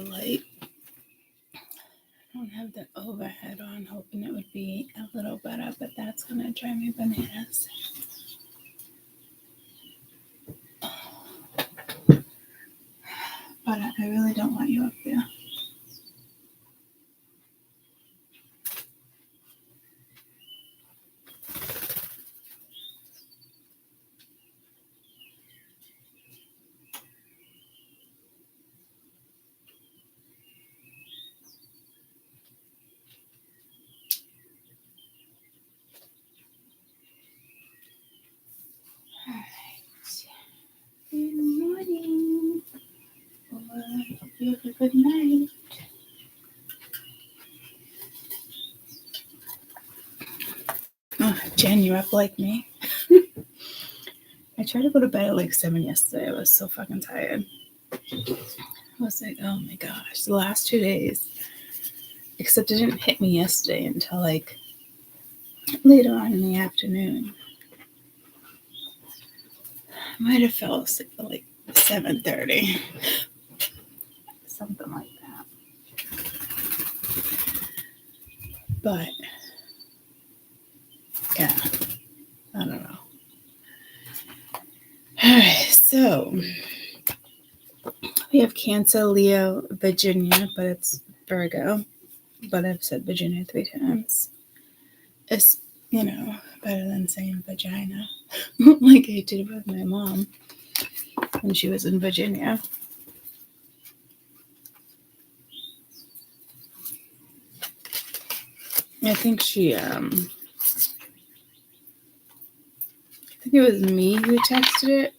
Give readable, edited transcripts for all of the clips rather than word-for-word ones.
light. I don't have the overhead on, hoping it would be a little better, but that's going to drive me bananas. But I really don't want you up there. Good morning, or hope you have a good night. Oh, Jen, you're up like me. I tried to go to bed at like 7 yesterday. I was so fucking tired. I was like, oh my gosh, the last 2 days. Except it didn't hit me yesterday until like later on in the afternoon. I might have fell asleep at like 7:30. Something like that. But, yeah, I don't know. Alright, so we have Cancer, Leo, Virginia, but it's Virgo. But I've said Virginia 3 times. It's, better than saying vagina, like I did with my mom when she was in Virginia. I think it was me who texted it.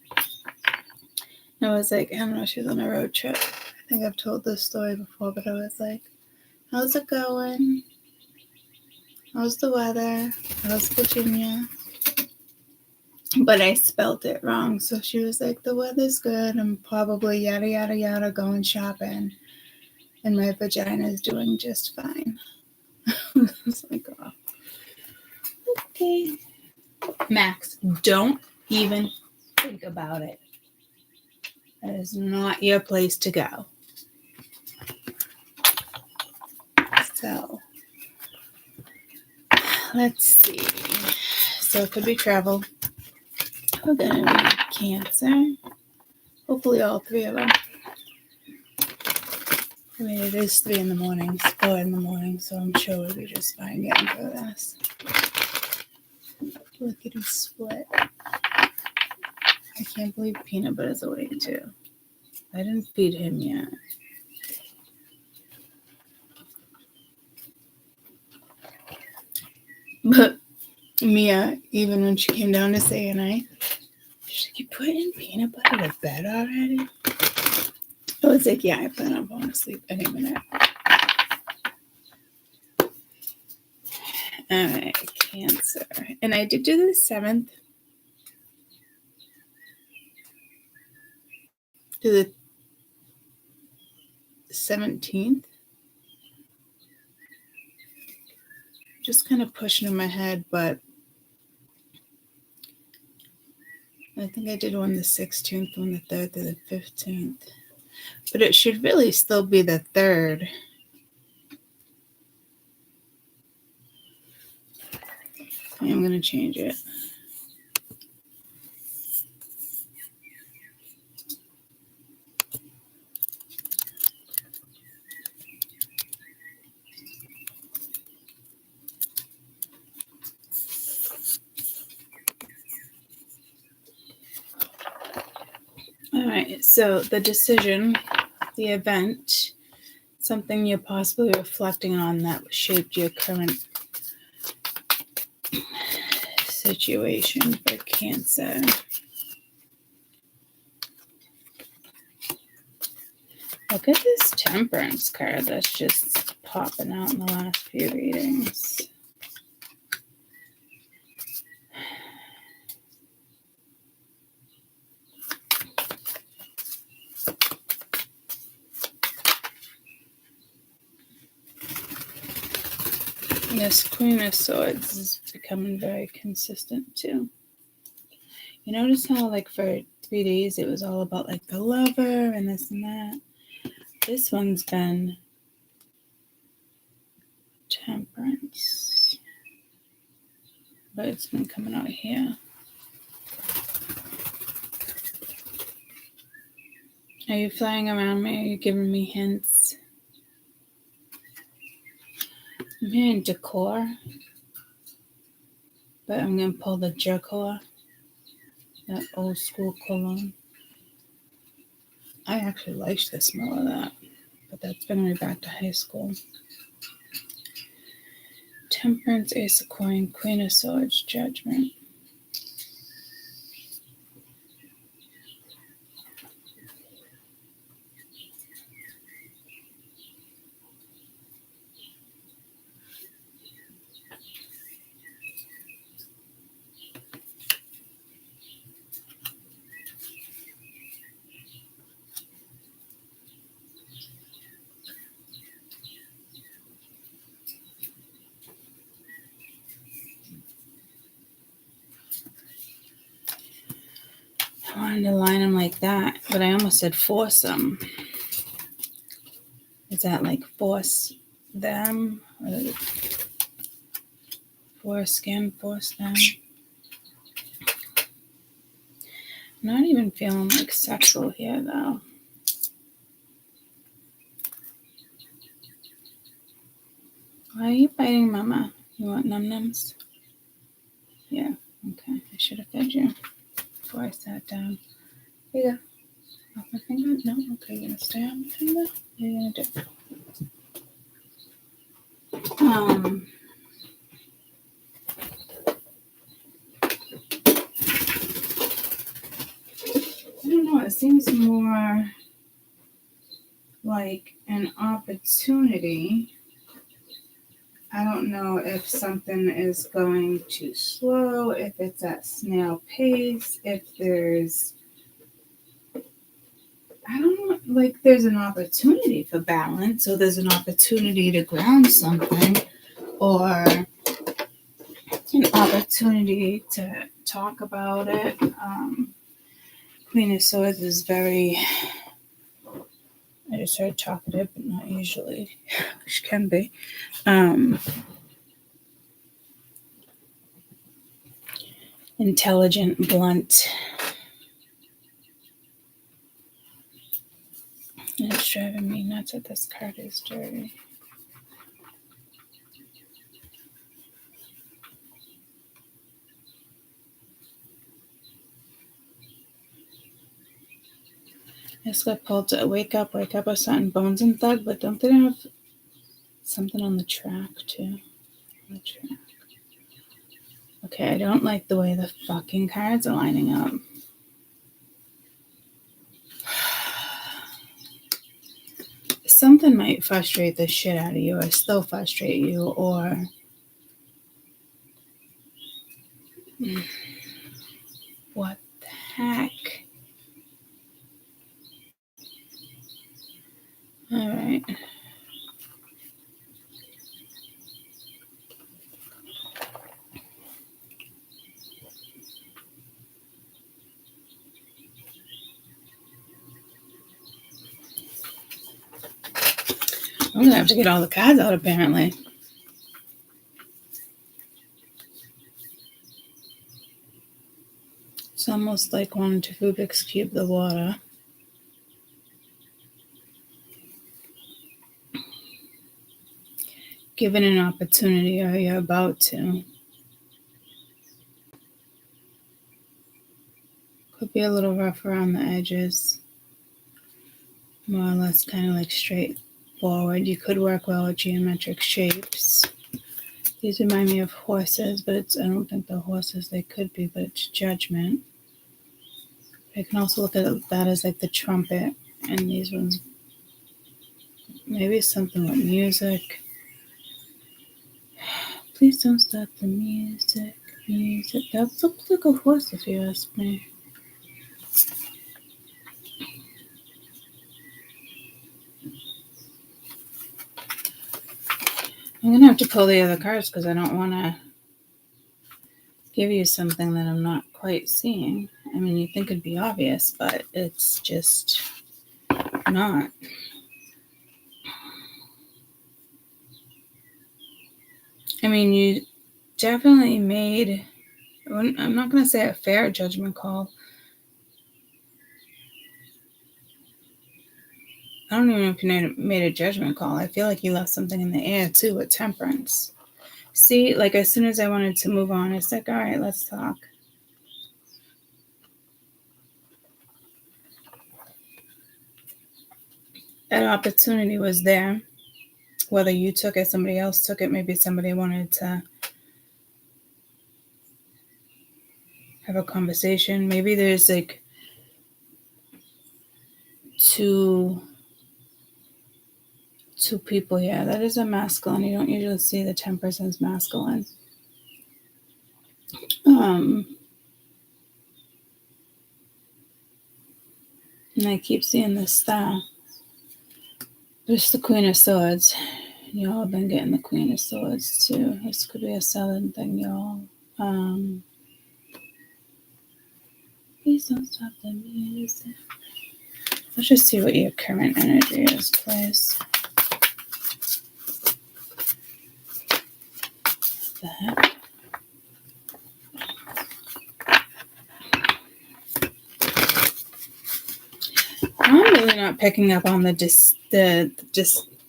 I was like, I don't know, she was on a road trip. I think I've told this story before, but I was like, how's it going? How's the weather? How's Virginia? But I spelt it wrong. So she was like, the weather's good. I'm probably yada, yada, yada going shopping. And my vagina is doing just fine. I was like, oh, okay. Max, don't even think about it. That is not your place to go. So, let's see. So it could be travel. We're going to be Cancer. Hopefully all 3 of them. I mean, it is 3 in the morning, 4 in the morning, so I'm sure we'll be just fine getting through this. Lickety split. I can't believe Peanut Butter's awake too. I didn't feed him yet. But Mia, even when she came down to say goodnight, she's like, you putting Peanut Butter to bed already? I was like, yeah, I plan on going to sleep any minute. All right, Cancer. And I did do the 7th. To the 17th. Just kind of pushing in my head, but I think I did one the 16th, one the 3rd to the 15th. But it should really still be the 3rd. I'm going to change it. All right, so the decision, the event, something you're possibly reflecting on that shaped your current situation for Cancer. Look at this Temperance card that's just popping out in the last few readings. This Queen of Swords is becoming very consistent too. You notice how like for 3 days it was all about like the lover and this and that. This one's been Temperance, but it's been coming out here. Are you flying around me? Are you giving me hints? I'm hearing decor, but I'm going to pull the Jercor, that old school cologne. I actually liked the smell of that, but that's bringing me back to high school. Temperance, Ace of Coin, Queen of Swords, Judgment. I wanted to line them like that, but I almost said force them. Is that like force them? Or foreskin, force them? I'm not even feeling like sexual here, though. Why are you biting, Mama? You want num-nums? Yeah, okay. I should have fed you before I sat down. Here you go. Off my finger? No? Okay, you're going to stay on my finger? What are you going to do? I don't know. It seems more like an opportunity. I don't know if something is going too slow, if it's at snail pace, if there's, I don't know, like there's an opportunity for balance, or there's an opportunity to ground something, or an opportunity to talk about it. Queen of Swords is very, I just heard talkative, but not usually. She can be. Intelligent, blunt. And it's driving me nuts that this card is dirty. This got pulled to wake up or something, Bones and Thug, but don't they have something on the track too? On the track. Okay, I don't like the way the fucking cards are lining up. Something might frustrate the shit out of you, or still frustrate you, or what the heck? All right. I'm going to have to get all the cards out, apparently. It's almost like wanting to Rubik's Cube the water. Given an opportunity, or you're about to. Could be a little rough around the edges. More or less kind of like straightforward. You could work well with geometric shapes. These remind me of horses, but I don't think they're horses. They could be, but it's Judgment. I can also look at that as like the trumpet, and these ones, maybe something with music. Please don't stop the music. That looks like a horse, if you ask me. I'm going to have to pull the other cards because I don't want to give you something that I'm not quite seeing. I mean, you think it'd be obvious, but it's just not. I mean, you definitely made, I'm not going to say a fair judgment call. I don't even know if you made a judgment call. I feel like you left something in the air too with temperance. See, like as soon as I wanted to move on, it's like, all right, let's talk. That opportunity was there. Whether you took it, somebody else took it, maybe somebody wanted to have a conversation. Maybe there's like two people. Yeah, that is a masculine. You don't usually see the Temperance as masculine. And I keep seeing this star. There's the Queen of Swords. Y'all have been getting the Queen of Swords too. This could be a southern thing, y'all. Please don't stop the music. Let's just see what your current energy is, please. What the heck? I'm really not picking up on the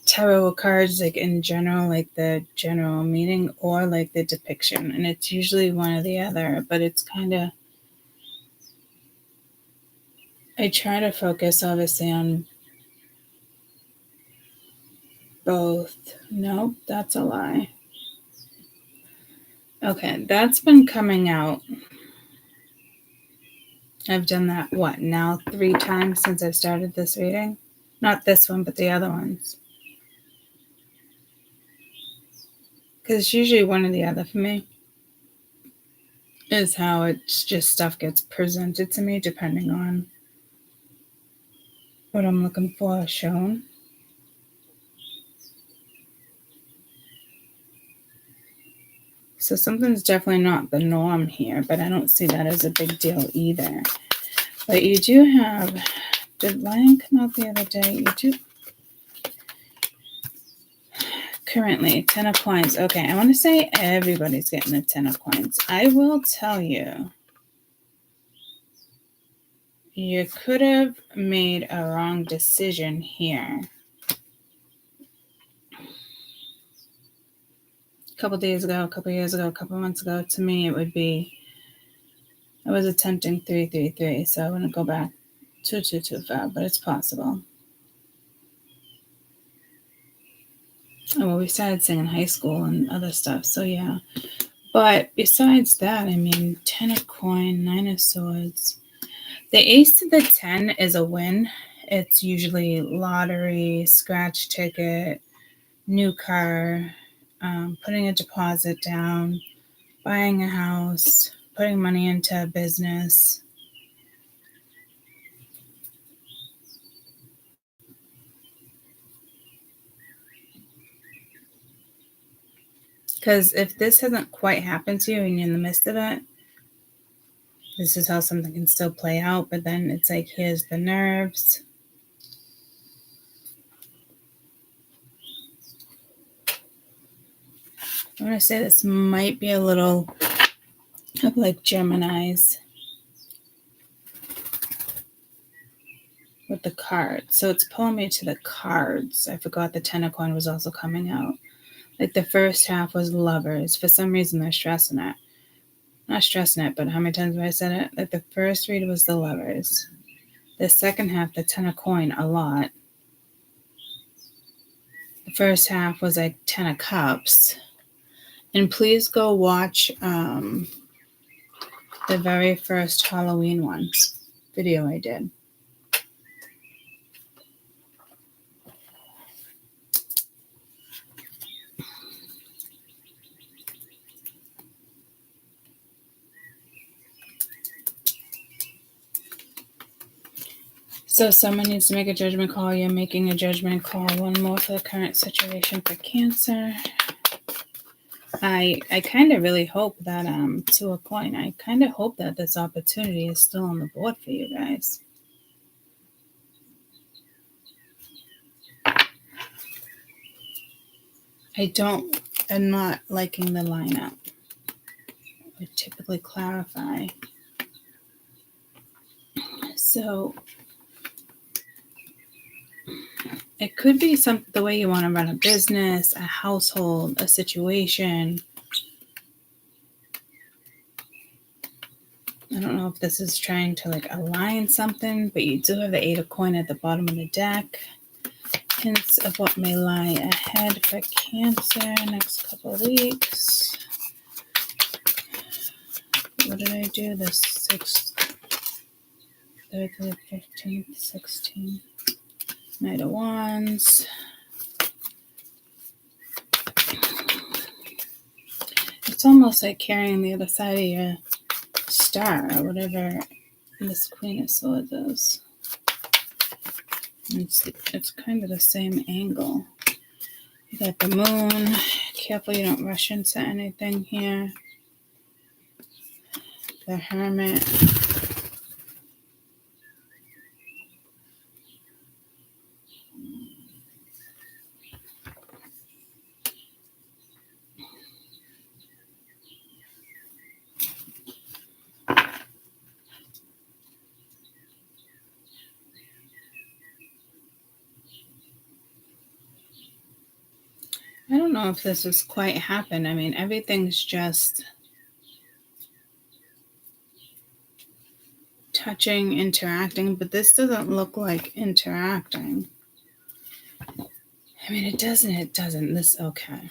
tarot cards, like in general, like the general meaning or like the depiction, and it's usually one or the other. But it's kind of, I try to focus obviously on both. Nope, that's a lie. Okay, that's been coming out. I've done that, what, now 3 times since I started this reading? Not this one, but the other ones. Because it's usually one or the other for me. Is how it's just stuff gets presented to me depending on what I'm looking for shown. So something's definitely not the norm here, but I don't see that as a big deal either. But you do have, did Lion come out the other day? You do. Currently, 10 of coins. Okay, I want to say everybody's getting the 10 of coins. I will tell you, you could have made a wrong decision here. A couple days ago, a couple years ago, a couple months ago, to me, it would be, I was attempting 333, so I wouldn't go back 2225, but it's possible. Well, we started singing high school and other stuff, so yeah. But besides that, I mean, 10 of coin, 9 of swords. The ace to the 10 is a win. It's usually lottery, scratch ticket, new car, putting a deposit down, buying a house, putting money into a business. Because if this hasn't quite happened to you and you're in the midst of it, this is how something can still play out. But then it's like, here's the nerves. I want to say this might be a little of like Gemini's with the cards. So it's pulling me to the cards. I forgot the 10 of coin was also coming out. Like the first half was lovers. For some reason, they're stressing it. Not stressing it, but how many times have I said it? Like the first read was the lovers. The second half, the 10 of coin, a lot. The first half was like 10 of cups. And please go watch the very first Halloween video I did. So someone needs to make a judgment call. You're making a judgment call. One more for the current situation for Cancer. I kind of really hope that 2 of coin. I kind of hope that this opportunity is still on the board for you guys. I don't and not liking the lineup. I typically clarify. So it could be the way you want to run a business, a household, a situation. I don't know if this is trying to like align something, but you do have the 8 of coins at the bottom of the deck. Hints of what may lie ahead for Cancer next couple of weeks. What did I do? The 6th, 3rd, 15th, 16th. Knight of Wands. It's almost like carrying the other side of your star or whatever this Queen of Swords is. It's kind of the same angle. You got the Moon. Careful you don't rush into anything here. The Hermit. I don't know if this has quite happened. I mean, everything's just touching, interacting, but this doesn't look like interacting. I mean, it doesn't. This, okay.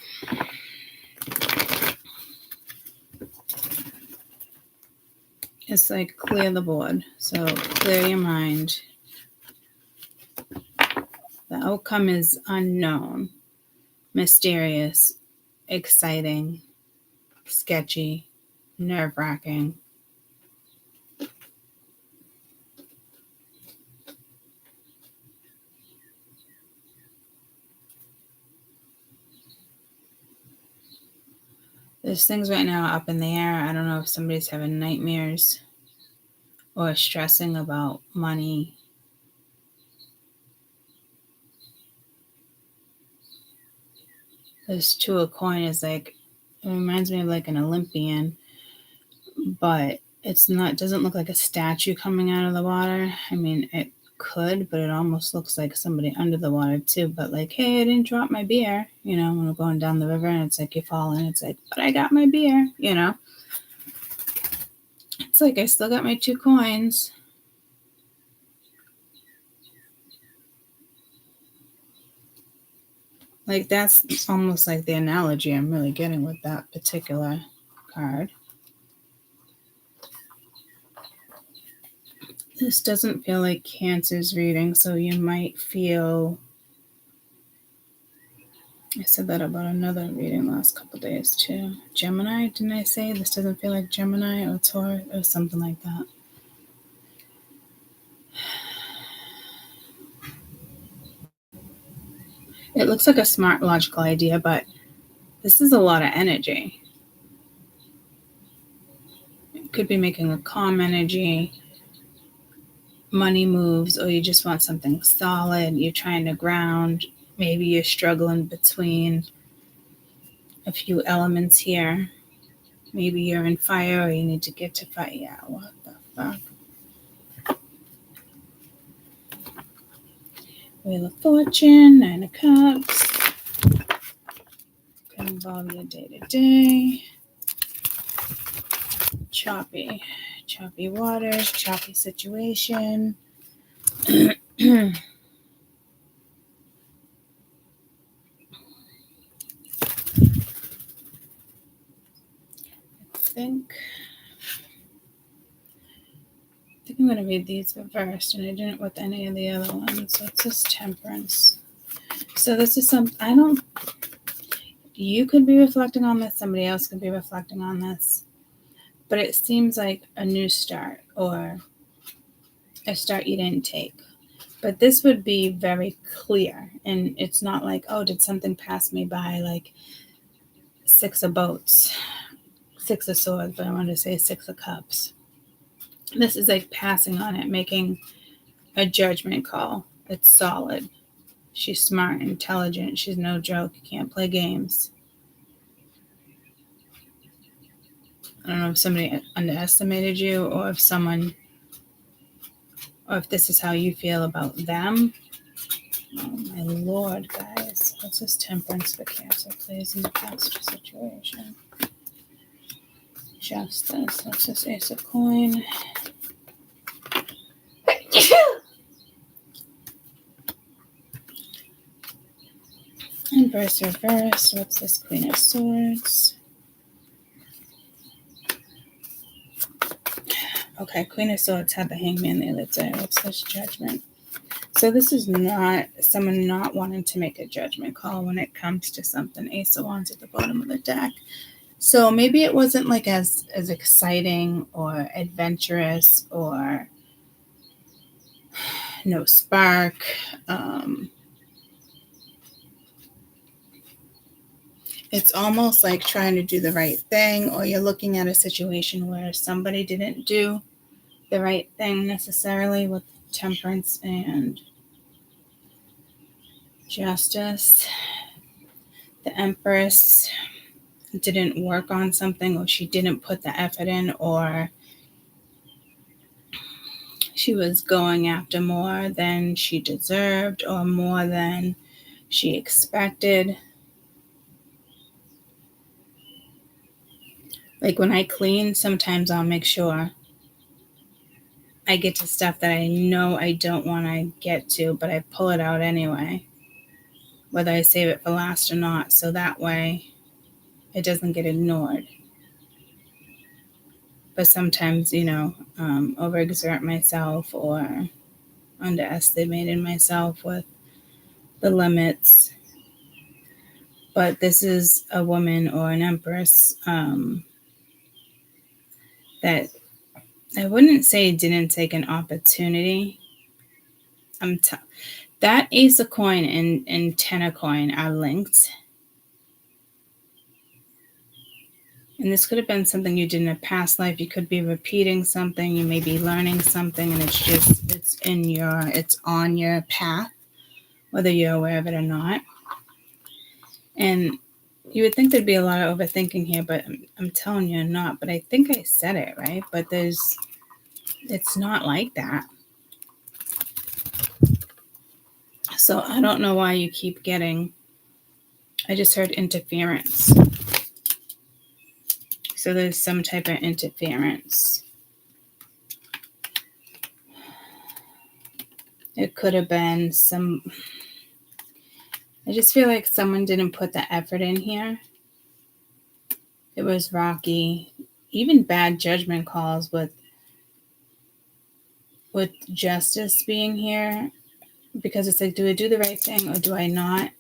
It's like clear the board. So clear your mind. The outcome is unknown, mysterious, exciting, sketchy, nerve-wracking. There's things right now up in the air. I don't know if somebody's having nightmares or stressing about money. This 2 of coins is like, it reminds me of like an Olympian, but it's not, doesn't look like a statue coming out of the water. I mean, it could, but it almost looks like somebody under the water too. But like, hey, I didn't drop my beer, you know, when we're going down the river and it's like you fall in, it's like, but I got my beer, you know. It's like I still got my 2 coins. Like that's almost like the analogy I'm really getting with that particular card. This doesn't feel like Cancer's reading, so you might feel, I said that about another reading last couple days too. Gemini, didn't I say? This doesn't feel like Gemini or Taurus or something like that. It looks like a smart, logical idea, but this is a lot of energy. It could be making a calm energy, money moves, or you just want something solid. You're trying to ground. Maybe you're struggling between a few elements here. Maybe you're in fire or you need to get to fire. Yeah, what the fuck? Wheel of Fortune, 9 of Cups. Can involve your day-to-day. Choppy waters, choppy situation. I think I'm going to read these reversed, and I didn't with any of the other ones. So it's just Temperance. So this is you could be reflecting on this, somebody else could be reflecting on this, but it seems like a new start or a start you didn't take. But this would be very clear, and it's not like, oh, did something pass me by, like 6 of boats, 6 of swords, but I wanted to say 6 of cups. This is like passing on it, making a judgment call. It's solid. She's smart, intelligent. She's no joke. You can't play games. I don't know if somebody underestimated you, or if this is how you feel about them. Oh my Lord, guys. What's this Temperance for Cancer, please, in the past situation? Justice. What's this Ace of Coin? Empress reverse. What's this Queen of Swords? Okay, Queen of Swords had the Hangman the other day. What's this Judgment? So this is not someone not wanting to make a judgment call when it comes to something. Ace of Wands at the bottom of the deck. So maybe it wasn't like as exciting or adventurous, or no spark. It's almost like trying to do the right thing, or you're looking at a situation where somebody didn't do the right thing necessarily with Temperance and Justice. The Empress didn't work on something, or she didn't put the effort in, or she was going after more than she deserved, or more than she expected. Like when I clean, sometimes I'll make sure I get to stuff that I know I don't want to get to, but I pull it out anyway, whether I save it for last or not, so that way it doesn't get ignored. But sometimes, overexert myself or underestimated myself with the limits. But this is a woman or an Empress that I wouldn't say didn't take an opportunity. That Ace of Coin and Ten of Coin are linked. And this could have been something you did in a past life. You could be repeating something. You may be learning something, and it's on your path, whether you're aware of it or not. And you would think there'd be a lot of overthinking here, but I'm telling you not. But I think I said it, right? But it's not like that. So I don't know why you keep getting, I just heard interference. So there's some type of interference. It could have been I just feel like someone didn't put the effort in here. It was rocky. Even bad judgment calls with Justice being here, because it's like, do I do the right thing or do I not?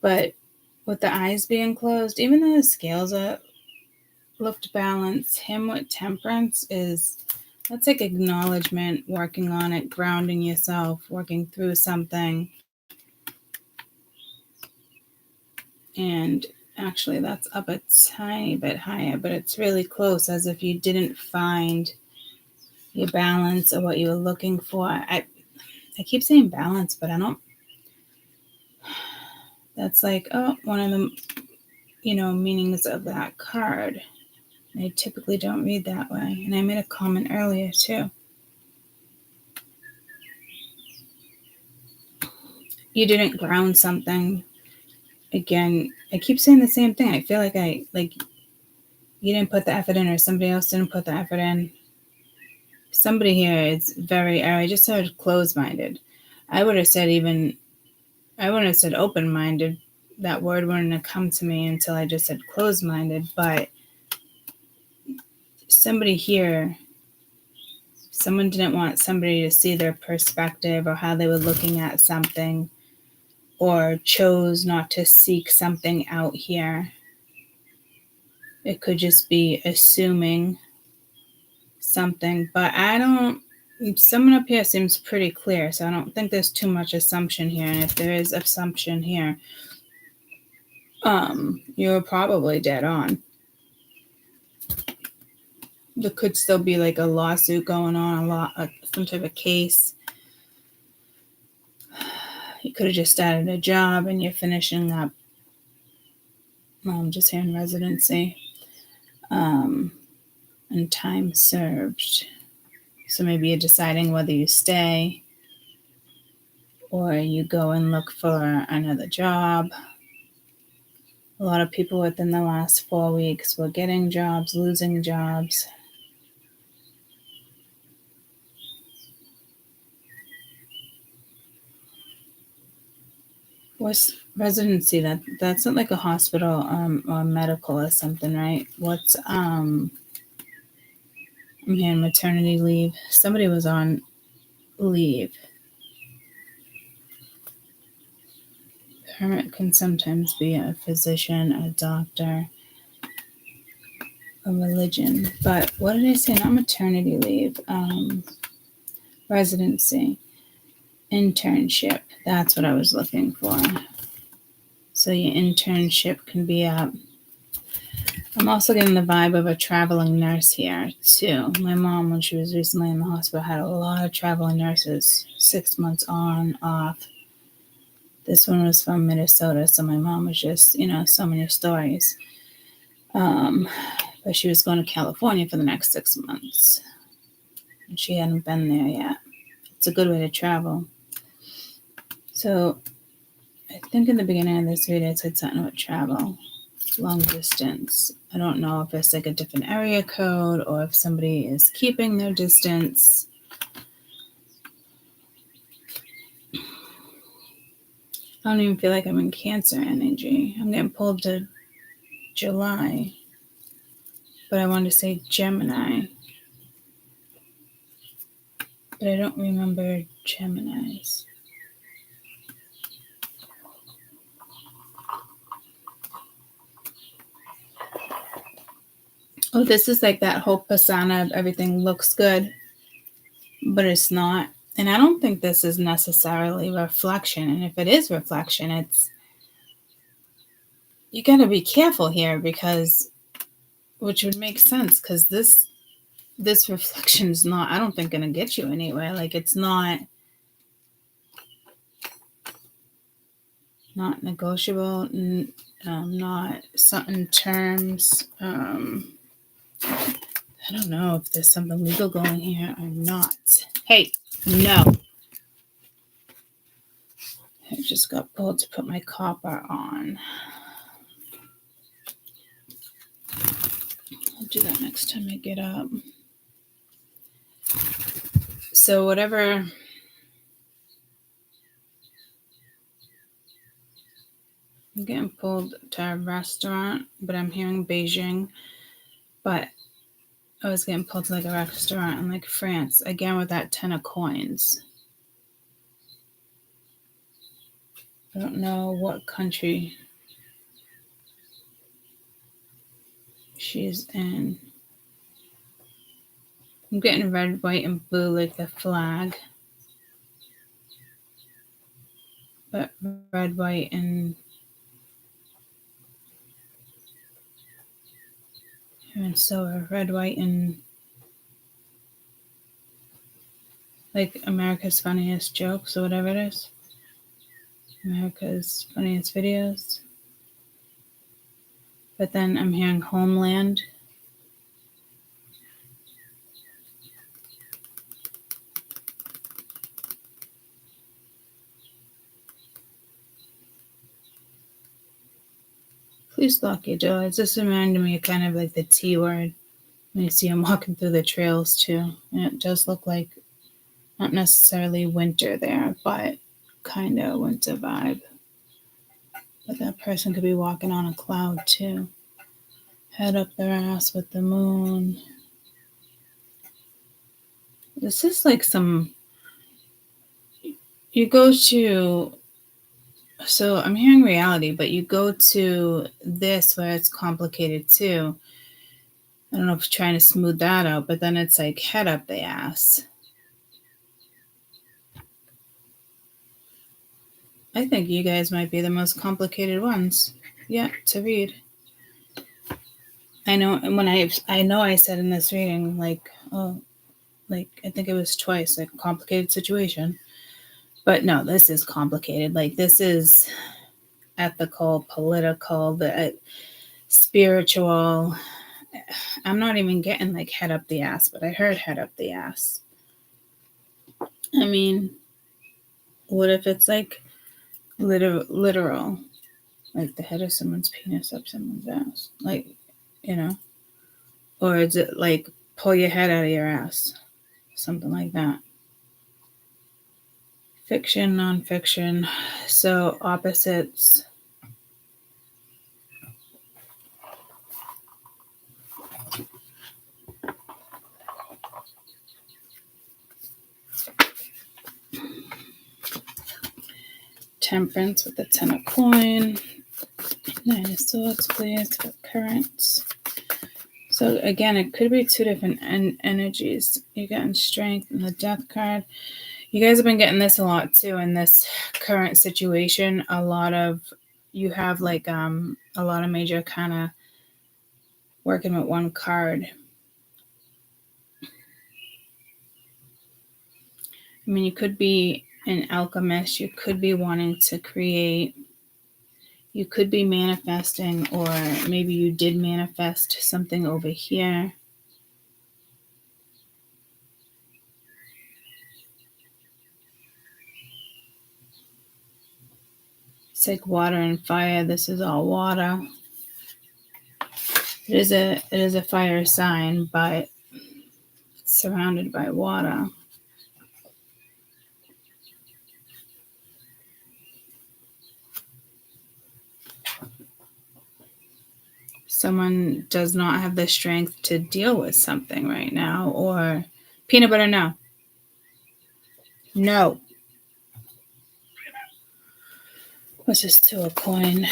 But with the eyes being closed, even though the scales looked balanced, him with Temperance that's like acknowledgement, working on it, grounding yourself, working through something. And actually that's up a tiny bit higher, but it's really close, as if you didn't find your balance or what you were looking for. I keep saying balance, but I don't. That's like, one of the, meanings of that card. I typically don't read that way. And I made a comment earlier too. You didn't ground something. Again, I keep saying the same thing. I feel like you didn't put the effort in, or somebody else didn't put the effort in. Somebody here is I just heard closed-minded. I would have said open-minded. That word wouldn't have come to me until I just said closed-minded. But somebody here, someone didn't want somebody to see their perspective or how they were looking at something, or chose not to seek something out here. It could just be assuming something, but someone up here seems pretty clear, so I don't think there's too much assumption here. And if there is assumption here, you're probably dead on. There could still be like a lawsuit going on, some type of case. You could have just started a job and you're finishing up. I'm just here in residency. and time served. So maybe you're deciding whether you stay or you go and look for another job. A lot of people within the last 4 weeks were getting jobs, losing jobs. What's residency? That's not like a hospital or medical or something, right? What's I'm hearing maternity leave. Somebody was on leave. Hermit can sometimes be a physician, a doctor, a religion. But what did I say? Not maternity leave. Residency. Internship. That's what I was looking for. So your internship can be up. I'm also getting the vibe of a traveling nurse here, too. My mom, when she was recently in the hospital, had a lot of traveling nurses, 6 months on, off. This one was from Minnesota, so my mom was just, so many stories. But she was going to California for the next 6 months. And she hadn't been there yet. It's a good way to travel. So I think in the beginning of this video, I said something about travel. Long distance. I don't know if it's like a different area code or if somebody is keeping their distance. I don't even feel like I'm in Cancer energy. I'm getting pulled to July, but I wanted to say Gemini. But I don't remember Geminis. Oh, this is like that whole persona of everything looks good, but it's not. And I don't think this is necessarily reflection. And if it is reflection, you got to be careful here because, which would make sense because this reflection is not, I don't think, going to get you anywhere. Like it's not negotiable, not certain terms. I don't know if there's something legal going here or not. Hey, no. I just got pulled to put my copper on. I'll do that next time I get up. So whatever. I'm getting pulled to a restaurant, but I'm hearing Beijing. But I was getting pulled to like a restaurant in like France, again with that 10 of coins. I don't know what country she's in. I'm getting red, white, and blue like the flag. But red, white, and so red, white, and like America's Funniest Jokes or whatever it is. America's Funniest Videos. But then I'm hearing Homeland. Please lock your doors. This reminded me of kind of like the T word when you see them walking through the trails too. And it does look like not necessarily winter there, but kind of winter vibe. But that person could be walking on a cloud too. Head up their ass with the moon. This is like you go to, so I'm hearing reality, but you go to this where it's complicated too. I don't know if you're trying to smooth that out, but then it's like head up the ass. I think you guys might be the most complicated ones yet to read. I know when I know I said in this reading, like, oh, like I think it was twice, like complicated situation. But no, this is complicated. Like this is ethical, political, spiritual, I'm not even getting like head up the ass, but I heard head up the ass. I mean, what if it's like literal, like the head of someone's penis up someone's ass, like, you know, or is it like pull your head out of your ass, something like that? Fiction, nonfiction. So opposites. Temperance with the 10 of coin. 9 of swords, please, for currents. So again, it could be two different energies. You're getting strength in the death card. You guys have been getting this a lot too in this current situation. You have like a lot of major kind of working with one card. I mean, you could be an alchemist. You could be wanting to create. You could be manifesting, or maybe you did manifest something over here. It's like water and fire. This is all water. It is a fire sign, but it's surrounded by water. Someone does not have the strength to deal with something right now, or peanut butter, no. No. What's this two of coin?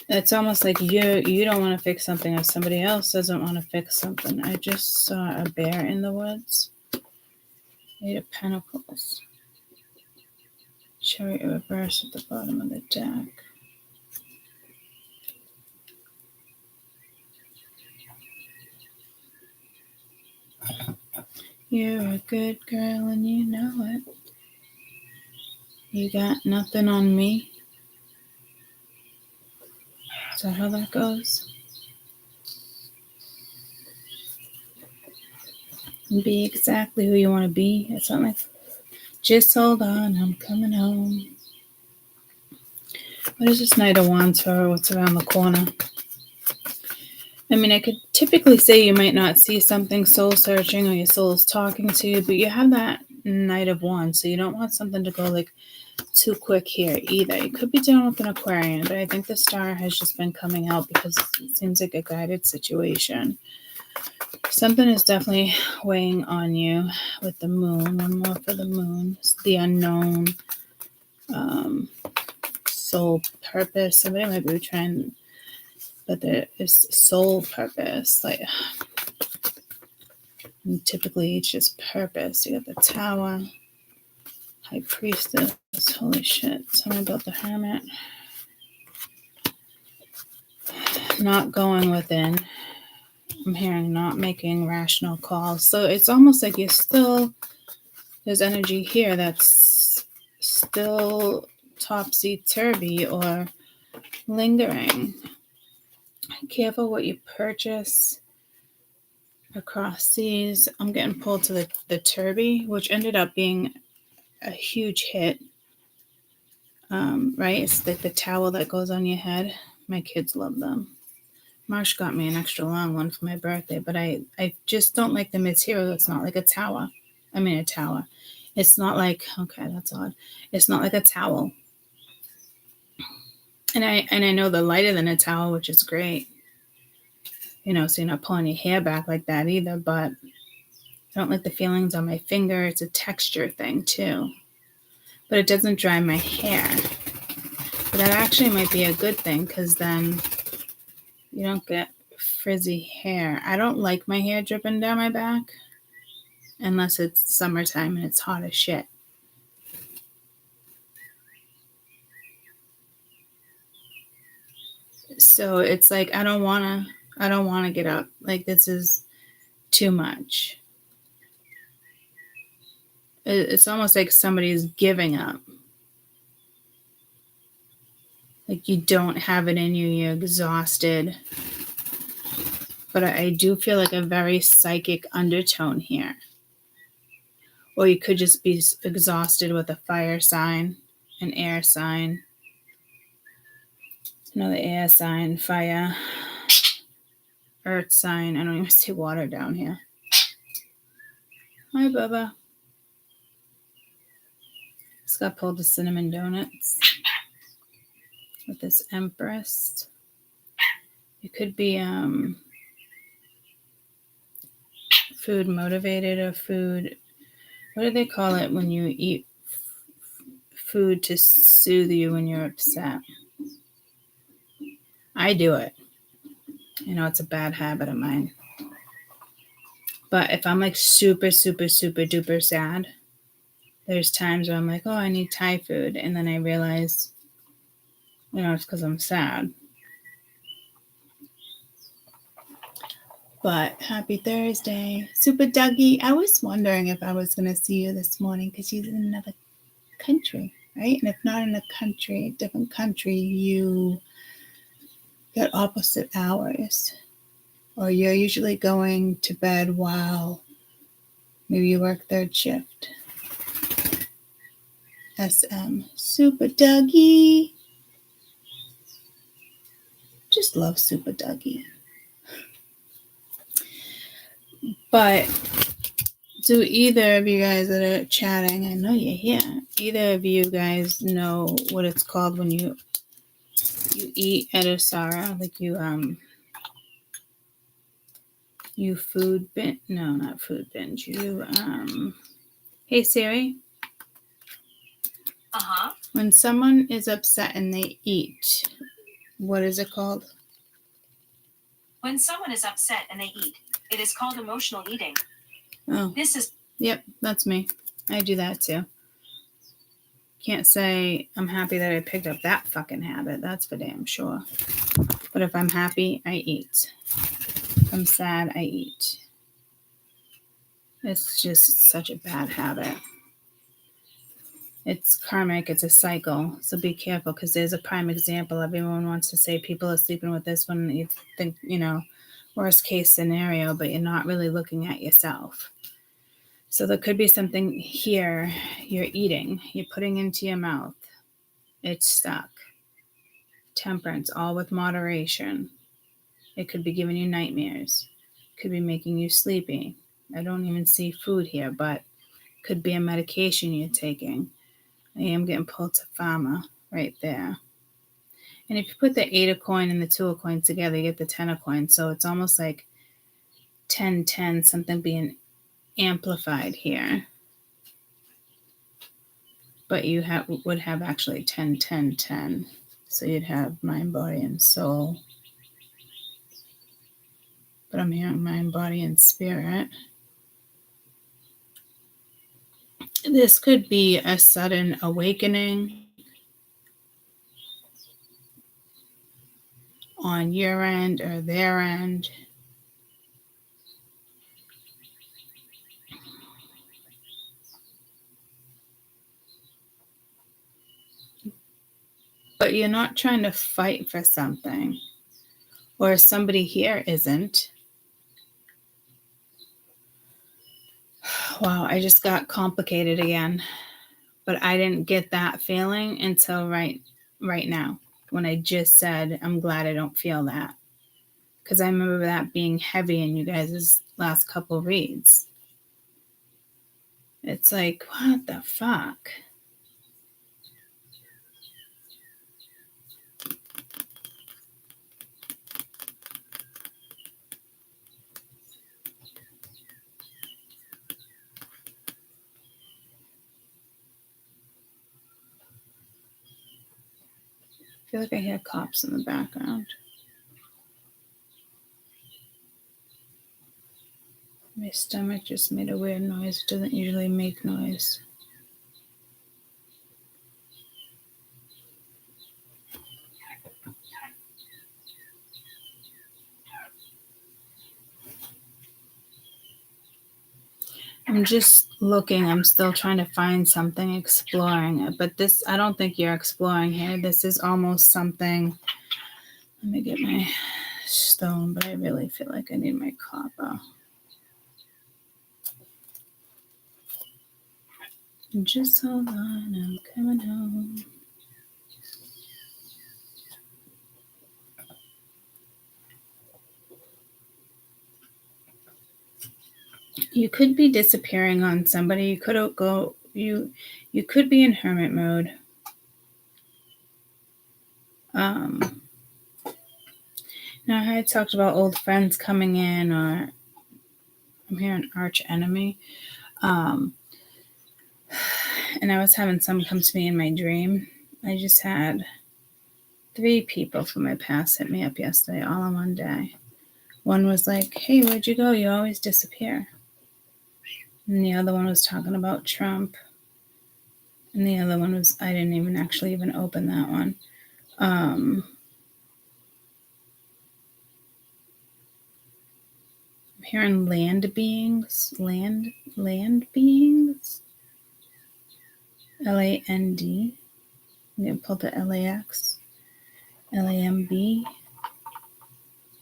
It's almost like you don't want to fix something if somebody else doesn't want to fix something. I just saw a bear in the woods. 8 of Pentacles. Chariot reverse at the bottom of the deck. You're a good girl and you know it. You got nothing on me. Is that how that goes? And be exactly who you want to be. It's not like, just hold on, I'm coming home. What is this Knight of Wands for? What's around the corner? I mean, I could typically say you might not see something soul searching or your soul is talking to you, but you have that Knight of Wands, so you don't want something to go like too quick here either. You could be dealing with an Aquarian, but I think the star has just been coming out because it seems like a guided situation. Something is definitely weighing on you with the moon. One more for the moon. It's the unknown, soul purpose. Somebody might be trying, but there is soul purpose. Like, and typically it's just purpose. You got the Tower, High Priestess. Holy shit. Tell me about the Hermit. Not going within. I'm hearing not making rational calls. So it's almost like there's energy here that's still topsy-turvy or lingering. Careful what you purchase across seas. I'm getting pulled to the turby, which ended up being a huge hit. Right? It's like the towel that goes on your head. My kids love them. Marsh got me an extra long one for my birthday, but I just don't like the material. It's not like a tower. I mean, a tower. It's not like, okay, that's odd. It's not like a towel. And I know they're lighter than a towel, which is great. You know, so you're not pulling your hair back like that either, but I don't like the feelings on my finger. It's a texture thing too. But it doesn't dry my hair. But that actually might be a good thing because then you don't get frizzy hair. I don't like my hair dripping down my back unless it's summertime and it's hot as shit. So it's like I don't want to get up. Like, this is too much. It's almost like somebody's giving up. Like, you don't have it in you. You're exhausted. but I do feel like a very psychic undertone here. Or you could just be exhausted with a fire sign, an air sign, another air sign, fire, earth sign. I don't even see water down here. Hi, Bubba. Scott pulled the cinnamon donuts with this Empress. It could be food motivated or food. What do they call it when you eat food to soothe you when you're upset? I do it. You know, it's a bad habit of mine. But if I'm like super, super, super duper sad, there's times where I'm like, oh, I need Thai food. And then I realize, you know, it's because I'm sad. But happy Thursday. Super Dougie, I was wondering if I was going to see you this morning because you're in another country, right? And if not in a country, different country, you got opposite hours. Or you're usually going to bed while maybe you work third shift. SM. Super Dougie. Just love Super Dougie. But do either of you guys that are chatting, I know you're here, either of you guys know what it's called when you eat at Asara? Like you food binge? No, not food binge. You hey Siri. When someone is upset and they eat, what is it called? When someone is upset and they eat, it is called emotional eating. Oh. Yep, that's me. I do that too. Can't say I'm happy that I picked up that fucking habit. That's for damn sure. But if I'm happy, I eat. If I'm sad, I eat. It's just such a bad habit. It's karmic. It's a cycle. So be careful because there's a prime example. Everyone wants to say people are sleeping with this one. You think, you know, worst case scenario, but you're not really looking at yourself. So there could be something here you're eating, you're putting into your mouth. It's stuck. Temperance, all with moderation. It could be giving you nightmares. It could be making you sleepy. I don't even see food here, but it could be a medication you're taking. I am getting pulled to pharma right there. And if you put the 8 of coin and the 2 of coin together, you get the 10 of coin. So it's almost like 10-10, something being amplified here. But you would have actually 10-10-10. So you'd have mind, body, and soul. But I'm hearing mind, body, and spirit. This could be a sudden awakening on your end or their end. But you're not trying to fight for something, or somebody here isn't. Wow, I just got complicated again. But I didn't get that feeling until right now, when I just said, I'm glad I don't feel that. Because I remember that being heavy in you guys' last couple reads. It's like, what the fuck? I feel like I hear cops in the background. My stomach just made a weird noise. It doesn't usually make noise. I'm just looking. I'm still trying to find something, exploring it. But this, I don't think you're exploring here. This is almost something. Let me get my stone, but I really feel like I need my copper. Just hold on, I'm coming home. You could be disappearing on somebody. You could be in hermit mode. Now I had talked about old friends coming in, or I'm hearing arch enemy. And I was having someone come to me in my dream. I just had 3 people from my past hit me up yesterday, all in one day. One was like, hey, where'd you go? You always disappear. And the other one was talking about Trump. And the other one was, I didn't even actually open that one. I'm hearing land beings. Land beings. LAND. I'm going to pull the LAX. LAMB.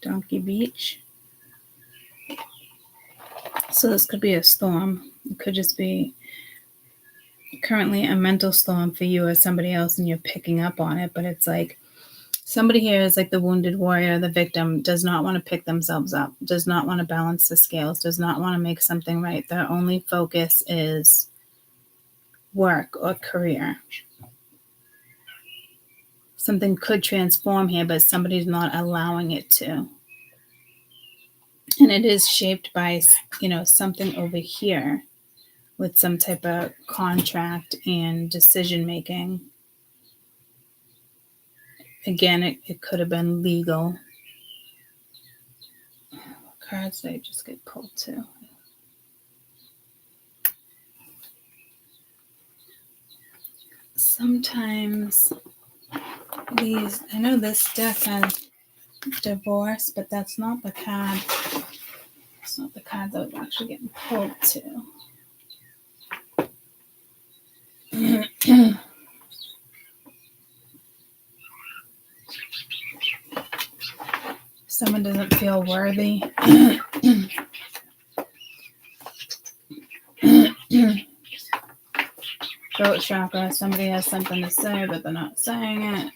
Donkey Beach. So this could be a storm. It could just be currently a mental storm for you or somebody else, and you're picking up on it. But it's like somebody here is like the wounded warrior, the victim, does not want to pick themselves up, does not want to balance the scales, does not want to make something right. Their only focus is work or career. Something could transform here, but somebody's not allowing it to. And it is shaped by, something over here with some type of contract and decision making. Again, it could have been legal. What cards did I just get pulled to? Sometimes I know this deck has divorce, but that's not the card. It's not the card that was actually getting pulled to. Someone doesn't feel worthy. Throat chakra. Somebody has something to say, but they're not saying it.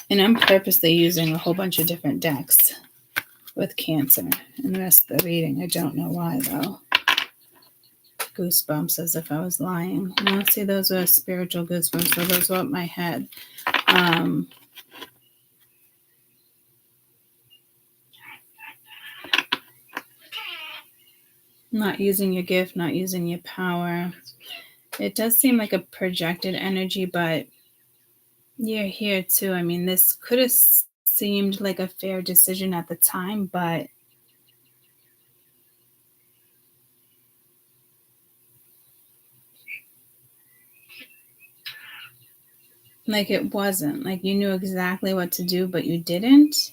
And I'm purposely using a whole bunch of different decks with Cancer and the rest of the reading. I don't know why, though. Goosebumps, as if I was lying. No, see, those were spiritual goosebumps, so those were up my head. Not using your gift, not using your power. It does seem like a projected energy, but you're here too. I mean, this could have seemed like a fair decision at the time, but like it wasn't. Like you knew exactly what to do, but you didn't.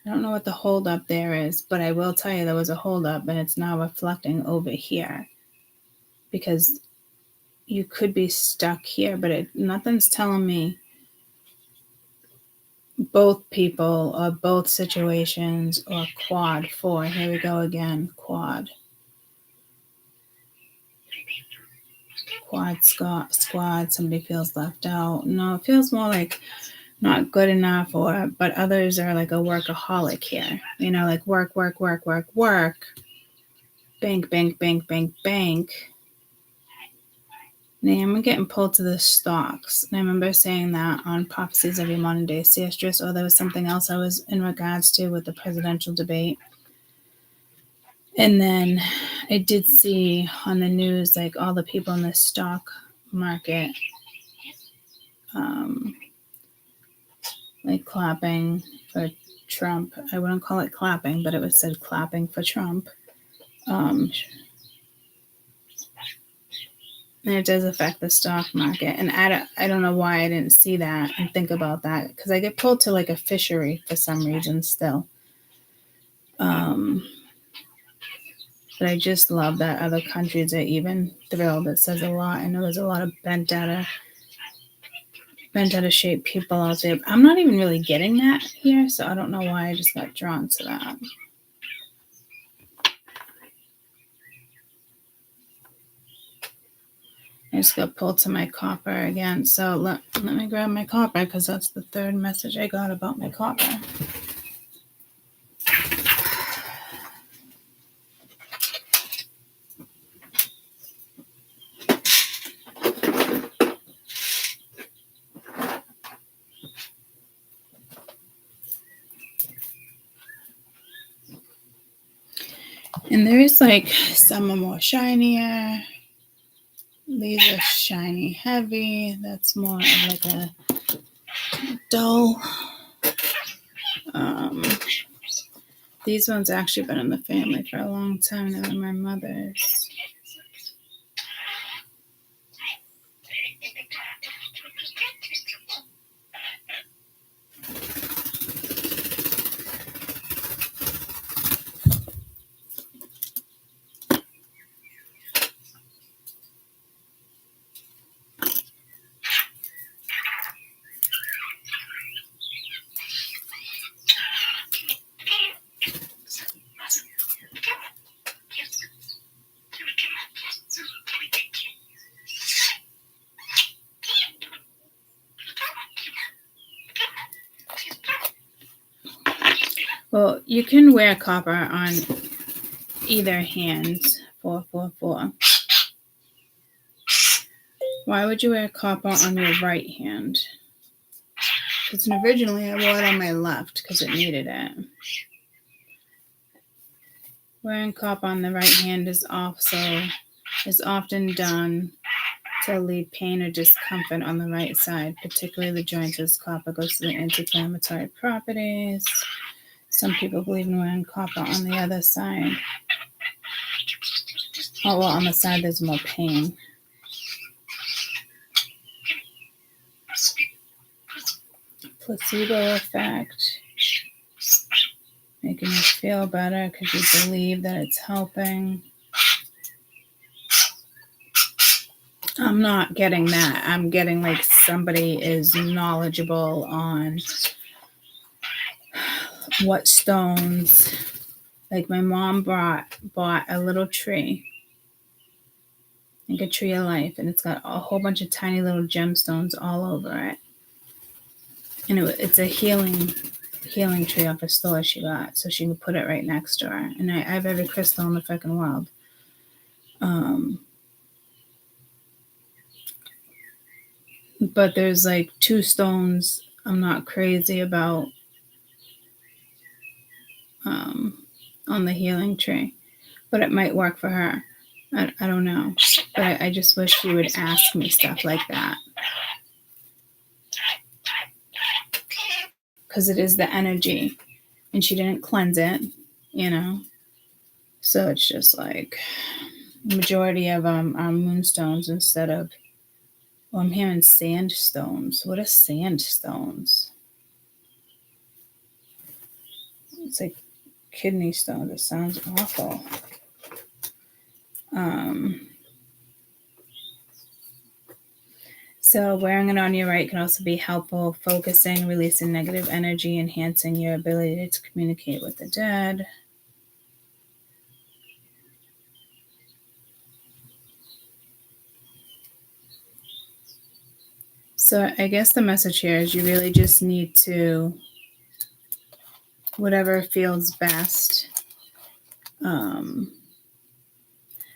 I don't know what the holdup there is, but I will tell you there was a holdup, and it's now reflecting over here because you could be stuck here, but nothing's telling me both people or both situations or quad 4. Here we go again, quad squad. Somebody feels left out. No, it feels more like not good enough, but others are like a workaholic here. Like work. Bank. Now I'm getting pulled to the stocks. And I remember saying that on Prophecies of Your Modern Day Seastress, or there was something else I was in regards to with the presidential debate. And then I did see on the news, like all the people in the stock market, like clapping for Trump. I wouldn't call it clapping, but it was said clapping for Trump. And it does affect the stock market. And I don't know why I didn't see that and think about that, because I get pulled to like a fishery for some reason still. But I just love that other countries are even thrilled. It says a lot. I know there's a lot of bent out of shape people out there. I'm not even really getting that here, so I don't know why I just got drawn to that. I just got pulled to my copper again. So let me grab my copper because that's the third message I got about my copper. And there's like some are more shinier. These are shiny heavy. That's more of like a dull. These ones actually been in the family for a long time. They were my mother's. Well, you can wear copper on either hand. 444. Why would you wear copper on your right hand? Because originally I wore it on my left because it needed it. Wearing copper on the right hand is often done to alleviate pain or discomfort on the right side, particularly the joints, as copper goes to the anti-inflammatory properties. Some people believe in wearing copper on the other side. Oh, well, on the side there's more pain. Placebo effect. Making you feel better because you believe that it's helping. I'm not getting that. I'm getting like somebody is knowledgeable on what stones. Like my mom bought a little tree, like a tree of life, and it's got a whole bunch of tiny little gemstones all over it. And it's a healing tree off a store she got, so she can put it right next to her. And I have every crystal in the freaking world. But there's like 2 stones I'm not crazy about on the healing tree, but it might work for her. I don't know, but I just wish she would ask me stuff like that, because it is the energy, and she didn't cleanse it, so it's just like majority of are moonstones instead of, well, I'm hearing sandstones. What are sandstones? It's like kidney stones. It sounds awful. So wearing it on your right can also be helpful, focusing, releasing negative energy, enhancing your ability to communicate with the dead. So I guess the message here is you really just need to, whatever feels best.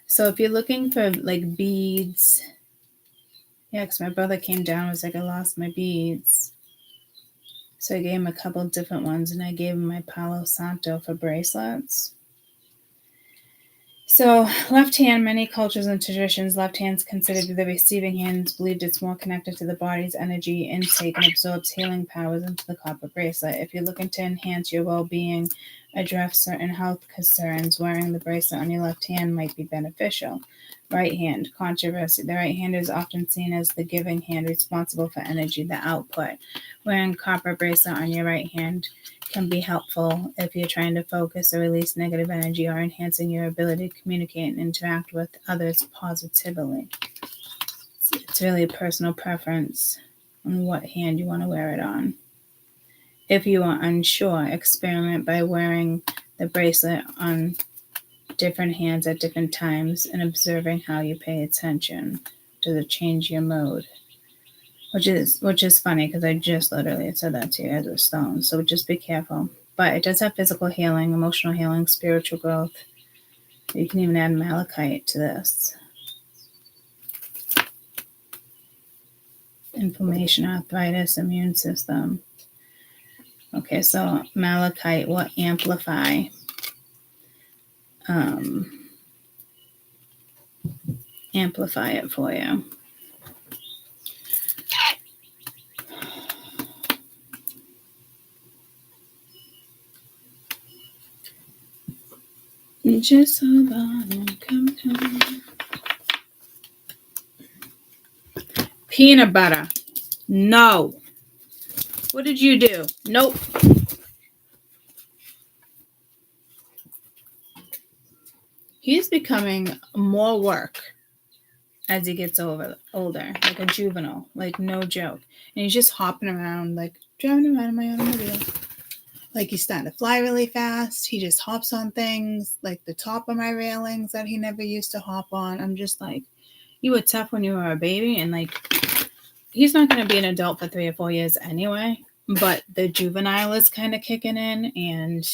So if you're looking for like beads, yeah, because my brother came down and was like, I lost my beads. So I gave him a couple different ones, and I gave him my Palo Santo for bracelets. So left hand, many cultures and traditions, left hand's considered the receiving hand, believed it's more connected to the body's energy intake and absorbs healing powers into the copper bracelet. If you're looking to enhance your well-being, address certain health concerns. Wearing the bracelet on your left hand might be beneficial. Right hand, controversy. The right hand is often seen as the giving hand, responsible for energy, the output. Wearing copper bracelet on your right hand can be helpful if you're trying to focus or release negative energy, or enhancing your ability to communicate and interact with others positively. It's really a personal preference on what hand you want to wear it on. If you are unsure, experiment by wearing the bracelet on different hands at different times and observing how you pay attention. Does it change your mood? Which is funny, because I just literally said that to you as a stone. So just be careful. But it does have physical healing, emotional healing, spiritual growth. You can even add malachite to this. Inflammation, arthritis, immune system. Okay, so malachite will amplify it for you. Just so long, come home. Peanut butter. No. What did you do? Nope. He's becoming more work as he gets older, like a juvenile, like no joke. And he's just hopping around, like driving around in my automobile. Like he's starting to fly really fast. He just hops on things, like the top of my railings that he never used to hop on. I'm just like, you were tough when you were a baby, and like, he's not going to be an adult for 3 or 4 years anyway, but the juvenile is kind of kicking in, and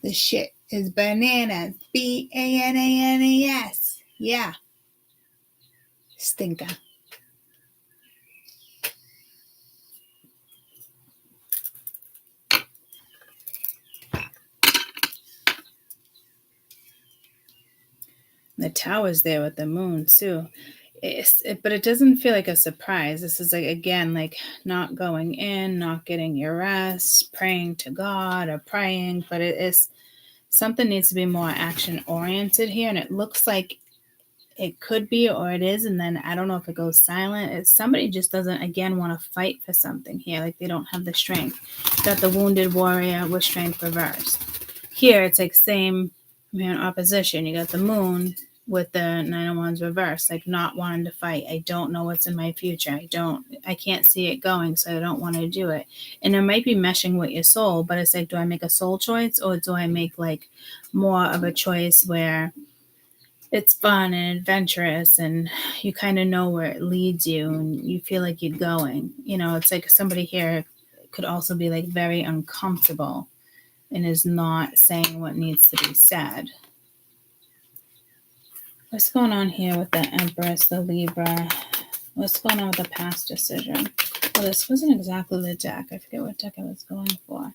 the shit is bananas. BANANAS. Yeah. Stinker. The tower's there with the moon too. But it doesn't feel like a surprise. This is like, again, like not going in, not getting your rest, praying to God or praying, but it is something needs to be more action oriented here. And it looks like it could be, or it is. And then I don't know if it goes silent. It's somebody just doesn't, again, want to fight for something here. Like they don't have the strength. Got the wounded warrior with strength reversed. Here it's like same man opposition. You got the moon with the Nine of Wands reversed, like not wanting to fight. I don't know what's in my future. I can't see it going, so I don't want to do it. And it might be meshing with your soul, but it's like, do I make a soul choice, or do I make like more of a choice where it's fun and adventurous and you kind of know where it leads you and you feel like you're going? You know, it's like somebody here could also be like very uncomfortable and is not saying what needs to be said. What's going on here with the Empress, the Libra? What's going on with the past decision? Well, this wasn't exactly the deck. I forget what deck I was going for.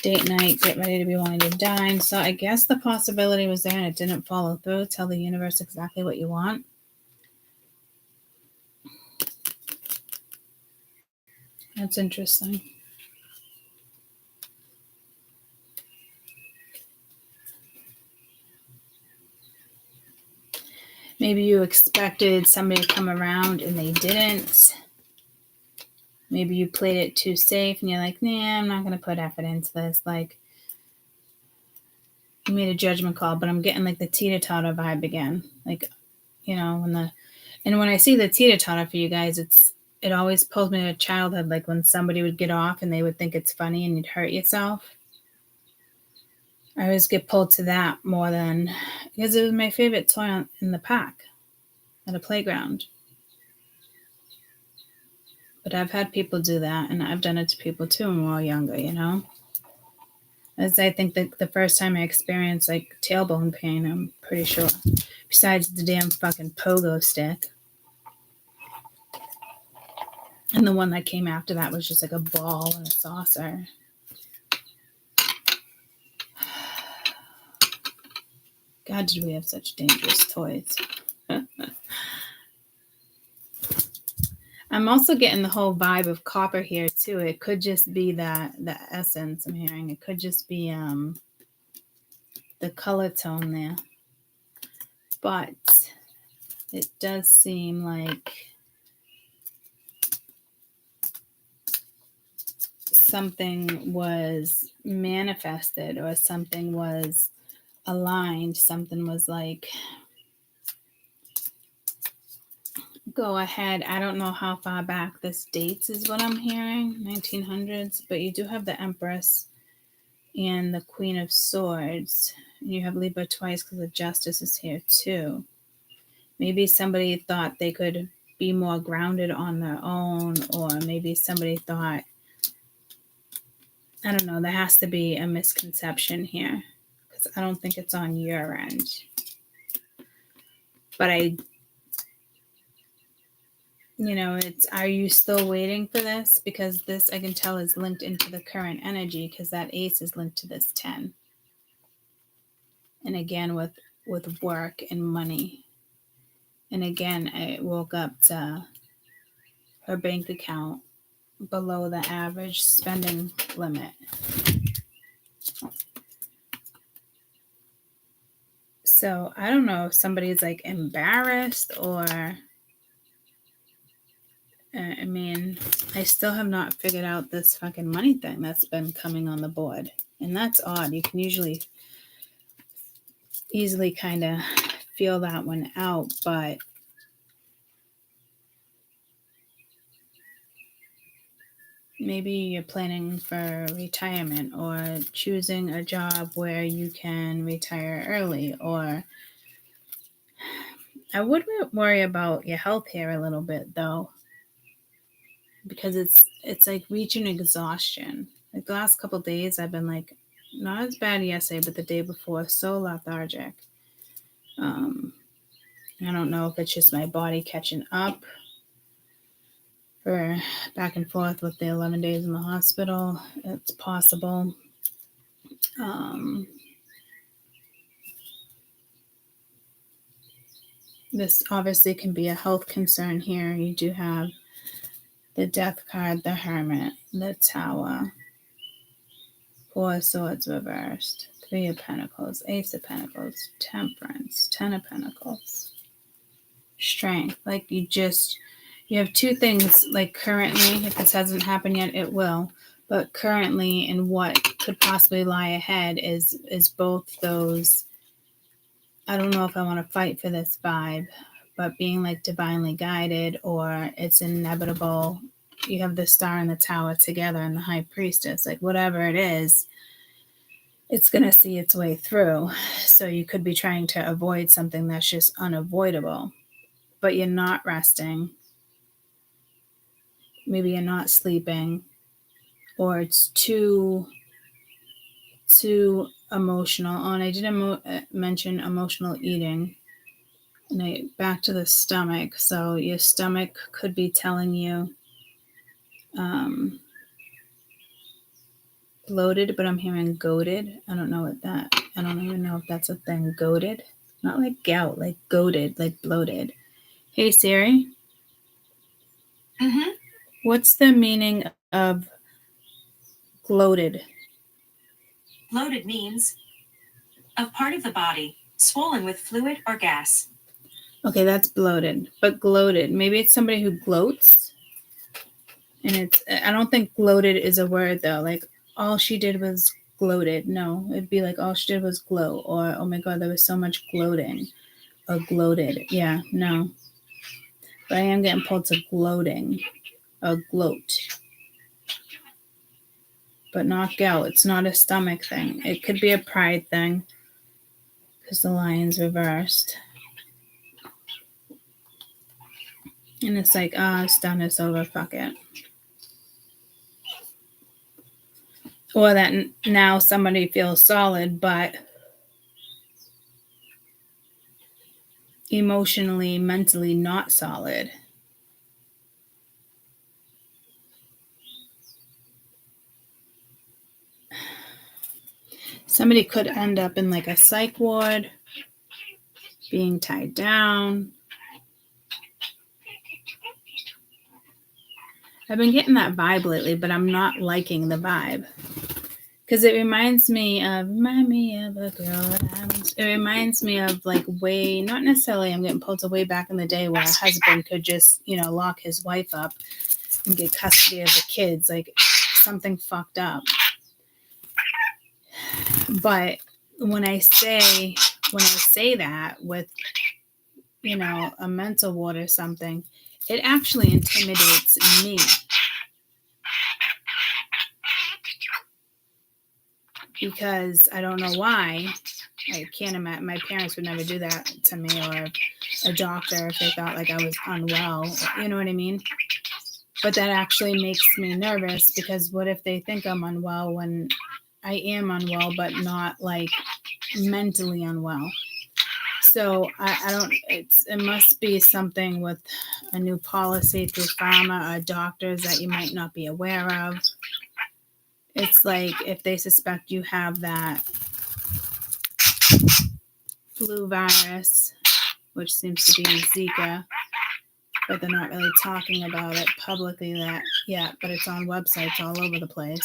Date night, get ready to be wanting to dine. So I guess the possibility was there and it didn't follow through. Tell the universe exactly what you want. That's interesting. Maybe you expected somebody to come around and they didn't. Maybe you played it too safe and you're like, nah, I'm not going to put effort into this. Like, you made a judgment call, but I'm getting like the teeter-totter vibe again. Like, you know, when I see the teeter-totter for you guys, it always pulls me to childhood, like when somebody would get off and they would think it's funny and you'd hurt yourself. I always get pulled to that more than, because it was my favorite toy in the pack at a playground. But I've had people do that, and I've done it to people too when we were younger, you know? As I think that the first time I experienced like tailbone pain, I'm pretty sure, besides the damn fucking pogo stick. And the one that came after that was just like a ball and a saucer. God, did we have such dangerous toys. I'm also getting the whole vibe of copper here too. It could just be the essence I'm hearing. It could just be the color tone there. But it does seem like something was manifested or something was aligned. Something was like, go ahead. I don't know how far back this dates is what I'm hearing, 1900s, but you do have the Empress and the Queen of Swords. You have Libra twice because the Justice is here too. Maybe somebody thought they could be more grounded on their own, or maybe somebody thought, I don't know, there has to be a misconception here because I don't think it's on your end. But it's, are you still waiting for this? Because this, I can tell, is linked into the current energy because that ace is linked to this 10. And again, with work and money. And again, I woke up to her bank account below the average spending limit. So I don't know if somebody's like embarrassed or, I mean, I still have not figured out this fucking money thing that's been coming on the board. And that's odd. You can usually easily kind of feel that one out, but maybe you're planning for retirement or choosing a job where you can retire early, or I would worry about your health here a little bit though, because it's like reaching exhaustion. Like the last couple of days I've been like, not as bad yesterday, but the day before, so lethargic. I don't know if it's just my body catching up for back and forth with the 11 days in the hospital. It's possible. This obviously can be a health concern here. You do have the Death card, the Hermit, the Tower, Four of Swords reversed, Three of Pentacles, Ace of Pentacles, Temperance, Ten of Pentacles, Strength. Like you have two things, like currently, if this hasn't happened yet, it will. But currently, and what could possibly lie ahead is both those. I don't know if I want to fight for this vibe, but being like divinely guided, or it's inevitable. You have the Star and the Tower together and the High Priestess, like whatever it is, it's going to see its way through. So you could be trying to avoid something that's just unavoidable, but you're not resting. Maybe you're not sleeping, or it's too emotional. Oh, and I didn't mention emotional eating. And back to the stomach. So your stomach could be telling you bloated, but I'm hearing goated. I don't even know if that's a thing. Goated, not like gout, like goated, like bloated. Hey Siri. Mm-hmm. What's the meaning of gloated? Bloated means a part of the body swollen with fluid or gas. Okay, that's bloated, but gloated. Maybe it's somebody who gloats. And I don't think gloated is a word though. Like all she did was gloated. No, it'd be like all she did was gloat, or oh my God, there was so much gloating, or gloated. Yeah, no. But I am getting pulled to gloating, a gloat. But not gout. It's not a stomach thing. It could be a pride thing because the lion's reversed. And it's like, it's done, it's over, fuck it. Or that now somebody feels solid, but emotionally, mentally not solid. Somebody could end up in like a psych ward, being tied down. I've been getting that vibe lately, but I'm not liking the vibe. Because it reminds me of a girl. It reminds me of like way, not necessarily I'm getting pulled to way back in the day where a husband could just, lock his wife up and get custody of the kids. Like something fucked up. But when I say that with, a mental ward or something, it actually intimidates me. Because I don't know why. I can't imagine. My parents would never do that to me, or a doctor if they thought like I was unwell. You know what I mean? But that actually makes me nervous, because what if they think I'm unwell when I am unwell, but not like mentally unwell? So I don't. It must be something with a new policy through pharma or doctors that you might not be aware of. It's like if they suspect you have that flu virus, which seems to be Zika, but they're not really talking about it publicly yet, but it's on websites all over the place.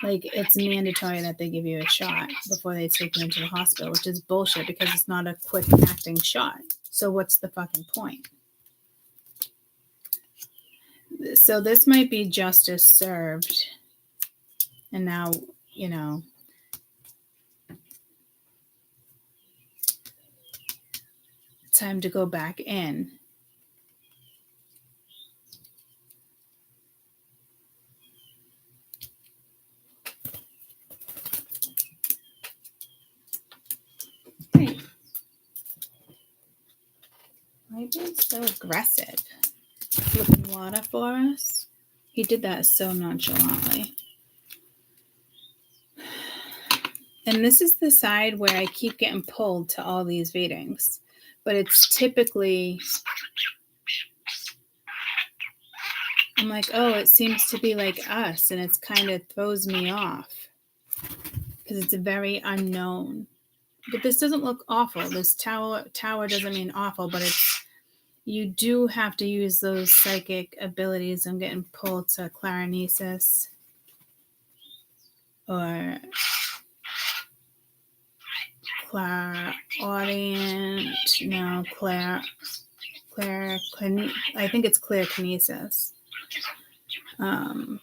Like, it's mandatory that they give you a shot before they take you into the hospital, which is bullshit, because it's not a quick acting shot. So what's the fucking point? So this might be justice served. And now, time to go back in. Hey. Why are you being so aggressive? Flipping water for us? He did that so nonchalantly. And this is the side where I keep getting pulled to all these readings. But it's typically, I'm like, oh, it seems to be like us. And it's kind of throws me off, because it's very unknown. But this doesn't look awful. This tower doesn't mean awful, but you do have to use those psychic abilities. I'm getting pulled to clarinesis or clairaudient. No, I think it's clairkinesis. I'm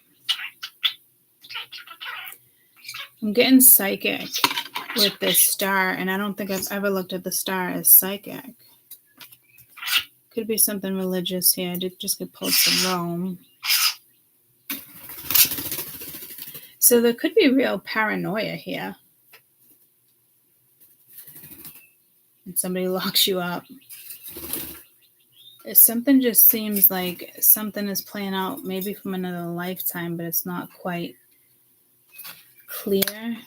getting psychic with this star, and I don't think I've ever looked at the star as psychic. Could be something religious here. I did just get pulled to Rome. So there could be real paranoia here. And somebody locks you up. Something just seems like something is playing out, maybe from another lifetime, but it's not quite clear.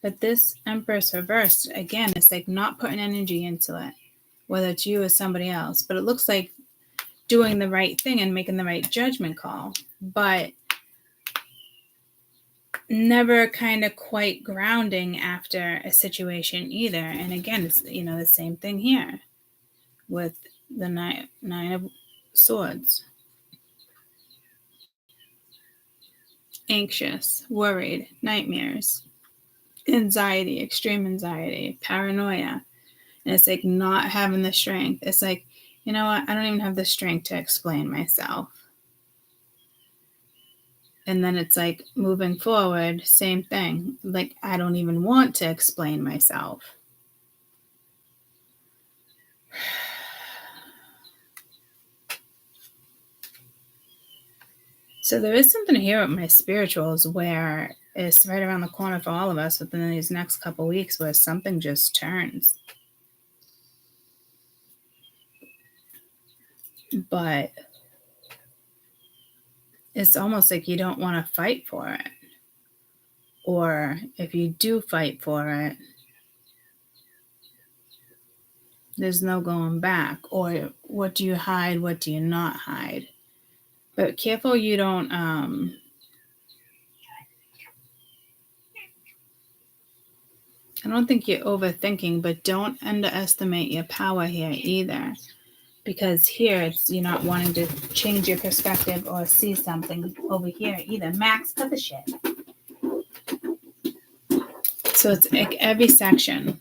But this Empress reversed, again, it's like not putting energy into it, whether it's you or somebody else. But it looks like doing the right thing and making the right judgment call, but never kind of quite grounding after a situation either. And again, it's, the same thing here with the nine of swords. Anxious, worried, nightmares, anxiety, extreme anxiety, paranoia. And it's like not having the strength. It's like, you know what? I don't even have the strength to explain myself. And then it's like moving forward, same thing. Like, I don't even want to explain myself. So there is something here with my spirituals where it's right around the corner for all of us within these next couple weeks, where something just turns. But it's almost like you don't want to fight for it. Or if you do fight for it, there's no going back. Or what do you hide? What do you not hide? But careful you don't I don't think you're overthinking, but don't underestimate your power here either. Because here you're not wanting to change your perspective or see something over here either. Max, cut the shit. So it's like every section.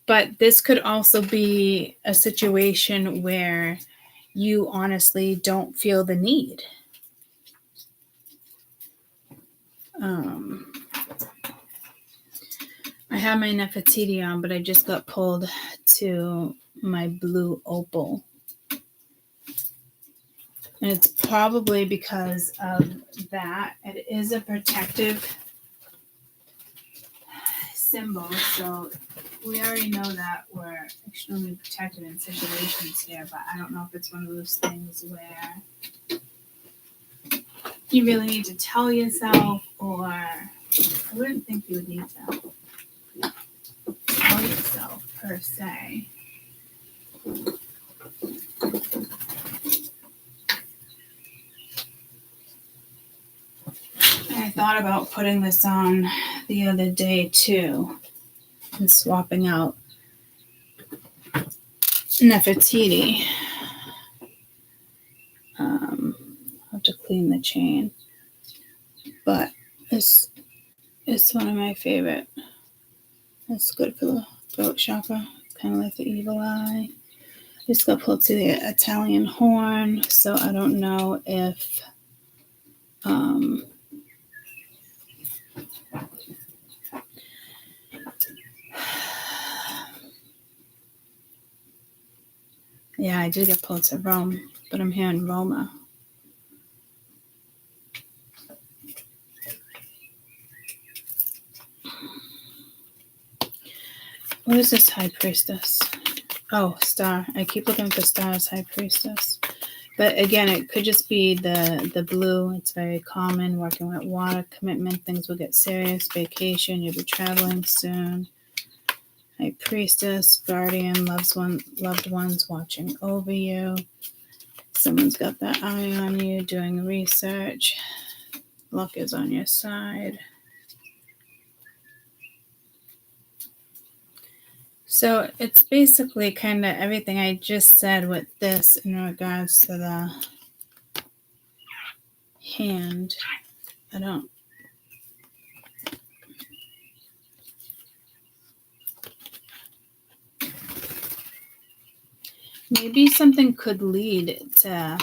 But this could also be a situation where you honestly don't feel the need. I have my Nefertiti on, but I just got pulled to my blue opal. And it's probably because of that. It is a protective symbol, so we already know that we're extremely protected in situations here, but I don't know if it's one of those things where you really need to tell yourself, or I wouldn't think you would need to tell yourself per se. I thought about putting this on the other day too, and swapping out Nefertiti. I'll have to clean the chain, but it's one of my favorite. It's good for the throat chakra. It's kind of like the evil eye. Just got pulled to the Italian horn, so I don't know if yeah, I did get pulled to Rome, but I'm here in Roma. What is this High Priestess? Oh, Star. I keep looking for Star's High Priestess. But again, it could just be the blue. It's very common. Working with water, commitment, things will get serious. Vacation, you'll be traveling soon. High Priestess, guardian, loved ones watching over you. Someone's got that eye on you, doing research. Luck is on your side. So it's basically kind of everything I just said with this in regards to the hand. Maybe something could lead to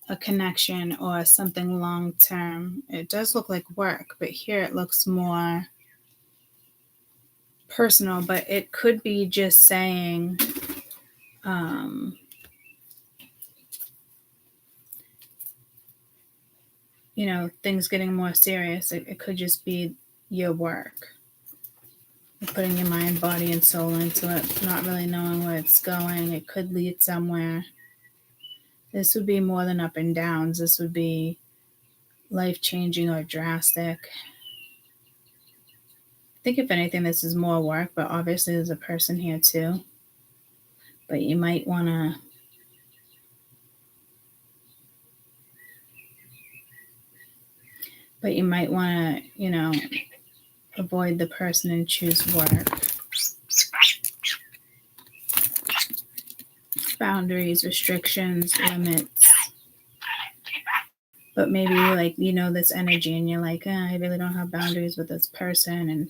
a connection or something long term. It does look like work, but here it looks more personal, but it could be just saying things getting more serious. It could just be your work. You're putting your mind, body, and soul into it, not really knowing where it's going. It could lead somewhere. This would be more than up and downs. This would be life-changing or drastic. I think if anything, this is more work, but obviously there's a person here too. But you might want to, avoid the person and choose work. Boundaries, restrictions, limits. But maybe this energy and you're like, I really don't have boundaries with this person.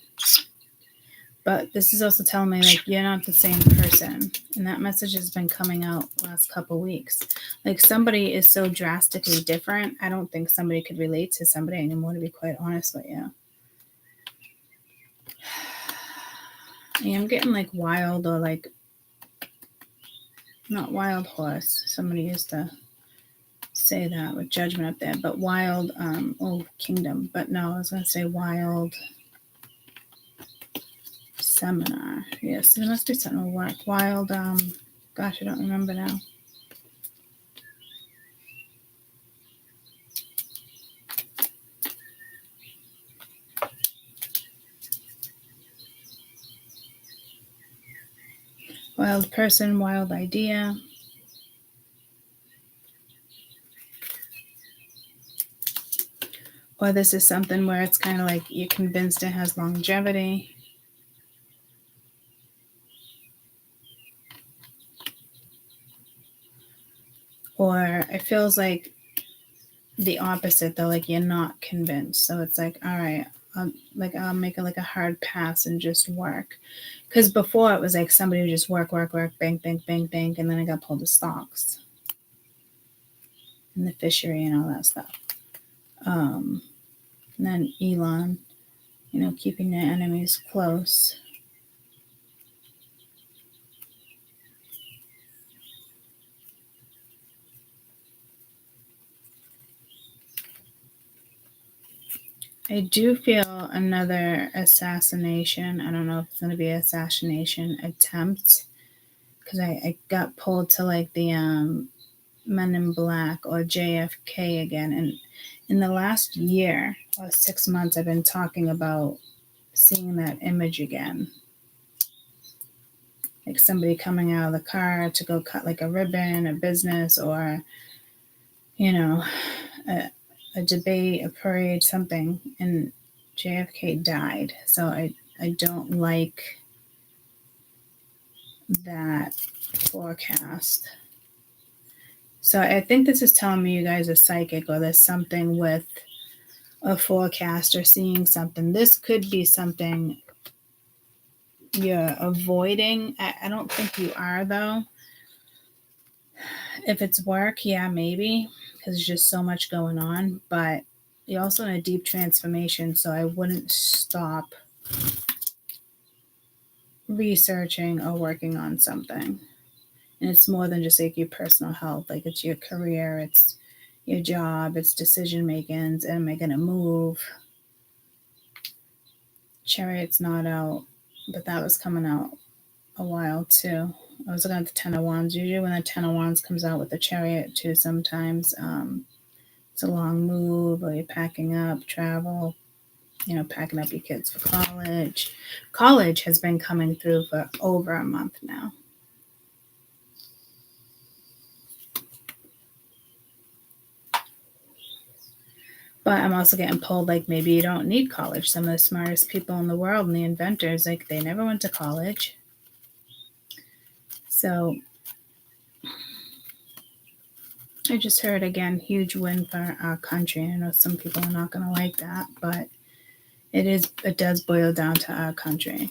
But this is also telling me you're not the same person. And that message has been coming out last couple weeks. Somebody is so drastically different. I don't think somebody could relate to somebody anymore, to be quite honest with you. I'm getting wild, or not wild horse. Somebody used to say that with judgment up there, but wild, kingdom. But no, I was going to say wild seminar. Yes, there must be something to work. Wild, gosh, I don't remember now. Wild person, wild idea. Or this is something where it's kind of you're convinced it has longevity. it feels like the opposite though, like you're not convinced. So it's like, all right, I'll make it like a hard pass and just work. Because before it was like somebody would just work, bank, and then I got pulled to stocks and the fishery and all that stuff. And then Elon, keeping their enemies close. I do feel another assassination. I don't know if it's going to be an assassination attempt because I got pulled to like the Men in Black or JFK again. And in the last year or 6 months, I've been talking about seeing that image again. Like somebody coming out of the car to go cut like a ribbon, a business, or, a debate, a parade, something, and JFK died. So I don't like that forecast. So I think this is telling me you guys are psychic or there's something with a forecast or seeing something. This could be something you're avoiding. I don't think you are, though. If it's work, yeah, maybe, because there's just so much going on. But you're also in a deep transformation, so I wouldn't stop researching or working on something. And it's more than just like your personal health. Like it's your career, it's your job, it's decision making. Am I going to move? Chariot's not out, but that was coming out a while too. I was looking at the Ten of Wands. Usually when the Ten of Wands comes out with the Chariot too, sometimes it's a long move or you're packing up, travel, packing up your kids for college. College has been coming through for over a month now. But I'm also getting pulled like maybe you don't need college. Some of the smartest people in the world and the inventors, like they never went to college. So I just heard again, huge win for our country. I know some people are not going to like that, but it does boil down to our country.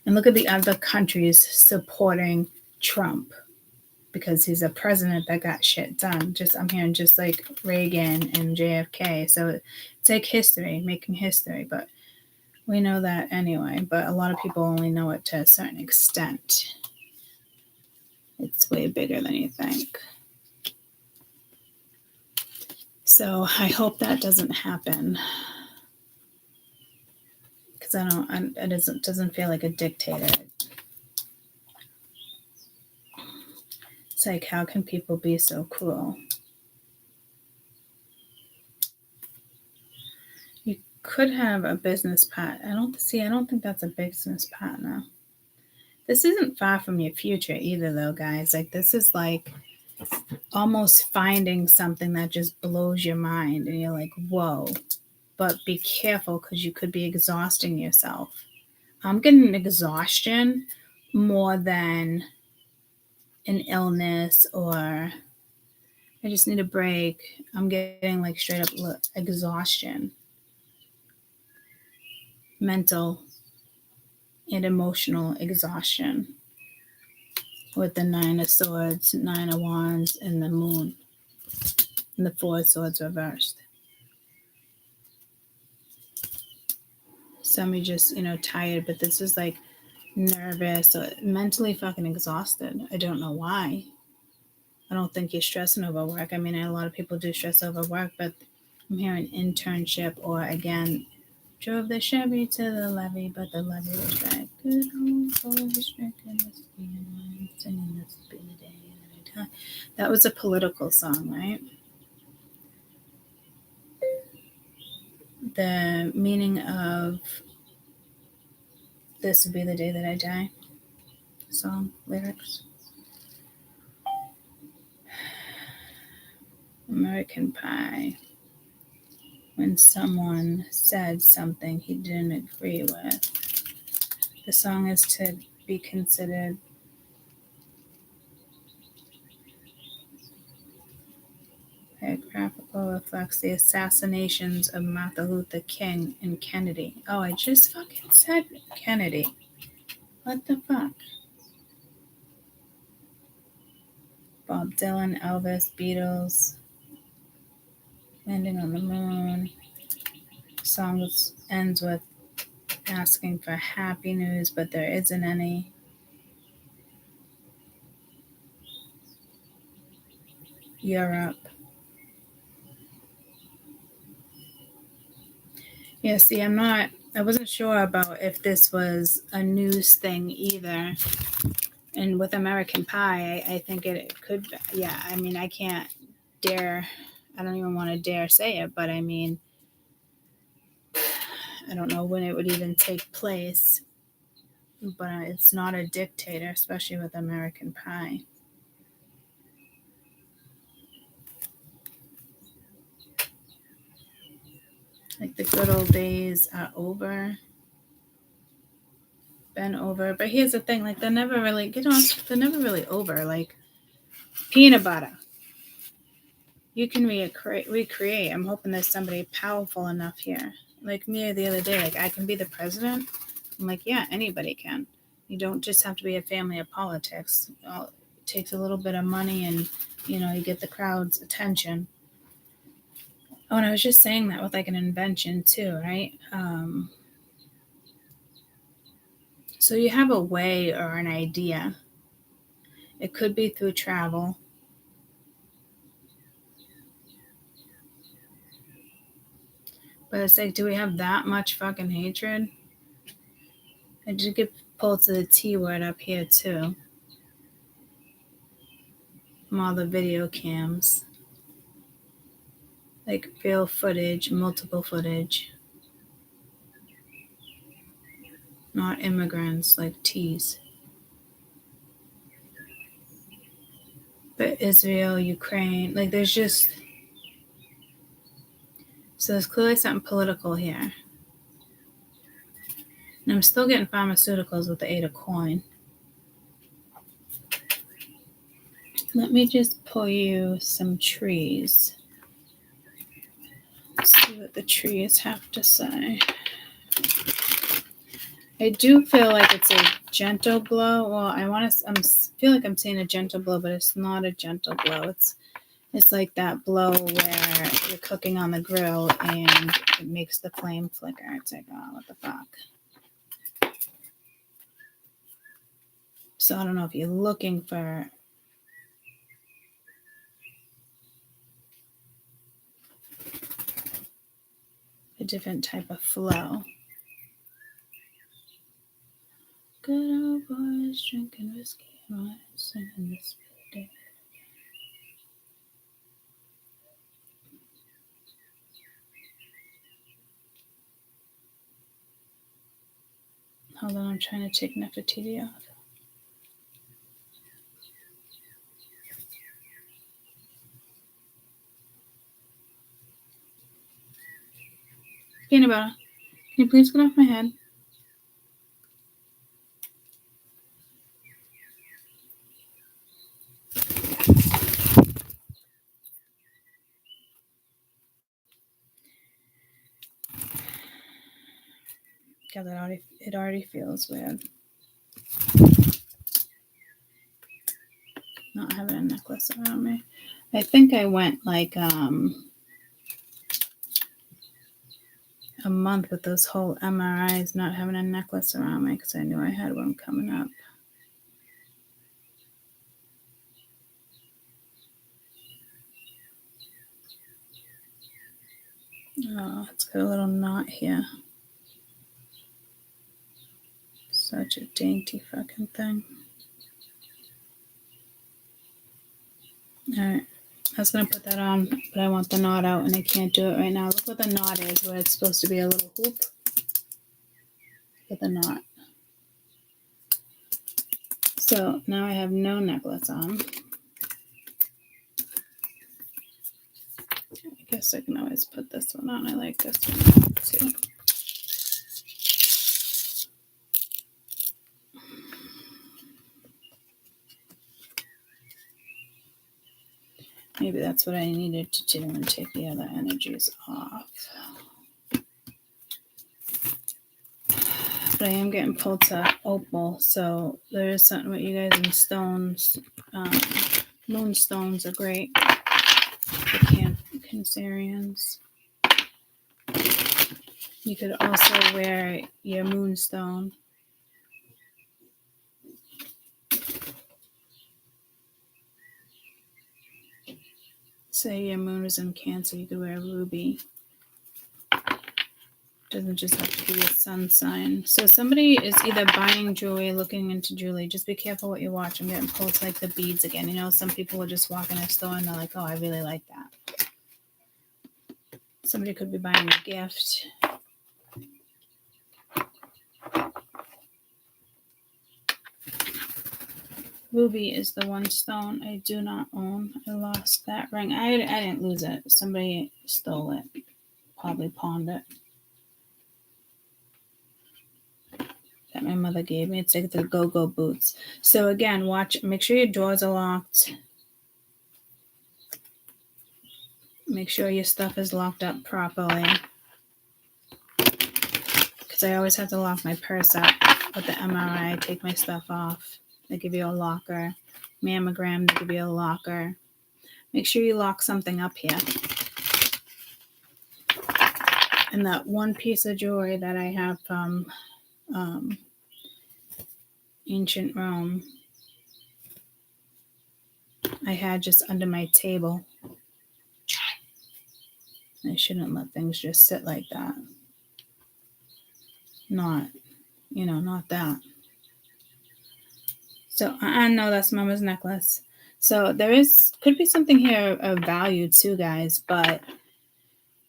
And look at the other countries supporting Trump because he's a president that got shit done. I'm hearing just like Reagan and JFK. So it's like history, making history, but we know that anyway. But a lot of people only know it to a certain extent. It's way bigger than you think. So I hope that doesn't happen. Because it doesn't feel like a dictator. It's like, how can people be so cruel? You could have a business partner. I don't think that's a business partner. This isn't far from your future either, though, guys. Like, this is like almost finding something that just blows your mind. And you're like, whoa. But be careful because you could be exhausting yourself. I'm getting exhaustion more than an illness or I just need a break. I'm getting like straight up exhaustion. Mental and emotional exhaustion with the Nine of Swords, Nine of Wands, and the Moon. And the Four of Swords reversed. Some are just, tired, but this is like nervous, or mentally fucking exhausted. I don't know why. I don't think you're stressing over work. I mean, a lot of people do stress over work, but I'm hearing internship or again, drove the Chevy to the levee, but the levee was back. Good old Polish drinking whiskey and wine, singing this will be the day that I die. That was a political song, right? The meaning of this will be the day that I die. Song lyrics. American Pie. When someone said something he didn't agree with. The song is to be considered reflects the assassinations of Martin Luther King and Kennedy. Oh, I just fucking said Kennedy. What the fuck? Bob Dylan, Elvis, Beatles, Landing on the Moon. Song ends with asking for happy news, but there isn't any. Europe. Yeah, see, I wasn't sure about if this was a news thing either. And with American Pie, I think it could, yeah, I mean, I don't even want to dare say it, but I mean, I don't know when it would even take place, but it's not a dictator, especially with American Pie. Like the good old days are over. Been over. But here's the thing, like they're never really over. Like peanut butter. You can recreate. I'm hoping there's somebody powerful enough here. Like me the other day, like I can be the president. I'm like, yeah, anybody can. You don't just have to be a family of politics. It takes a little bit of money and, you get the crowd's attention. Oh, and I was just saying that with like an invention too, right? So you have a way or an idea. It could be through travel. But it's like, do we have that much fucking hatred? I did get pulled to the T word up here too. From all the video cams. Like real footage, multiple footage. Not immigrants, like T's. But Israel, Ukraine, like there's just... So there's clearly something political here. And I'm still getting pharmaceuticals with the 8 of coin. Let me just pull you some trees. Let's see what the trees have to say. I do feel like it's a gentle blow. Well, I feel like I'm saying a gentle blow, but it's not a gentle blow. It's like that blow where you're cooking on the grill and it makes the flame flicker. It's like, oh, what the fuck? So I don't know if you're looking for a different type of flow. Good old boys drinking whiskey while singing this day. Hold on, I'm trying to take Nefertiti off. Peanut butter, can you please get off my head? God, it already feels weird. Not having a necklace around me. I think I went like a month with those whole MRIs not having a necklace around me because I knew I had one coming up. Oh, it's got a little knot here. Such a dainty fucking thing. Alright. I was going to put that on, but I want the knot out and I can't do it right now. Look what the knot is, where it's supposed to be a little hoop. With the knot. So now I have no necklace on. I guess I can always put this one on. I like this one too. I Maybe that's what I needed to do and take the other energies off. But I am getting pulled to opal, so there is something with you guys in stones. Moonstones are great for Cancerians. You could also wear your moonstone. Say your moon is in Cancer, you could wear a ruby. Doesn't just have to be a sun sign. So somebody is either buying jewelry, looking into jewelry. Just be careful what you watch. I'm getting pulled to like the beads again. You know, some people will just walk in a store and they're like, oh, I really like that. Somebody could be buying a gift. Ruby is the one stone I do not own. I lost that ring. I didn't lose it. Somebody stole it. Probably pawned it. That my mother gave me. It's like the go-go boots. So again, watch. Make sure your doors are locked. Make sure your stuff is locked up properly. Because I always have to lock my purse up with the MRI. I take my stuff off. They give you a locker. Mammogram, they give you a locker. Make sure you lock something up here. And that one piece of jewelry that I have from ancient Rome, I had just under my table. I shouldn't let things just sit like that. Not that. So I know that's Mama's necklace. So could be something here of value too, guys, but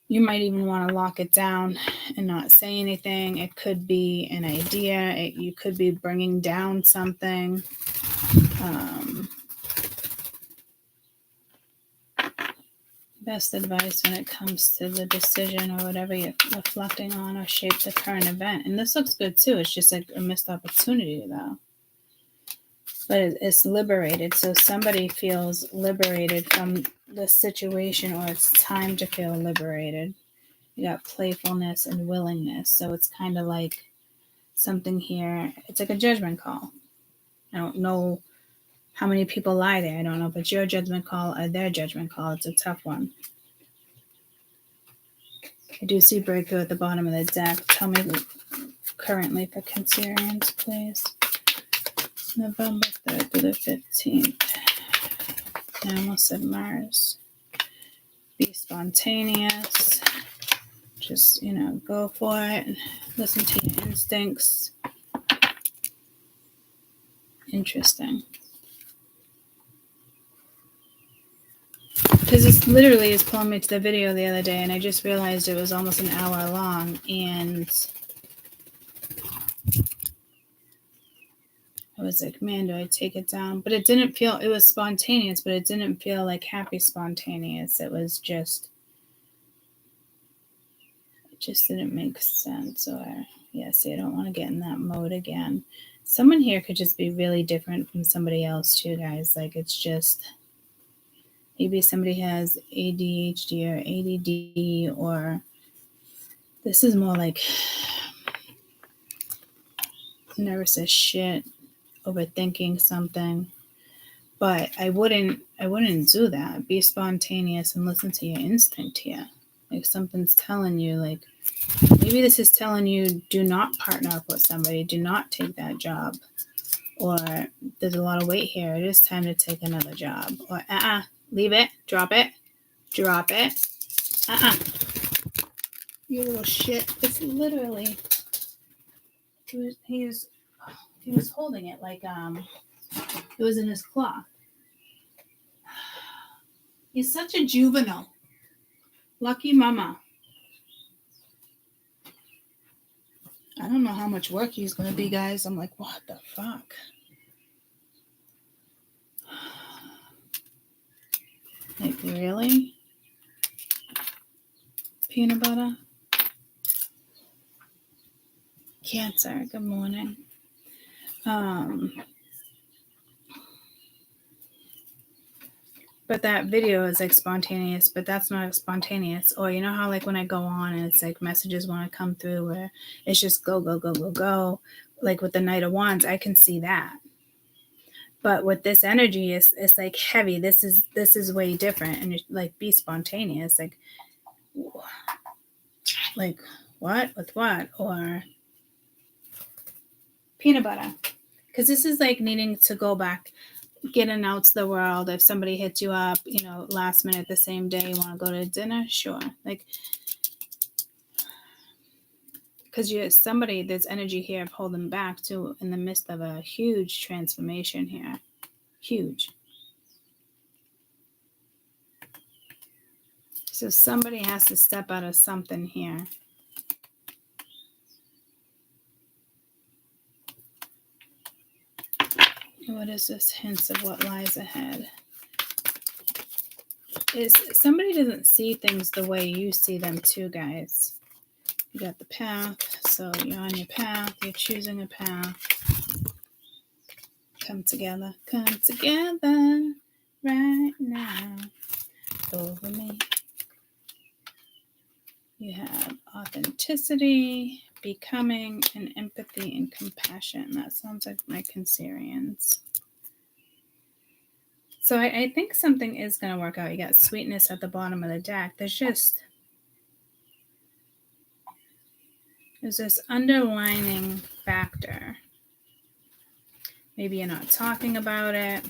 you might even want to lock it down and not say anything. It could be an idea. You could be bringing down something. Best advice when it comes to the decision or whatever you're reflecting on or shape the current event. And this looks good too. It's just like a missed opportunity though. But it's liberated. So somebody feels liberated from the situation, or it's time to feel liberated. You got playfulness and willingness. So it's kind of like something here. It's like a judgment call. I don't know how many people lie there. I don't know if it's your judgment call or their judgment call. It's a tough one. I do see breakthrough at the bottom of the deck. Tell me currently for Cancerians, please. November 3rd to the 15th. I almost said Mars. Be spontaneous. Just, go for it. Listen to your instincts. Interesting. Because this literally is pulling me to the video the other day, and I just realized it was almost an hour long, and I was like, man, do I take it down? But it was spontaneous, but it didn't feel like happy spontaneous. It just didn't make sense. Or, see, I don't want to get in that mode again. Someone here could just be really different from somebody else too, guys. Like, it's just, maybe somebody has ADHD or ADD, or this is more like nervous as shit, overthinking something. But I wouldn't do that. Be spontaneous and listen to your instinct here. Like, something's telling you, like, maybe this is telling you, do not partner up with somebody. Do not take that job. Or there's a lot of weight here. It is time to take another job. Or leave it. Drop it. You little shit. It's literally, he was holding it like it was in his claw. He's such a juvenile. Lucky mama. I don't know how much work he's going to be, guys. I'm like, what the fuck? Like, really? Peanut butter? Cancer, good morning. But that video is like spontaneous, but that's not spontaneous. Or you know how like when I go on and it's like messages want to come through where it's just go, go, go, go, go. Like with the Knight of Wands, I can see that. But with this energy, it's like heavy. This is way different. And like be spontaneous. Like what? With what? Or peanut butter. Because this is like needing to go back, getting out to the world. If somebody hits you up, last minute the same day, you want to go to dinner, sure. Like, because you're somebody, there's energy here of holding back too in the midst of a huge transformation here. Huge. So somebody has to step out of something here. What is this? Hints of what lies ahead. Is somebody doesn't see things the way you see them too, guys. You got the path, so you're on your path, you're choosing a path. Come together right now over me. You have authenticity, becoming, and empathy and compassion. That sounds like my Cancerians. So I think something is going to work out. You got sweetness at the bottom of the deck. There's this underlining factor. Maybe you're not talking about it.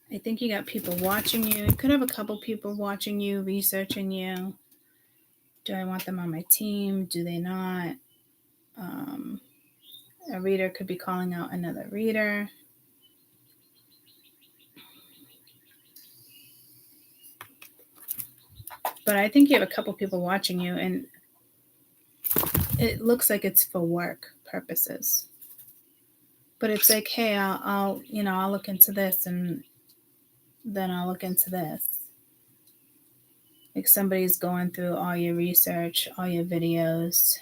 I think you got people watching you. You could have a couple people watching you, researching you. Do I want them on my team? Do they not? A reader could be calling out another reader. But I think you have a couple people watching you, and it looks like it's for work purposes. But it's like, hey, I'll look into this, and then I'll look into this. Like somebody's going through all your research, all your videos.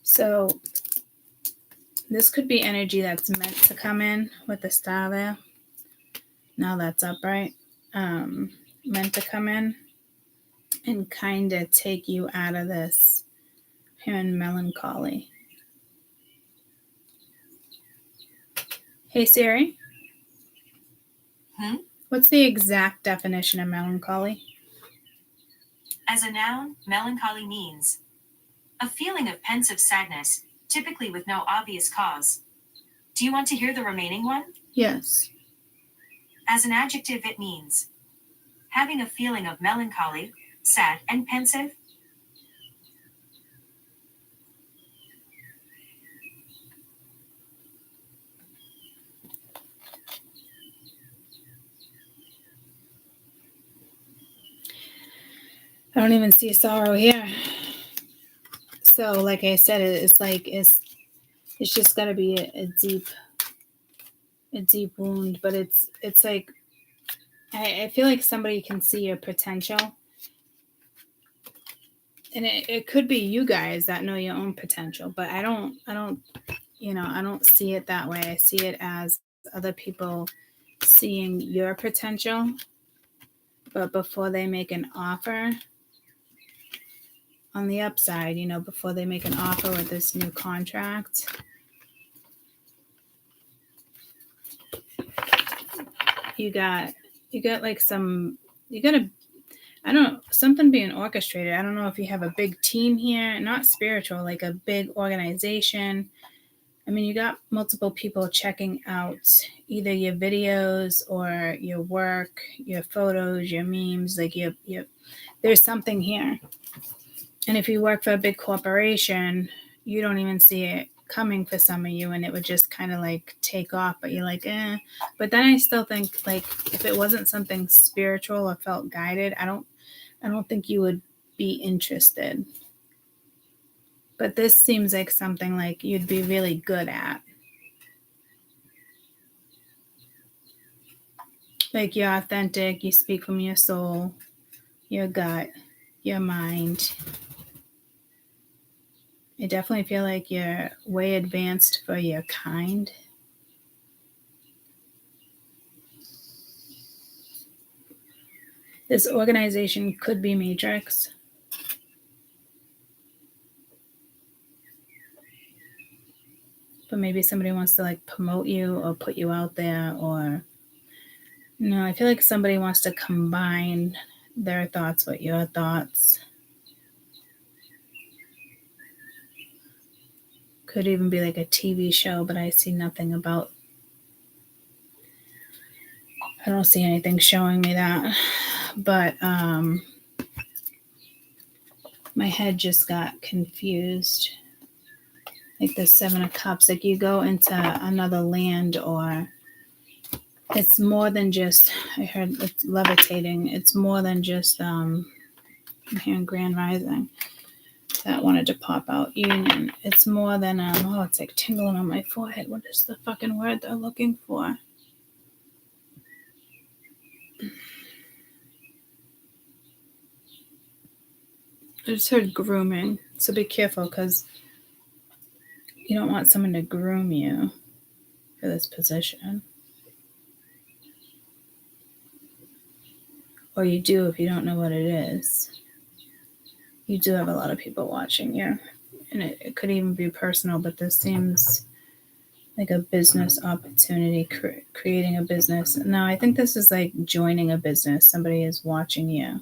So this could be energy that's meant to come in with the star there. Now that's upright. Meant to come in and kind of take you out of this here in melancholy. Hey Siri. What's the exact definition of melancholy? As a noun, melancholy means a feeling of pensive sadness, typically with no obvious cause. Do you want to hear the remaining one? Yes. As an adjective, it means having a feeling of melancholy, sad, and pensive. I don't even see sorrow here. So, like I said, it's just got to be a deep wound. But it's like I feel like somebody can see your potential, and it could be you guys that know your own potential. But I don't see it that way. I see it as other people seeing your potential, but before they make an offer. On the upside, before they make an offer with this new contract, you got like something being orchestrated. I don't know if you have a big team here, not spiritual, like a big organization. I mean, you got multiple people checking out either your videos or your work, your photos, your memes, like there's something here. And if you work for a big corporation, you don't even see it coming for some of you, and it would just kind of like take off, but you're like, eh. But then I still think, like, if it wasn't something spiritual or felt guided, I don't think you would be interested. But this seems like something like you'd be really good at. Like you're authentic, you speak from your soul, your gut, your mind. I definitely feel like you're way advanced for your kind. This organization could be Matrix. But maybe somebody wants to like promote you or put you out there, or no, I feel like somebody wants to combine their thoughts with your thoughts. Could even be like a TV show, but I see nothing about. I don't see anything showing me that. But my head just got confused. Like the Seven of Cups, like you go into another land, or it's more than just, I heard it's levitating. It's more than just, I'm hearing Grand Rising. That wanted to pop out. Union. It's more than, it's like tingling on my forehead. What is the fucking word they're looking for? I just heard grooming. So be careful, because you don't want someone to groom you for this position. Or you do if you don't know what it is. You do have a lot of people watching you. And it could even be personal, but this seems like a business opportunity, creating a business. No, I think this is like joining a business. Somebody is watching you.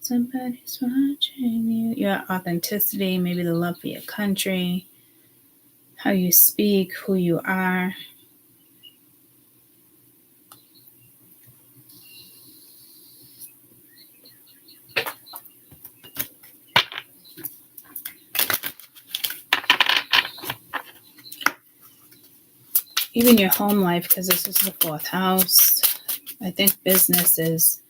Somebody's watching you. Your authenticity, maybe the love for your country, how you speak, who you are. Even your home life, because this is the 4th house. I think business is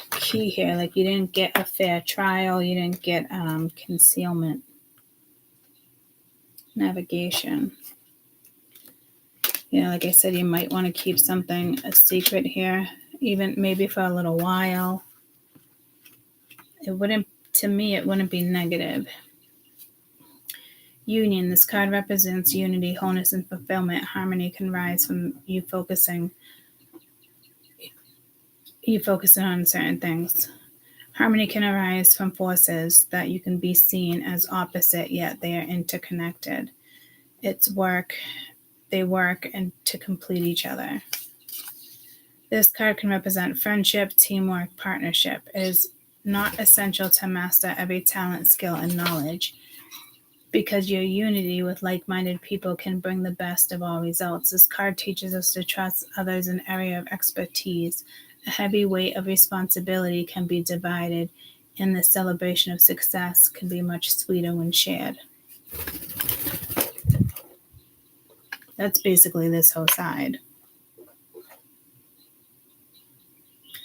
key here. Like you didn't get a fair trial. You didn't get concealment. Navigation. Yeah, like I said, you might want to keep something a secret here, even maybe for a little while. It wouldn't be negative. Union. This card represents unity, wholeness, and fulfillment. Harmony can rise from you focusing on certain things. Harmony can arise from forces that you can be seen as opposite, yet they are interconnected. They work and to complete each other. This card can represent friendship, teamwork, partnership. It is not essential to master every talent, skill, and knowledge, because your unity with like-minded people can bring the best of all results. This card teaches us to trust others in an area of expertise. A heavy weight of responsibility can be divided, and the celebration of success can be much sweeter when shared. That's basically this whole side.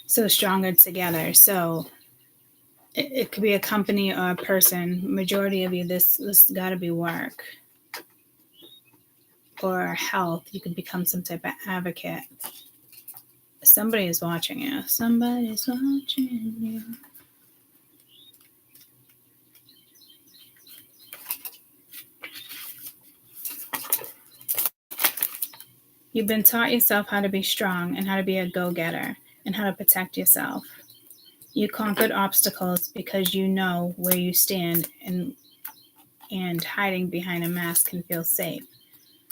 So stronger together. So it could be a company or a person. Majority of you, this got to be work or health. You could become some type of advocate. Somebody is watching you. Somebody's watching you. You've been taught yourself how to be strong and how to be a go-getter and how to protect yourself. You conquered obstacles because you know where you stand, and hiding behind a mask can feel safe.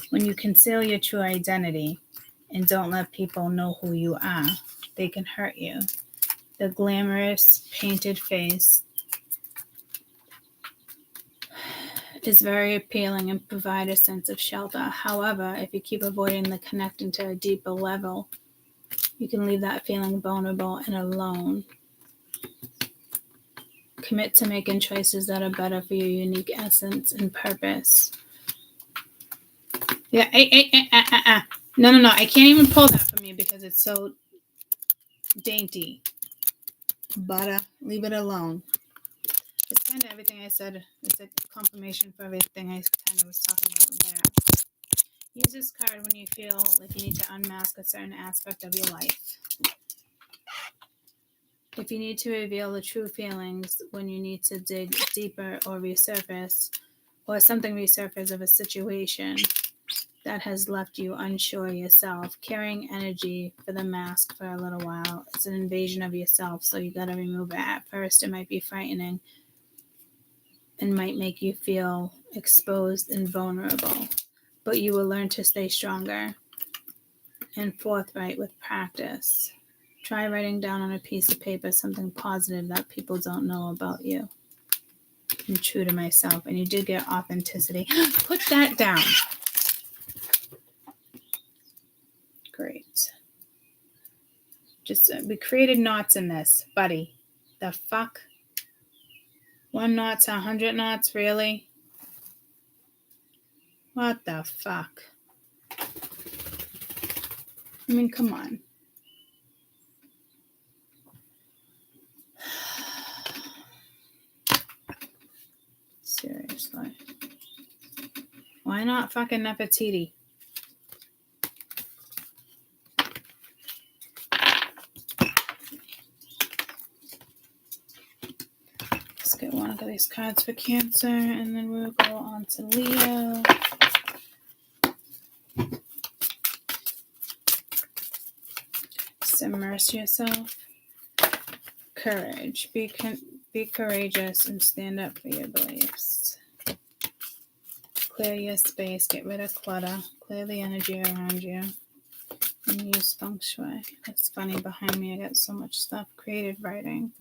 When you conceal your true identity and don't let people know who you are, they can hurt you. The glamorous, painted face is very appealing and provide a sense of shelter. However, if you keep avoiding the connecting to a deeper level, you can leave that feeling vulnerable and alone. Commit to making choices that are better for your unique essence and purpose. Yeah, No, I can't even pull that from you because it's so dainty. Butter, leave it alone. It's kind of everything I said. It's a confirmation for everything I kind of was talking about there. Use this card when you feel like you need to unmask a certain aspect of your life. If you need to reveal the true feelings when you need to dig deeper or resurface, or something resurface of a situation that has left you unsure yourself, carrying energy for the mask for a little while, it's an invasion of yourself, so you got to remove it. At first, it might be frightening and might make you feel exposed and vulnerable, but you will learn to stay stronger and forthright with practice. Try writing down on a piece of paper something positive that people don't know about you. I'm true to myself, and you did get authenticity. Put that down. Great. Just, we created knots in this, buddy. The fuck? 1 knot to 100 knots, really? What the fuck? I mean, come on. Seriously. Why not fucking Nefertiti? Let's get one of these cards for Cancer, and then we'll go on to Leo. Just immerse yourself. Courage. Be courageous and stand up for your beliefs. Clear your space. Get rid of clutter. Clear the energy around you. And use feng shui. It's funny, behind me I got so much stuff. Creative writing.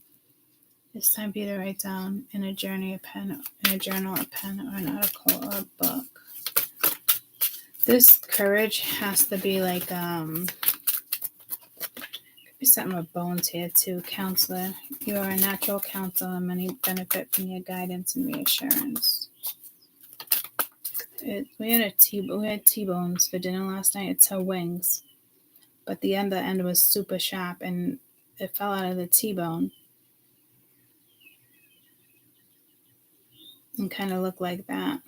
It's time for you to write down in a journal, a pen, or an article, or a book. This courage has to be like, could be something with bones here too. Counselor. You are a natural counselor, and many benefit from your guidance and reassurance. We had T-bones for dinner last night. It's her wings, but the end was super sharp, and it fell out of the T-bone and kind of looked like that.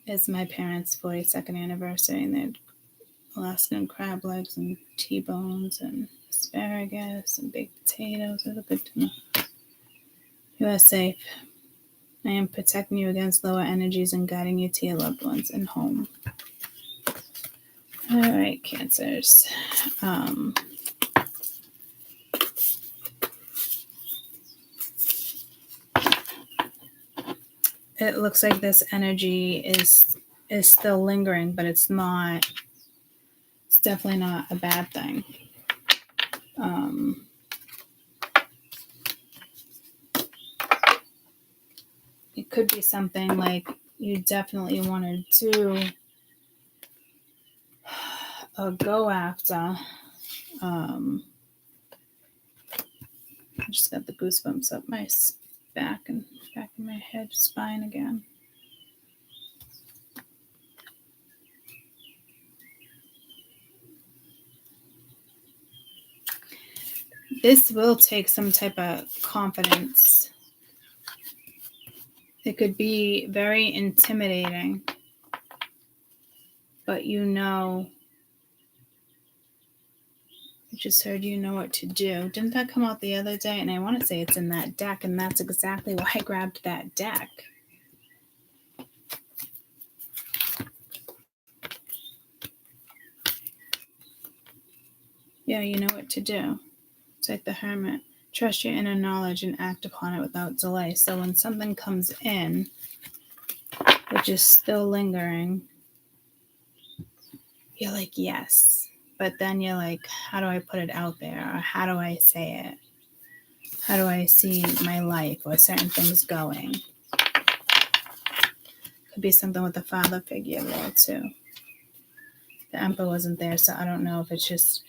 It's my parents' 42nd anniversary, and they had Alaskan crab legs and T-bones and asparagus and baked potatoes. It was a good dinner. You are safe. I am protecting you against lower energies and guiding you to your loved ones and home. All right, Cancers. It looks like this energy is still lingering, but it's not. It's definitely not a bad thing. It could be something like you definitely want to do or go after. I just got the goosebumps up my back and back of my head, spine again. This will take some type of confidence. It could be very intimidating, but you know, I just heard you know what to do. Didn't that come out the other day? And I want to say it's in that deck, and that's exactly why I grabbed that deck. Yeah, you know what to do. It's like the Hermit. Trust your inner knowledge and act upon it without delay. So when something comes in, which is still lingering, you're like, yes. But then you're like, how do I put it out there? Or how do I say it? How do I see my life or certain things going? Could be something with the father figure there too. The Emperor wasn't there, so I don't know if it's just,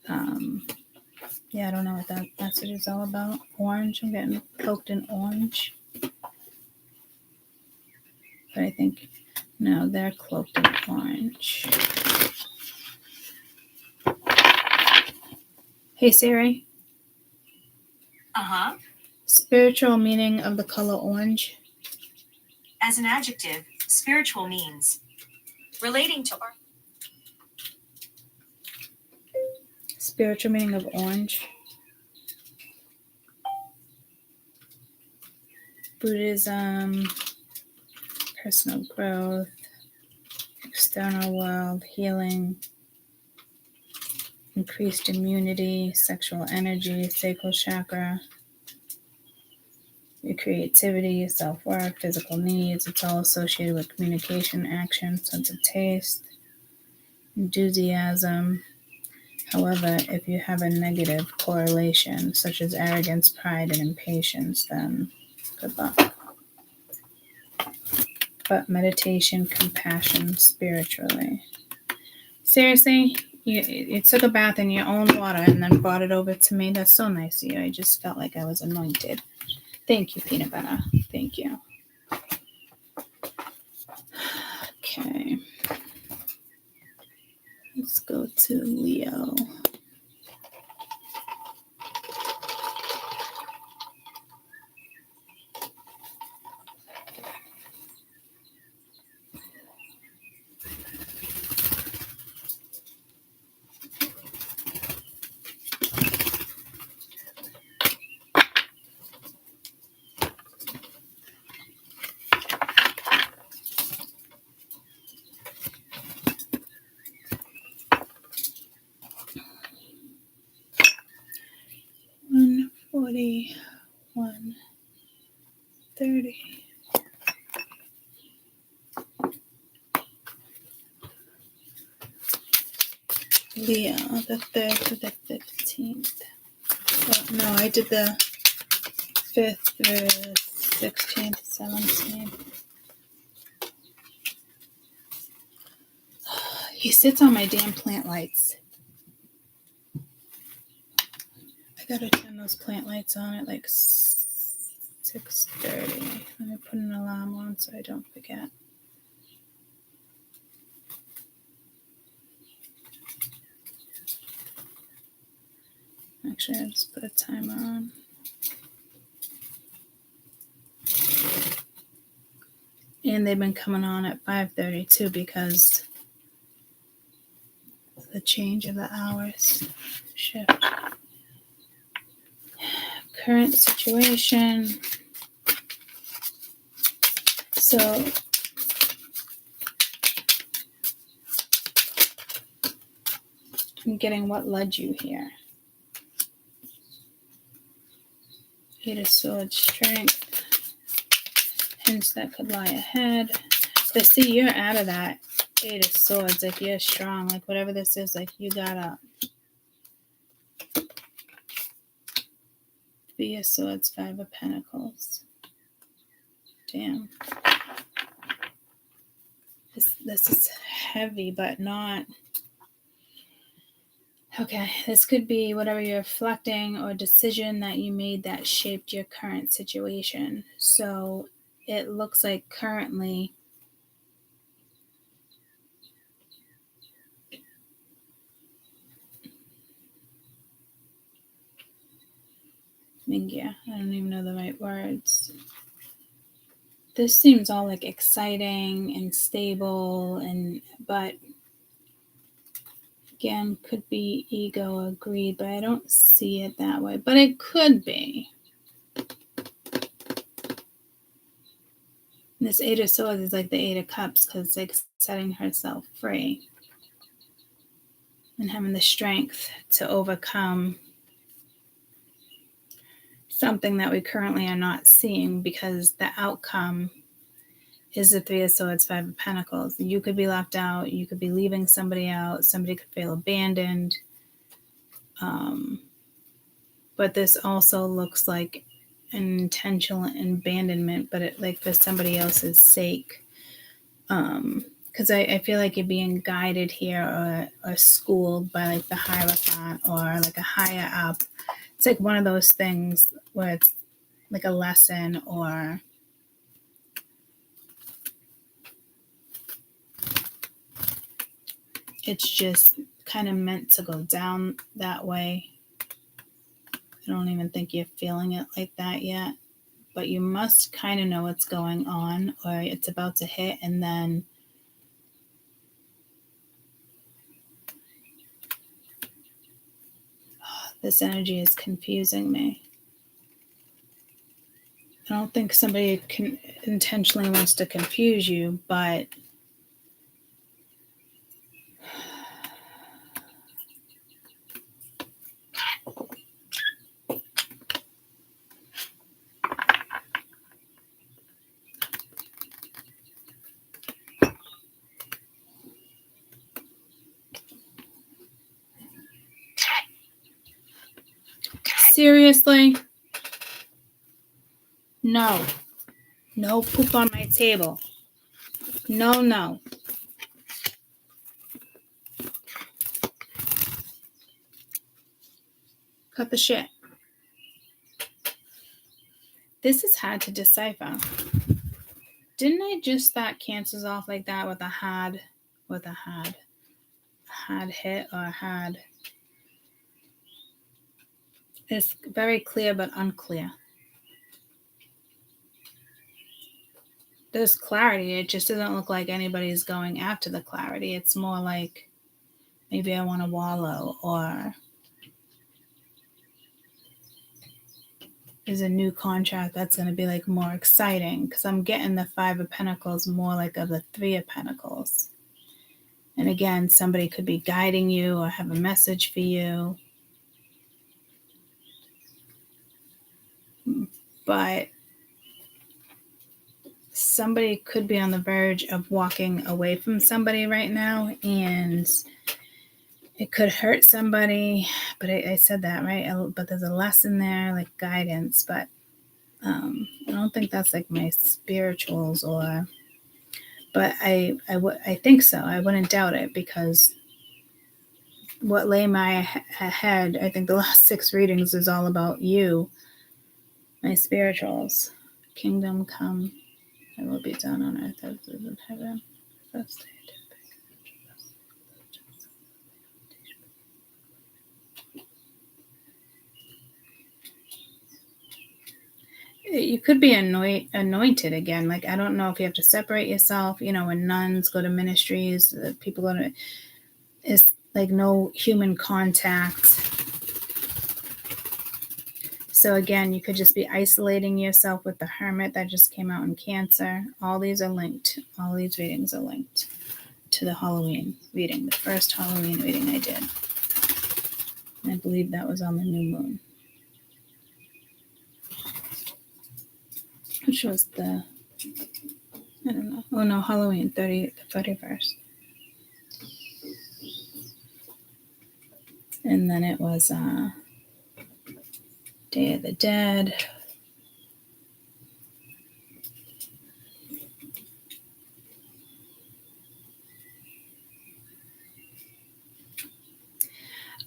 I don't know what that message is all about. Orange, I'm getting cloaked in orange. But I think, no, they're cloaked in orange. Hey, Siri. Uh-huh. Spiritual meaning of the color orange. As an adjective, spiritual means relating to or Spiritual meaning of orange. Buddhism, personal growth, external world, healing, increased immunity, sexual energy, sacral chakra, your creativity, your self-worth, physical needs. It's all associated with communication, action, sense of taste, enthusiasm. However, if you have a negative correlation, such as arrogance, pride, and impatience, then good luck. But meditation, compassion, spiritually. Seriously, you took a bath in your own water and then brought it over to me. That's so nice of you. I just felt like I was anointed. Thank you, peanut butter. Thank you. Okay. Let's go to Leo. $140, $130. Leo, the 3rd to the 15th. Oh, no, I did the 5th through 16th, 17th. He sits on my damn plant lights. I gotta turn those plant lights on at like 6:30. Let me put an alarm on so I don't forget. Actually, I'll just put a timer on. And they've been coming on at 5:30 too because of the change of the hours shift. Current situation. So I'm getting what led you here. 8 of Swords, strength. Hints that could lie ahead. But see, you're out of that 8 of Swords. Like, you're strong. Like, whatever this is, like, you got up. 3 of Swords, 5 of Pentacles. Damn. This is heavy, but not... Okay, this could be whatever you're reflecting or decision that you made that shaped your current situation. So it looks like currently Mingia, I don't even know the right words. This seems all like exciting and stable, but again, could be ego or greed, but I don't see it that way. But it could be. This 8 of Swords is like the 8 of Cups because it's like setting herself free and having the strength to overcome something that we currently are not seeing because the outcome is the 3 of Swords, 5 of Pentacles. You could be left out. You could be leaving somebody out. Somebody could feel abandoned. But this also looks like an intentional abandonment, but it, like for somebody else's sake. Because I feel like you're being guided here or schooled by like the Hierophant or like a higher up. It's like one of those things where it's like a lesson or it's just kind of meant to go down that way. I don't even think you're feeling it like that yet, but you must kind of know what's going on or it's about to hit, and then this energy is confusing me. I don't think somebody intentionally wants to confuse you, but seriously? No. No poop on my table. No. Cut the shit. This is hard to decipher. Didn't I just start cancers off like that with a hard hit or hard? It's very clear but unclear. There's clarity. It just doesn't look like anybody's going after the clarity. It's more like maybe I want to wallow, or is a new contract that's going to be like more exciting, because I'm getting the Five of Pentacles more like of the Three of Pentacles. And again, somebody could be guiding you or have a message for you. But somebody could be on the verge of walking away from somebody right now, and it could hurt somebody. But I said that, right? But there's a lesson there, like guidance. But I don't think that's like my spirituals, or. But I think so. I wouldn't doubt it, because what lay my head, I think the last 6 readings is all about you, my spirituals. Kingdom come. It will be done on earth as it is in heaven. First you could be anointed again. Like, I don't know if you have to separate yourself. When nuns go to ministries, people go to, it's like no human contact. So again, you could just be isolating yourself with the Hermit that just came out in Cancer. All these are linked. All these readings are linked to the Halloween reading, the first Halloween reading I did. And I believe that was on the new moon, which was I don't know. Oh no, Halloween, the 31st. And then it was Day of the Dead.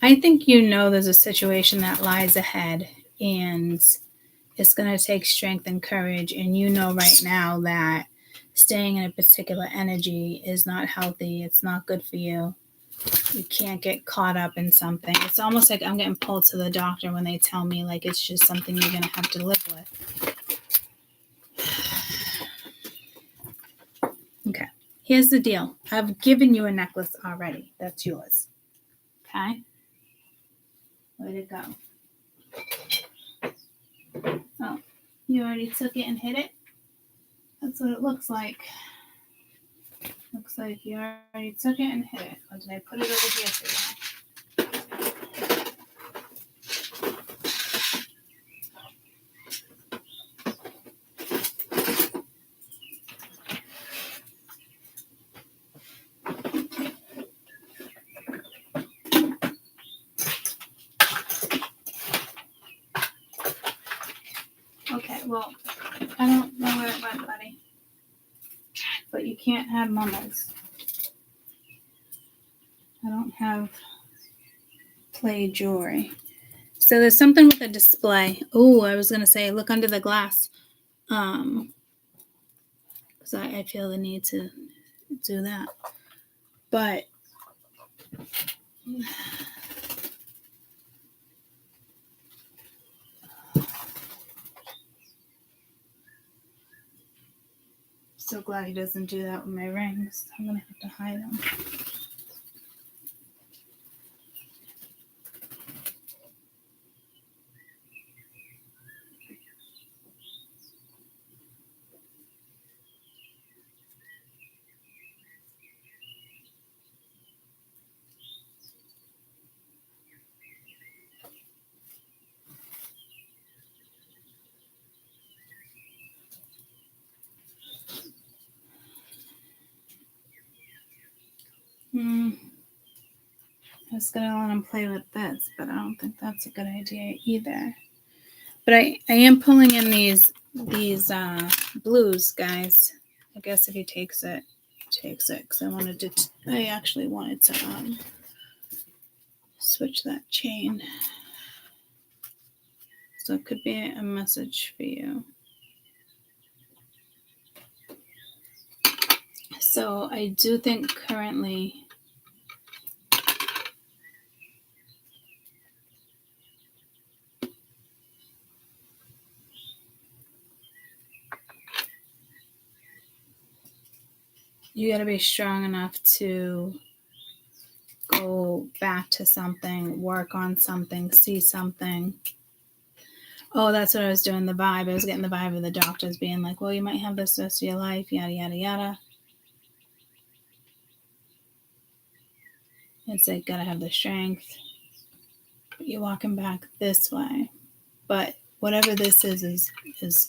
I think there's a situation that lies ahead, and it's going to take strength and courage. And right now that staying in a particular energy is not healthy. It's not good for you. You can't get caught up in something. It's almost like I'm getting pulled to the doctor when they tell me like it's just something you're going to have to live with. Okay. Here's the deal. I've given you a necklace already. That's yours. Okay? Where'd it go? Oh, you already took it and hid it? That's what it looks like. Looks like you already took it and hid it. Or did I put it over here for you? Okay, well, I don't know where it went, buddy. But you can't have mamas. I don't have play jewelry. So there's something with a display. Oh, I was going to say, look under the glass. Because I feel the need to do that. But so glad he doesn't do that with my rings. I'm going to have to hide them. I was going to let him play with this, but I don't think that's a good idea either. But I am pulling in these blues, guys. I guess if he takes it, he takes it. Because I actually wanted to switch that chain. So it could be a message for you. So I do think currently you got to be strong enough to go back to something, work on something, see something. Oh, that's what I was doing, the vibe. I was getting the vibe of the doctors being like, well, you might have this the rest of your life, yada, yada, yada. It's like, gotta have the strength. But you're walking back this way. But whatever this is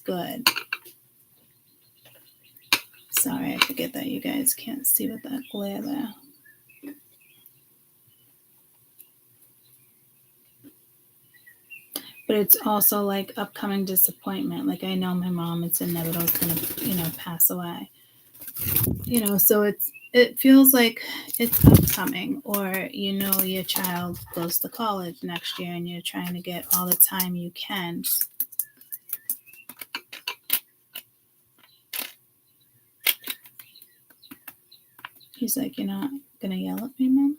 good. Sorry, I forget that you guys can't see with that glare there. But it's also like upcoming disappointment. Like, I know my mom, it's inevitable, it's gonna, pass away. So it feels like it's upcoming, or your child goes to college next year and you're trying to get all the time you can. He's like, you're not gonna yell at me, Mom?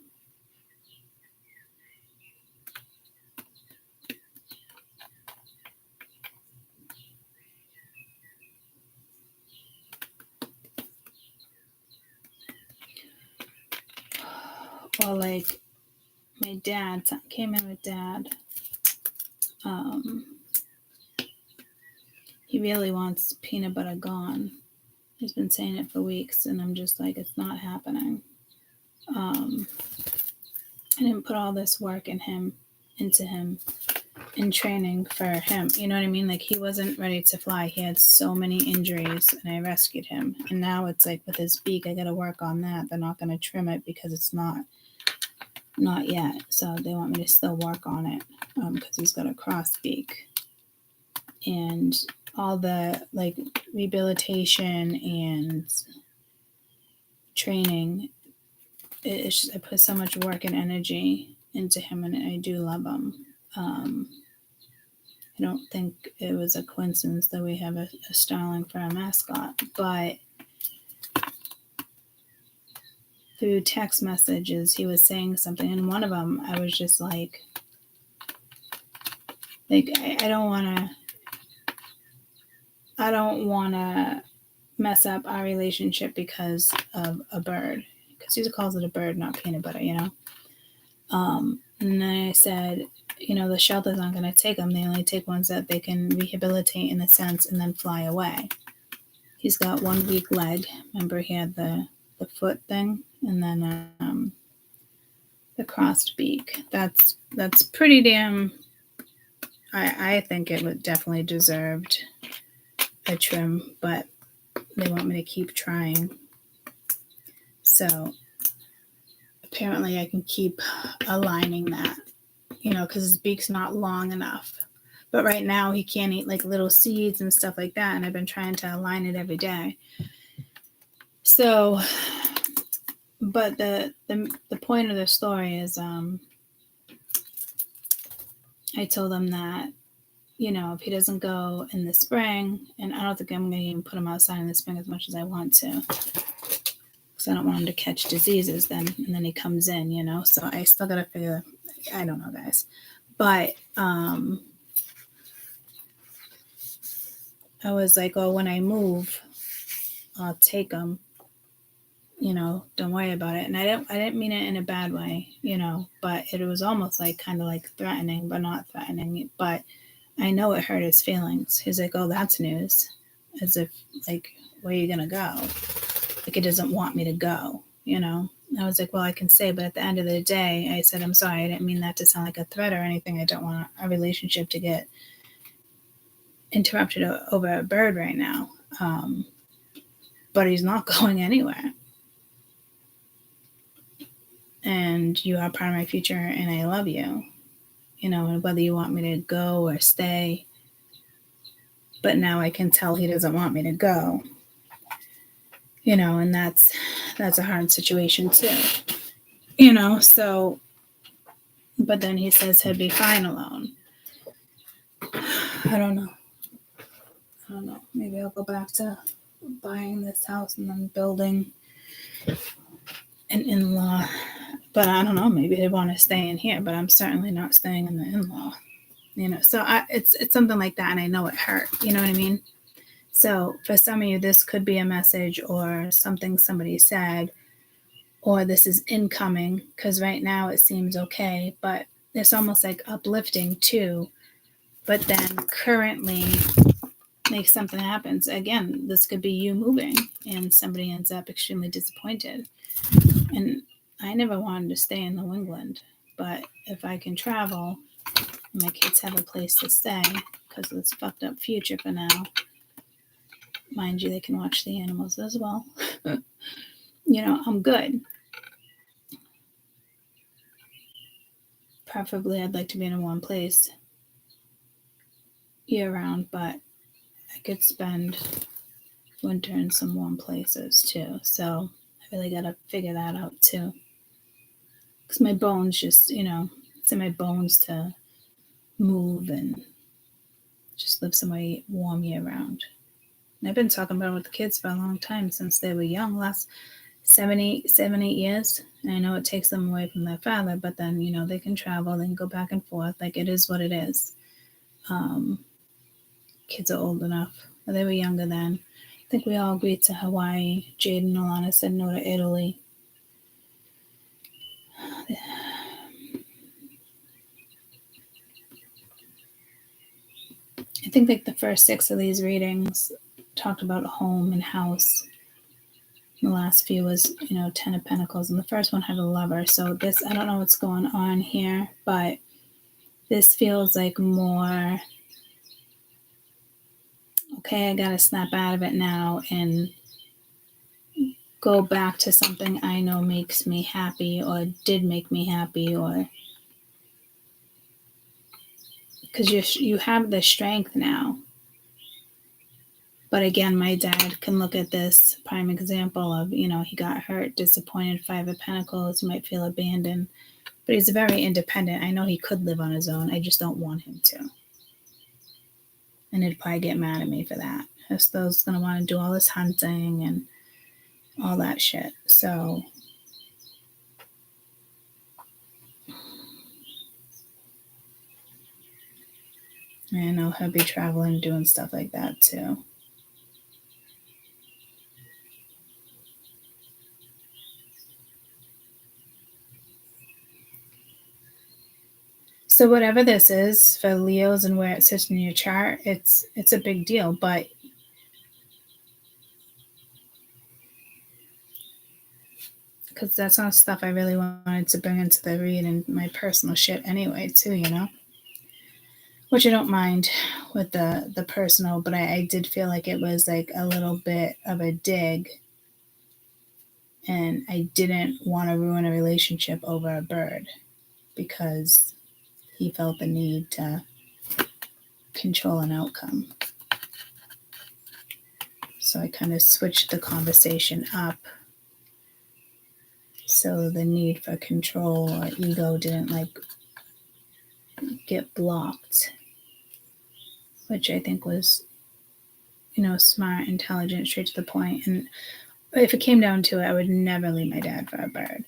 Well, like, my dad came in with Dad. He really wants peanut butter gone. He's been saying it for weeks, and I'm just like, it's not happening. I didn't put all this work into him, in training for him. You know what I mean? Like, he wasn't ready to fly. He had so many injuries, and I rescued him. And now it's like, with his beak, I got to work on that. They're not going to trim it because it's not yet. So they want me to still work on it because he's got a cross beak. And all the like rehabilitation and training, it's just, I put so much work and energy into him, and I do love him. I don't think it was a coincidence that we have a starling for our mascot, but through text messages, he was saying something, and one of them, I was just like I don't want to mess up our relationship because of a bird, because he calls it a bird, not peanut butter, And then I said, the shelters aren't going to take them. They only take ones that they can rehabilitate in a sense and then fly away. He's got 1 weak leg. Remember, he had the foot thing, and then the crossed beak. That's pretty damn. I think it would definitely deserved a trim, but they want me to keep trying. So apparently I can keep aligning that, because his beak's not long enough. But right now he can't eat like little seeds and stuff like that, and I've been trying to align it every day. So, but the point of the story is, I told him that, if he doesn't go in the spring, and I don't think I'm going to even put him outside in the spring as much as I want to, because I don't want him to catch diseases then, and then he comes in, so I still got to figure, I don't know, guys. But I was like, oh, when I move, I'll take him, don't worry about it. And I didn't mean it in a bad way, but it was almost like kind of like threatening, but not threatening. But I know it hurt his feelings. He's like, oh, that's news. As if, like, where are you going to go? Like, it doesn't want me to go, I was like, well, I can say, but at the end of the day, I said, I'm sorry. I didn't mean that to sound like a threat or anything. I don't want our relationship to get interrupted over a bird right now. But he's not going anywhere. and you are part of my future, and I love you, and whether you want me to go or stay. But now I can tell he doesn't want me to go, and that's a hard situation too, so, but then he says he'd be fine alone. I don't know. Maybe I'll go back to buying this house and then building an in-law. But I don't know. Maybe they want to stay in here, but I'm certainly not staying in the in-law. So it's something like that, and I know it hurt. You know what I mean? So for some of you, this could be a message or something somebody said, or this is incoming, because right now it seems okay, but it's almost like uplifting too. But then currently, like something happens. Again, this could be you moving and somebody ends up extremely disappointed. And I never wanted to stay in New England, but if I can travel, and my kids have a place to stay because of this fucked up future for now. Mind you, they can watch the animals as well. I'm good. Preferably, I'd like to be in a warm place year round, but I could spend winter in some warm places too. So I really got to figure that out too. Because my bones just, it's in my bones to move and just live somewhere warm year round. And I've been talking about it with the kids for a long time, since they were young, last 7-8 years. And I know it takes them away from their father, but then, they can travel, they can go back and forth. Like, it is what it is. Kids are old enough. They were younger then. I think we all agreed to Hawaii. Jade and Alana said no to Italy. I think like the first 6 of these readings talked about home and house. The last few was, 10 of Pentacles, and the first one had a lover. So this, I don't know what's going on here, but this feels like more, okay, I gotta snap out of it now and go back to something I know makes me happy or did make me happy, or because you have the strength now. But again, my dad can look at this prime example of, he got hurt, disappointed, 5 of Pentacles, he might feel abandoned, but he's very independent. I know he could live on his own. I just don't want him to. And he'd probably get mad at me for that. He's going to want to do all this hunting and all that shit. So I know he'll be traveling, doing stuff like that too. So whatever this is for Leos and where it sits in your chart, it's a big deal. But because that's not stuff I really wanted to bring into the read and my personal shit anyway too, which I don't mind with the personal, but I did feel like it was like a little bit of a dig, and I didn't want to ruin a relationship over a bird because he felt the need to control an outcome. So I kind of switched the conversation up so the need for control or ego didn't get blocked, which I think was, smart, intelligent, straight to the point. And if it came down to it, I would never leave my dad for a bird,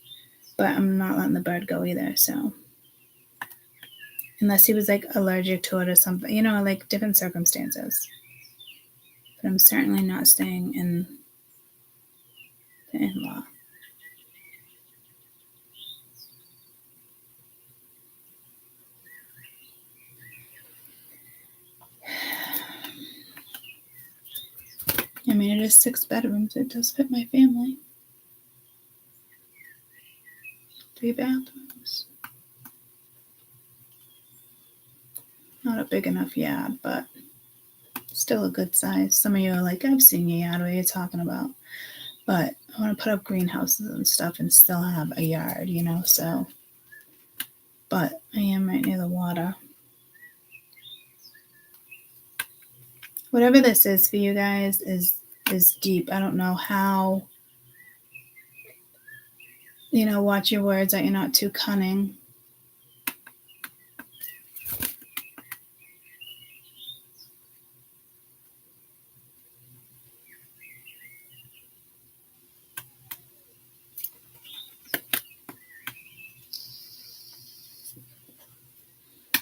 but I'm not letting the bird go either. So unless he was allergic to it or something, like different circumstances. But I'm certainly not staying in the in-law. I mean, it is 6 bedrooms. It does fit my family. 3 bathrooms. Not a big enough yard, but still a good size. Some of you are like, I've seen your yard. What are you talking about? But I want to put up greenhouses and stuff and still have a yard, so. But I am right near the water. Whatever this is for you guys is deep. I don't know how, watch your words that you're not too cunning.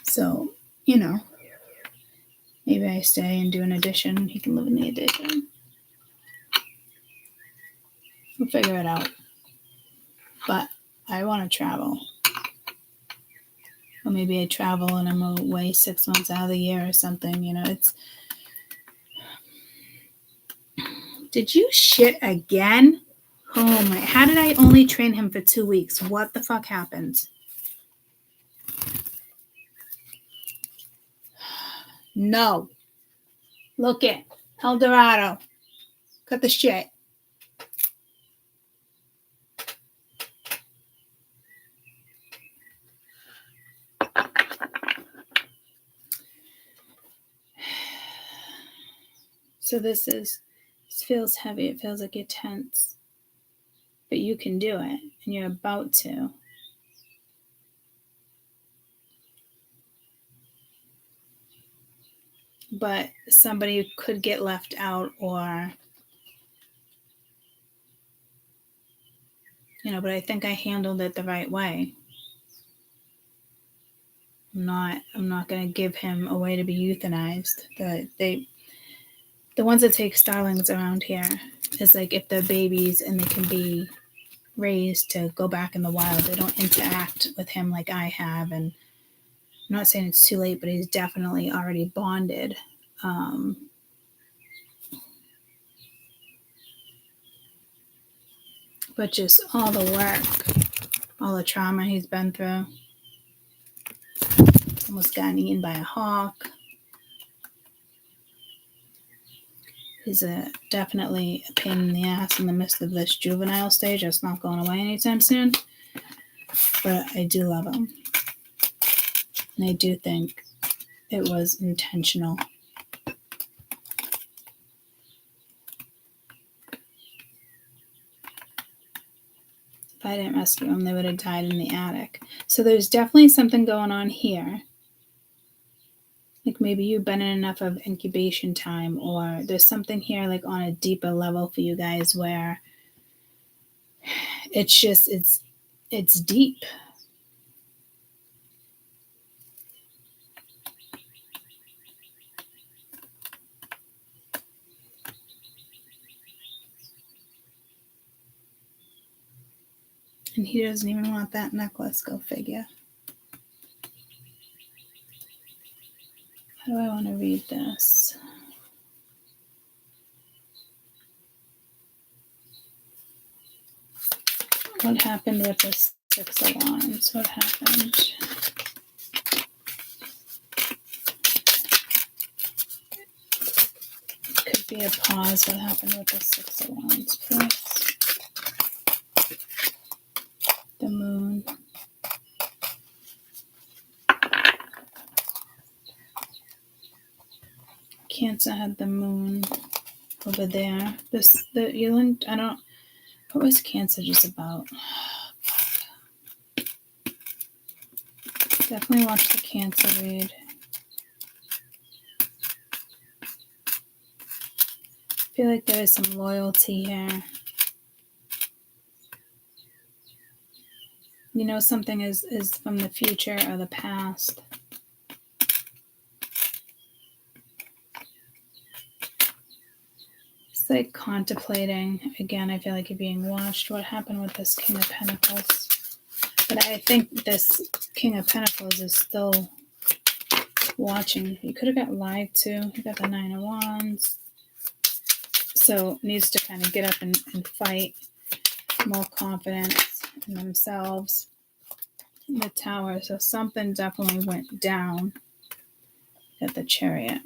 So, maybe I stay and do an addition. He can live in the addition. We'll figure it out. But I want to travel. Or maybe I travel and I'm away 6 months out of the year or something. It's... Did you shit again? Oh my... How did I only train him for 2 weeks? What the fuck happened? No. Look it. El Dorado. Cut the shit. So this feels heavy. It feels like you're tense. But you can do it. And you're about to. But somebody could get left out or... but I think I handled it the right way. I'm not going to give him away to be euthanized. The ones that take starlings around here is like if they're babies and they can be raised to go back in the wild, they don't interact with him like I have. And I'm not saying it's too late, but he's definitely already bonded. But just all the work, all the trauma he's been through. Almost gotten eaten by a hawk. He's definitely a pain in the ass in the midst of this juvenile stage. That's not going away anytime soon. But I do love him. And I do think it was intentional. If I didn't rescue him, they would have died in the attic. So there's definitely something going on here. Like maybe you've been in enough of incubation time, or there's something here like on a deeper level for you guys where it's just, it's deep. And he doesn't even want that necklace, go figure. How do I want to read this? What happened with the 6 of Wands? What happened? Could be a pause. What happened with the 6 of Wands, please? The moon. Cancer had the moon over there. What was Cancer just about? Definitely watch the Cancer read. I feel like there is some loyalty here. Something is from the future or the past. It's like contemplating. Again, I feel like you're being watched. What happened with this King of Pentacles? But I think this King of Pentacles is still watching. You could have got lied to. You got the 9 of Wands. So needs to kind of get up and fight. More confidence in themselves. The Tower. So something definitely went down at the Chariot.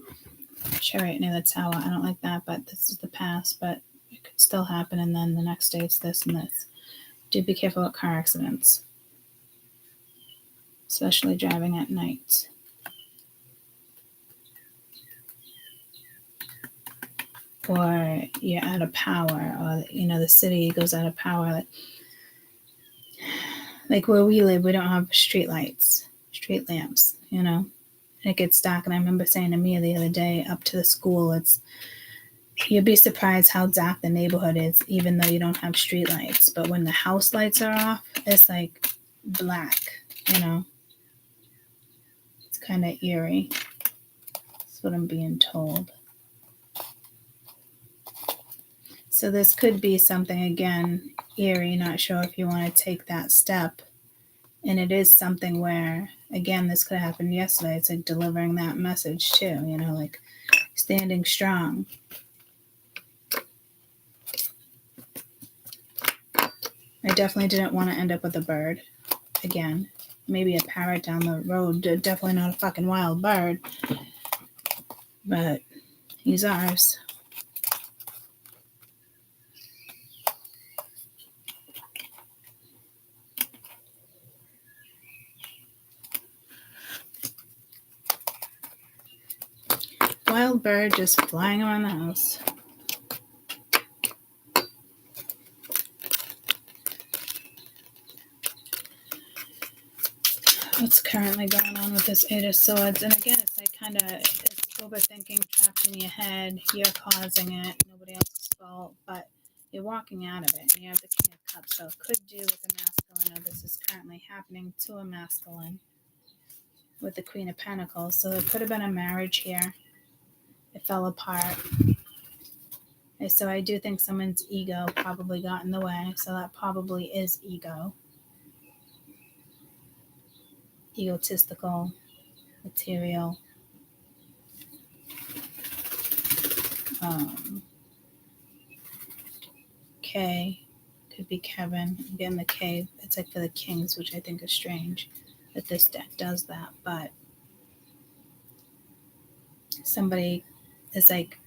Chariot near the Tower. I don't like that, but this is the past. But it could still happen, and then the next day it's this and this. Do be careful with car accidents, especially driving at night. Or you're out of power, or the city goes out of power. Like where we live, we don't have street lights, street lamps. And it gets dark. And I remember saying to Mia the other day, up to the school, you'd be surprised how dark the neighborhood is, even though you don't have street lights. But when the house lights are off, it's like black. It's kind of eerie. That's what I'm being told. So this could be something, again, eerie, not sure if you want to take that step. And it is something where, again, this could have happened yesterday. It's like delivering that message too, like standing strong. I definitely didn't want to end up with a bird. Again, maybe a parrot down the road. Definitely not a fucking wild bird. But he's ours. Wild bird just flying around the house. What's currently going on with this Eight of Swords? And again, it's like kind of overthinking trapped in your head. You're causing it. Nobody else's fault. But you're walking out of it. And you have the King of Cups. So it could do with a masculine, or this is currently happening to a masculine with the Queen of Pentacles. So it could have been a marriage here. It fell apart. And so I do think someone's ego probably got in the way. So that probably is ego. Egotistical, material. K could be Kevin. Again, the K, it's like for the kings, which I think is strange that this deck does that. But somebody is like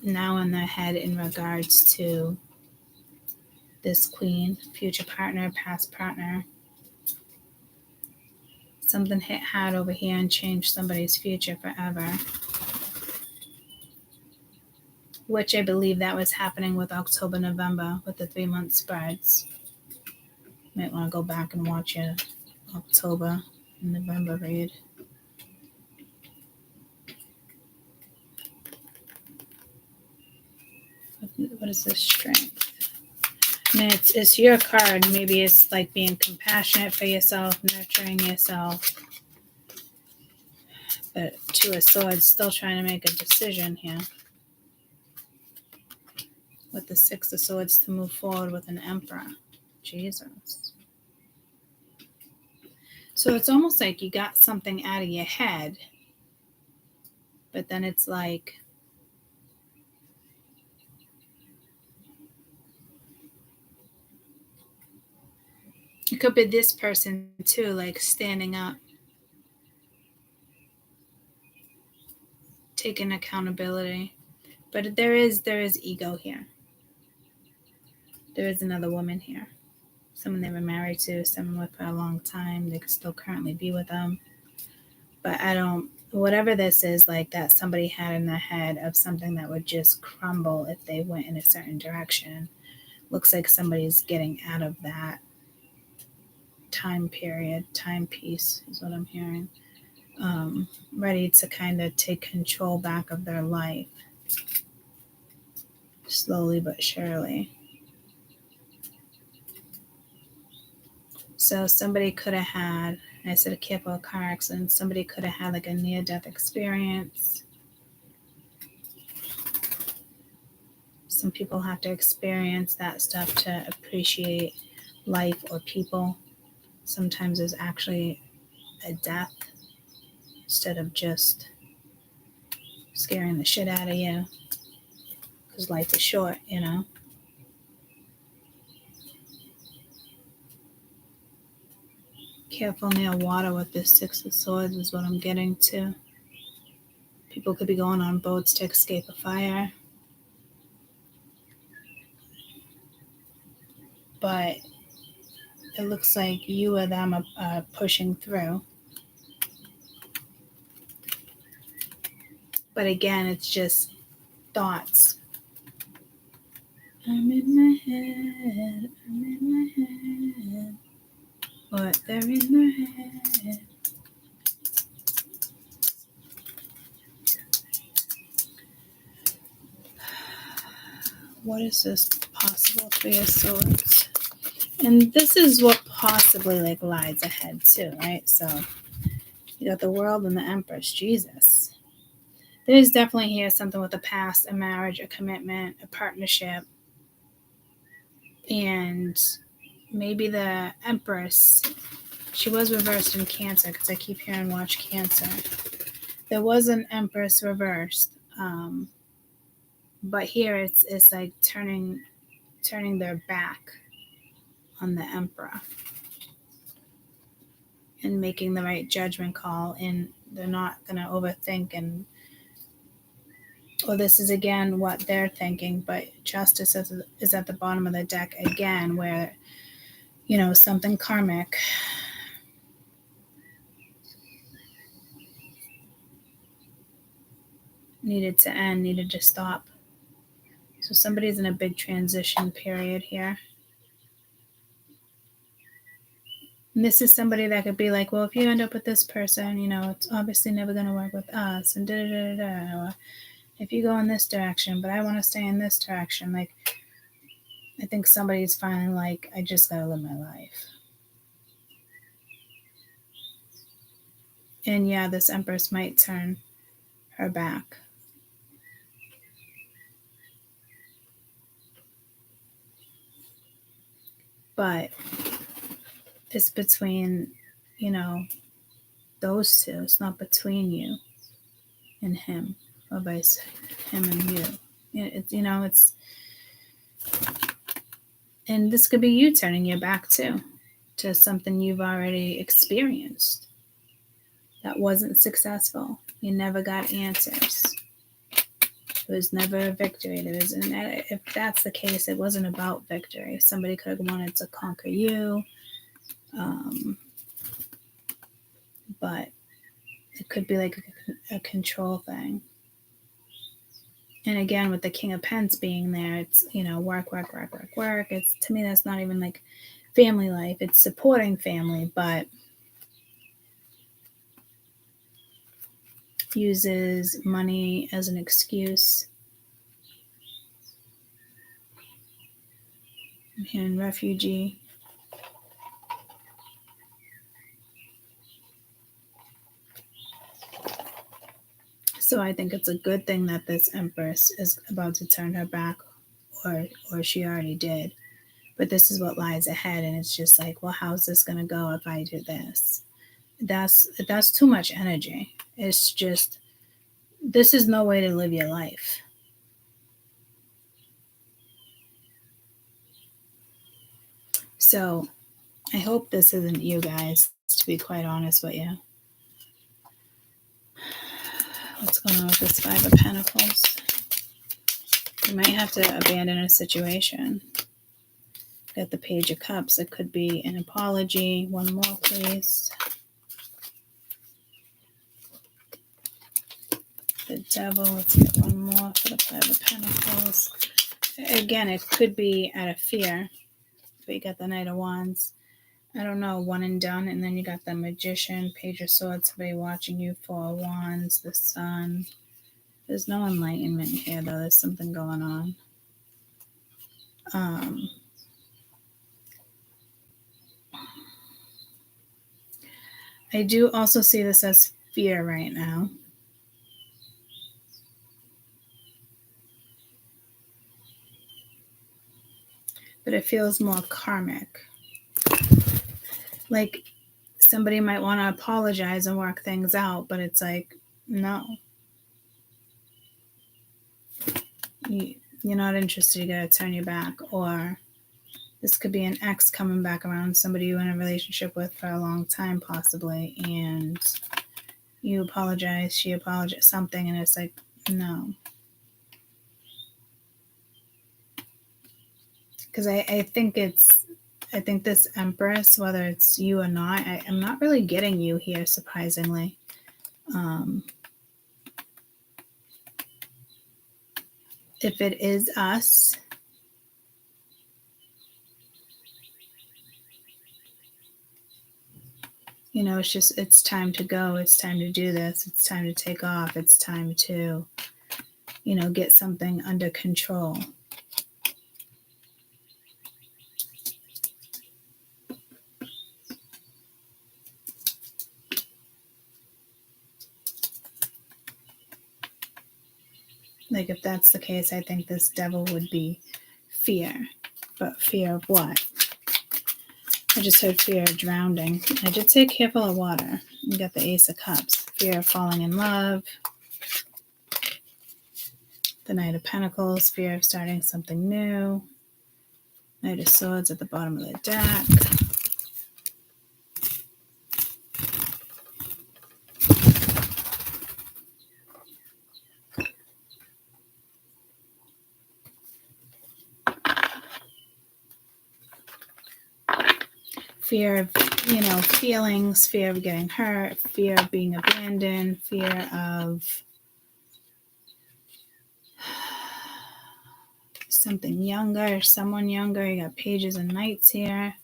now in their head in regards to this queen, future partner, past partner. Something hit hard over here and changed somebody's future forever. Which I believe that was happening with October, November with the 3-month spreads. Might want to go back and watch your October and November read. What is this strength? And it's your card. Maybe it's like being compassionate for yourself, nurturing yourself. But Two of Swords, still trying to make a decision here. With the Six of Swords to move forward with an Emperor. Jesus. So it's almost like you got something out of your head. But then it's like, it could be this person too, like standing up, taking accountability. But there is ego here. There is another woman here. Someone they were married to, someone with for a long time. They could still currently be with them. But whatever this is, like that somebody had in their head of something that would just crumble if they went in a certain direction. Looks like somebody's getting out of that time period, timepiece is what I'm hearing. Ready to kind of take control back of their life. Slowly but surely. So somebody could have had, I said a careful of car accident, somebody could have had like a near-death experience. Some people have to experience that stuff to appreciate life or people. Sometimes there's actually a death instead of just scaring the shit out of you. Because life is short, Careful near water with this Six of Swords is what I'm getting to. People could be going on boats to escape a fire. but it looks like you or them are pushing through. But again, it's just thoughts. I'm in my head, I'm in my head. What they're in their head. What is this possible Three of Swords? And this is what possibly like lies ahead too, right? So you got the World and the Empress. Jesus. There's definitely here something with a past, a marriage, a commitment, a partnership. And maybe the Empress, she was reversed in Cancer because I keep hearing watch Cancer. There was an Empress reversed. But here it's like turning their back on the Emperor and making the right judgment call, and they're not going to overthink, or this is again what they're thinking, but Justice is at the bottom of the deck again, where something karmic needed to end, needed to stop. So somebody's in a big transition period here. And this is somebody that could be like, well, if you end up with this person, it's obviously never going to work with us, and Or if you go in this direction, but I want to stay in this direction. Like, I think somebody's finally like, I just got to live my life. And yeah, this Empress might turn her back. But it's between, those two. It's not between you and him, or vice him and you. It's, and this could be you turning your back too, to something you've already experienced that wasn't successful. You never got answers. It was never a victory. If that's the case, it wasn't about victory. Somebody could have wanted to conquer you. But it could be like a control thing. And again, with the King of Pence being there, it's, work. It's, to me, that's not even like family life. It's supporting family, but uses money as an excuse. I'm hearing refugee. So I think it's a good thing that this Empress is about to turn her back, or she already did. But this is what lies ahead, and it's just like, well, how's this going to go if I do this? That's too much energy. It's just, this is no way to live your life. So I hope this isn't you guys, to be quite honest with you. What's going on with this Five of Pentacles? You might have to abandon a situation. Got the Page of Cups. It could be an apology. One more, please. The Devil. Let's get one more for the Five of Pentacles. Again, it could be out of fear. But you got the Knight of Wands. I don't know, one and done. And then you got the Magician, Page of Swords, somebody watching you, Four of Wands, the Sun. There's no enlightenment here, though. There's something going on. I do also see this as fear right now. But it feels more karmic. Like somebody might want to apologize and work things out, but it's like, no. You're not interested, you gotta turn your back. Or this could be an ex coming back around, somebody you're in a relationship with for a long time possibly, and you apologize, she apologized, something, and it's like, no. Because I think it's I think this Empress, whether it's you or not, I'm not really getting you here, surprisingly. If it is us, you know, it's time to go. It's time to do this. It's time to take off. It's time to, you know, get something under control. Like, if that's the case, I think this Devil would be fear. But fear of what? I just heard fear of drowning. I did say careful of water. You got the Ace of Cups. Fear of falling in love. The Knight of Pentacles. Fear of starting something new. Knight of Swords at the bottom of the deck. Fear of, you know, feelings, fear of getting hurt, fear of being abandoned, fear of something younger, someone younger. You got Pages and Knights here.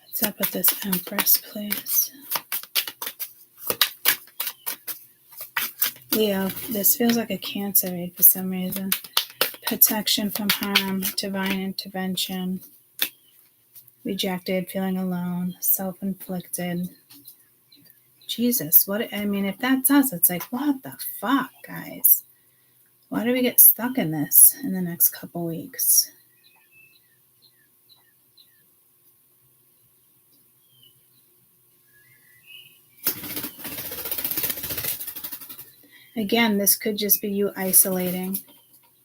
What's up with this Empress, please? Leo, this feels like a Cancer read for some reason. Protection from harm, divine intervention, rejected, feeling alone, self-inflicted. Jesus, what? I mean, if that's us, it's like, what the fuck, guys? Why do we get stuck in this in the next couple weeks? Again, this could just be you isolating.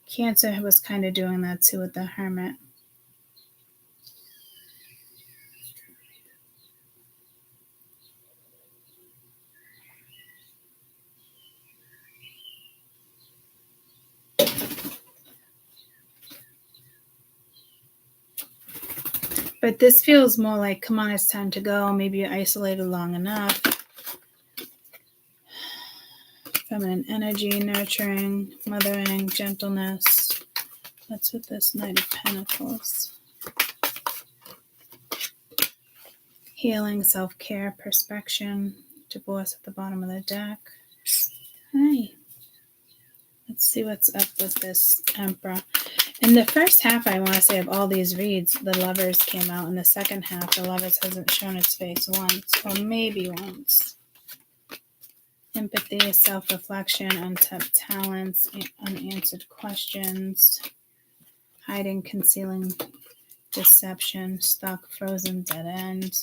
Cancer was kind of doing that too with the Hermit. But this feels more like, come on, it's time to go. Maybe you're isolated long enough. Feminine energy, nurturing, mothering, gentleness. What's with this Knight of Pentacles? Healing, self-care, perspection, divorce at the bottom of the deck. Hi. Let's see what's up with this Emperor. In the first half, I want to say, of all these reads, the Lovers came out. In the second half, the Lovers hasn't shown its face once, or maybe once. Empathy, self-reflection, untapped talents, unanswered questions, hiding, concealing, deception, stuck, frozen, dead end.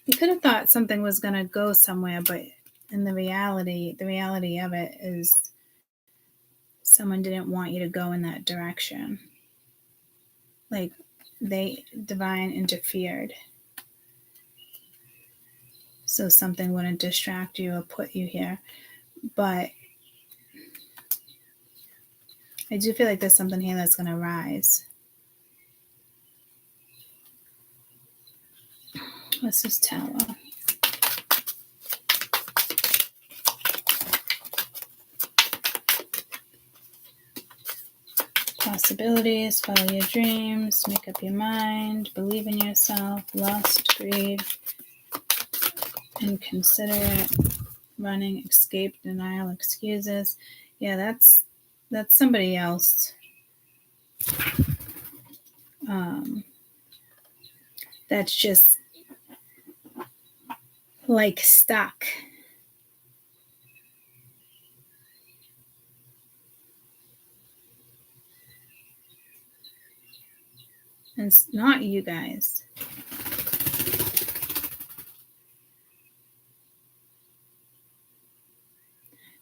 You could have thought something was going to go somewhere, but in the reality of it is someone didn't want you to go in that direction. Like, divine interfered. So something wouldn't distract you or put you here. But I do feel like there's something here that's going to rise. What's this Tower? Possibilities, follow your dreams, make up your mind, believe in yourself, lust, greed, inconsiderate, running, escape, denial, excuses. Yeah, that's somebody else. That's just like stuck. And it's not you guys.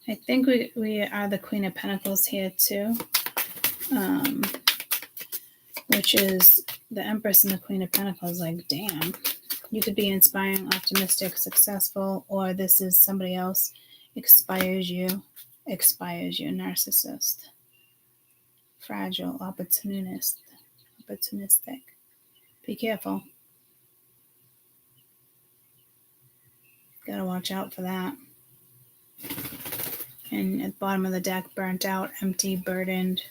I think we are the Queen of Pentacles here too, which is the Empress and the Queen of Pentacles. Like, damn, You could be inspiring, optimistic, successful, or this is somebody else expires you, narcissist, fragile, opportunistic. Be careful. Gotta watch out for that. And at the bottom of the deck, burnt out, empty, burdened.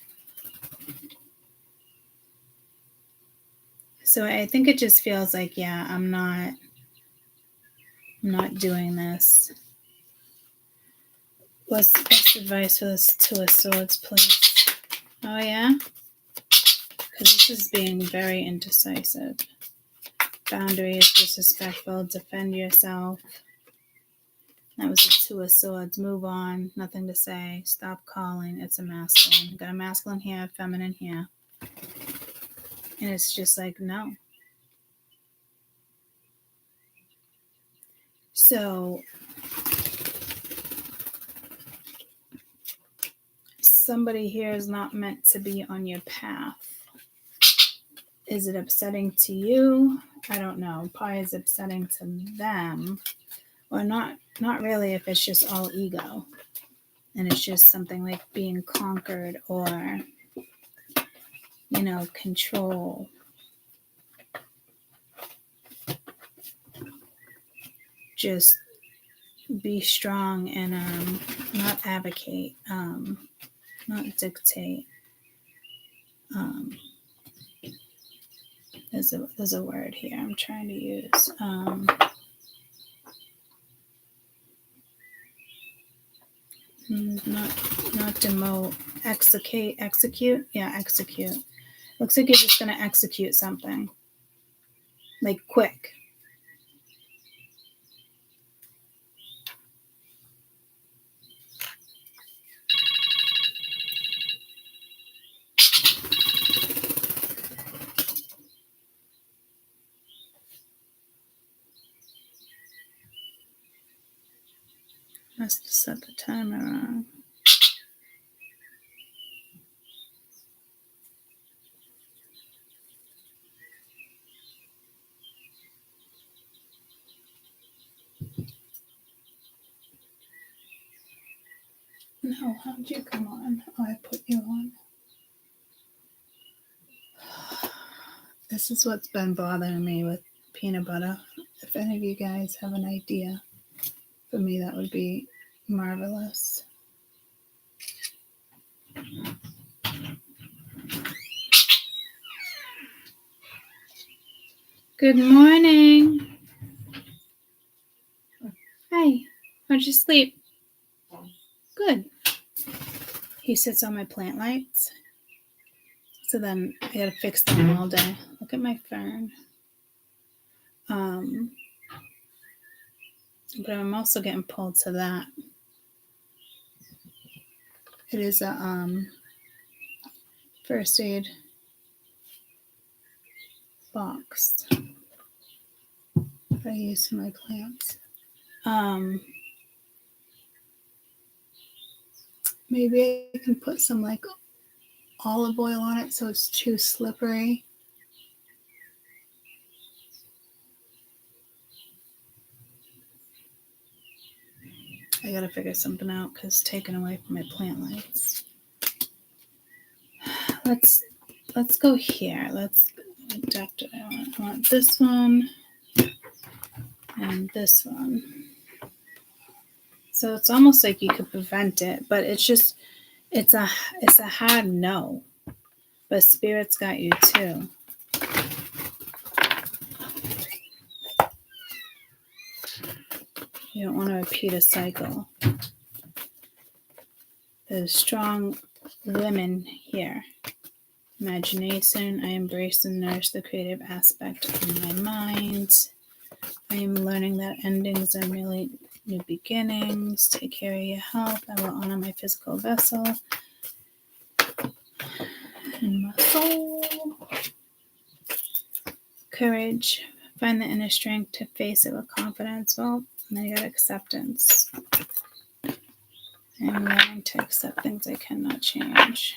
So I think it just feels like, yeah, I'm not doing this. What's advice for this Two of Swords, please? Oh, yeah? Because this is being very indecisive. Boundaries, disrespectful, defend yourself. That was the Two of Swords. Move on, nothing to say. Stop calling. It's a masculine. You got a masculine here, feminine here. And it's just like, no. So somebody here is not meant to be on your path. Is it upsetting to you? I don't know. Probably is upsetting to them. Or not really if it's just all ego. And it's just something like being conquered or, control. Just be strong and not advocate, not dictate. There's a word here I'm trying to use. Not demote, execute. Yeah, execute. Looks like you're just gonna execute something, like quick. Must have set the timer wrong. No, how'd you come on? Oh, I put you on. This is what's been bothering me with peanut butter. If any of you guys have an idea for me, that would be marvelous. Good morning. Hi. How'd you sleep? Good. He sits on my plant lights. So then I gotta fix them all day. Look at my fern. But I'm also getting pulled to that. It is a first aid box that I use for my plants. Maybe I can put some like olive oil on it so it's too slippery. I gotta figure something out because it's taken away from my plant lights. Let's go here. What deck do I want? I want this one and this one. So it's almost like you could prevent it, but it's a hard no. But Spirit's got you too. You don't want to repeat a cycle. There's strong women here. Imagination. I embrace and nourish the creative aspect of my mind. I am learning that endings are merely new beginnings. Take care of your health. I will honor my physical vessel and my soul. Courage. Find the inner strength to face it with confidence. Well, and then you got acceptance. I'm learning to accept things I cannot change.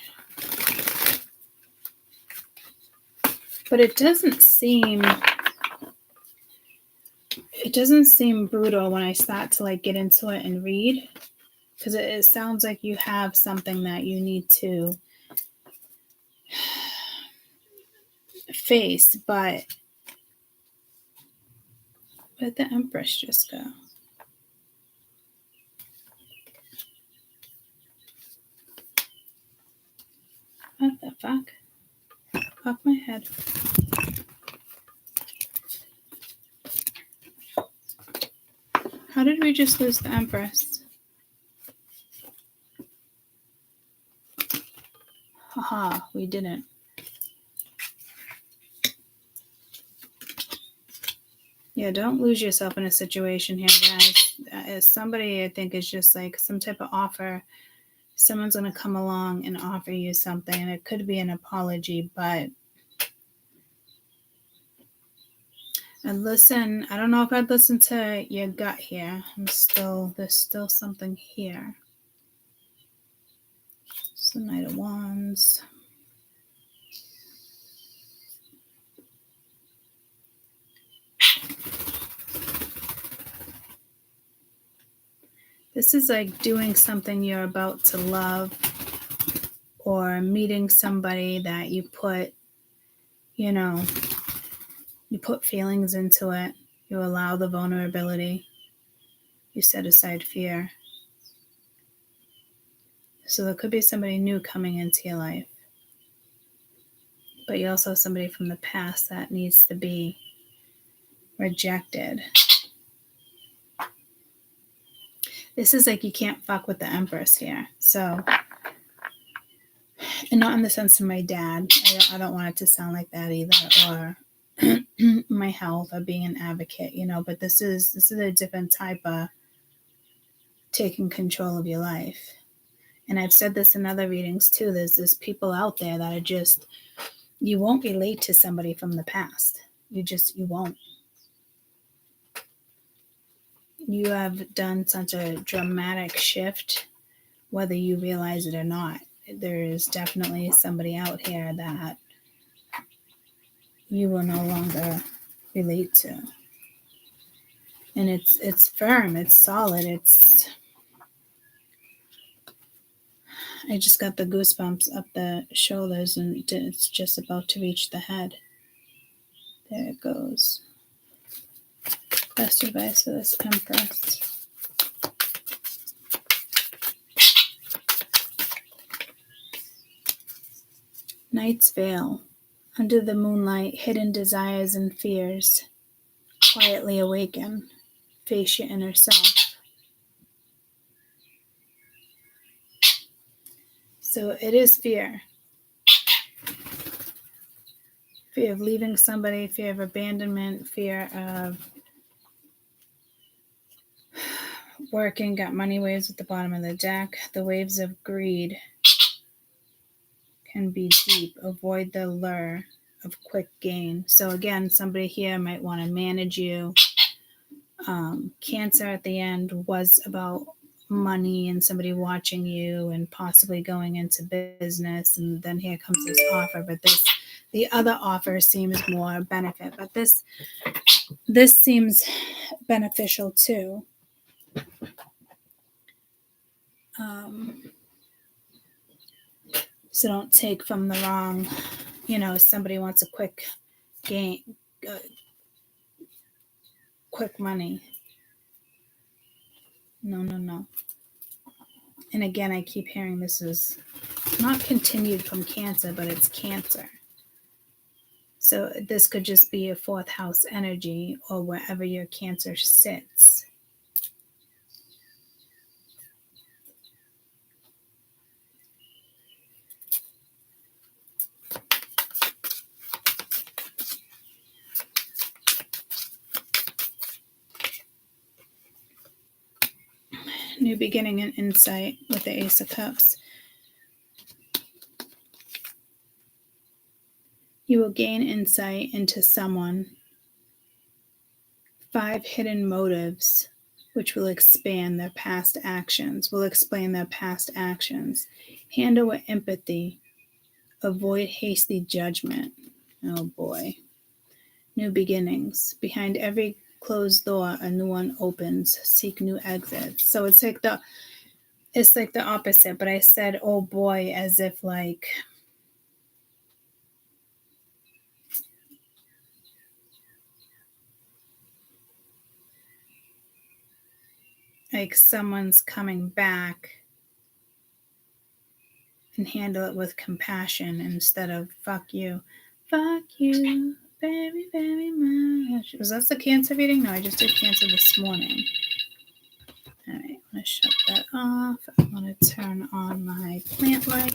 But it doesn't seem it doesn't seem brutal when I start to like get into it and read, because it sounds like you have something that you need to face, but where'd the Empress just go? What the fuck? Off my head. How did we just lose the Empress? Haha, we didn't. Yeah, don't lose yourself in a situation here, guys. Somebody, I think, is just like some type of offer. Someone's going to come along and offer you something, and it could be an apology, but and listen, I don't know if I'd listen to your gut here. There's still something here. It's the Knight of Wands. This is like doing something you're about to love, or meeting somebody that you put feelings into it. You allow the vulnerability. You set aside fear. So there could be somebody new coming into your life. But you also have somebody from the past that needs to be rejected. This is like you can't fuck with the Empress here. So, and not in the sense of my dad. I don't want it to sound like that either, or my health, or being an advocate, but this is a different type of taking control of your life. And I've said this in other readings too. There's people out there that are just, you won't relate to somebody from the past. You won't. You have done such a dramatic shift, whether you realize it or not. There is definitely somebody out here that you will no longer relate to. And it's firm, it's solid, I just got the goosebumps up the shoulders, and it's just about to reach the head. There it goes. Best advice for this Empress. Night's veil. Under the moonlight, hidden desires and fears quietly awaken. Face your inner self. So it is fear. Fear of leaving somebody, fear of abandonment, fear of working. Got money waves at the bottom of the deck. The waves of greed can be deep. Avoid the lure of quick gain. So again, somebody here might want to manage you. Cancer at the end was about money and somebody watching you and possibly going into business, and then here comes this offer, but the other offer seems more benefit, but this seems beneficial too. So don't take from the wrong, somebody wants a quick gain, quick money. No. And again, I keep hearing this is not continued from Cancer, but it's Cancer. So this could just be a fourth house energy, or wherever your Cancer sits. New beginning and insight with the Ace of Cups. You will gain insight into someone. 5 hidden motives, which will expand their past actions, explain their past actions. Handle with empathy. Avoid hasty judgment. Oh boy. New beginnings. Behind every closed door, a new one opens. Seek new exits. So it's like the opposite. But I said, oh boy, as if like someone's coming back, and handle it with compassion instead of fuck you very, very much. Was that the Cancer reading? No, I just did Cancer this morning. All right, I'm going to shut that off. I'm going to turn on my plant light.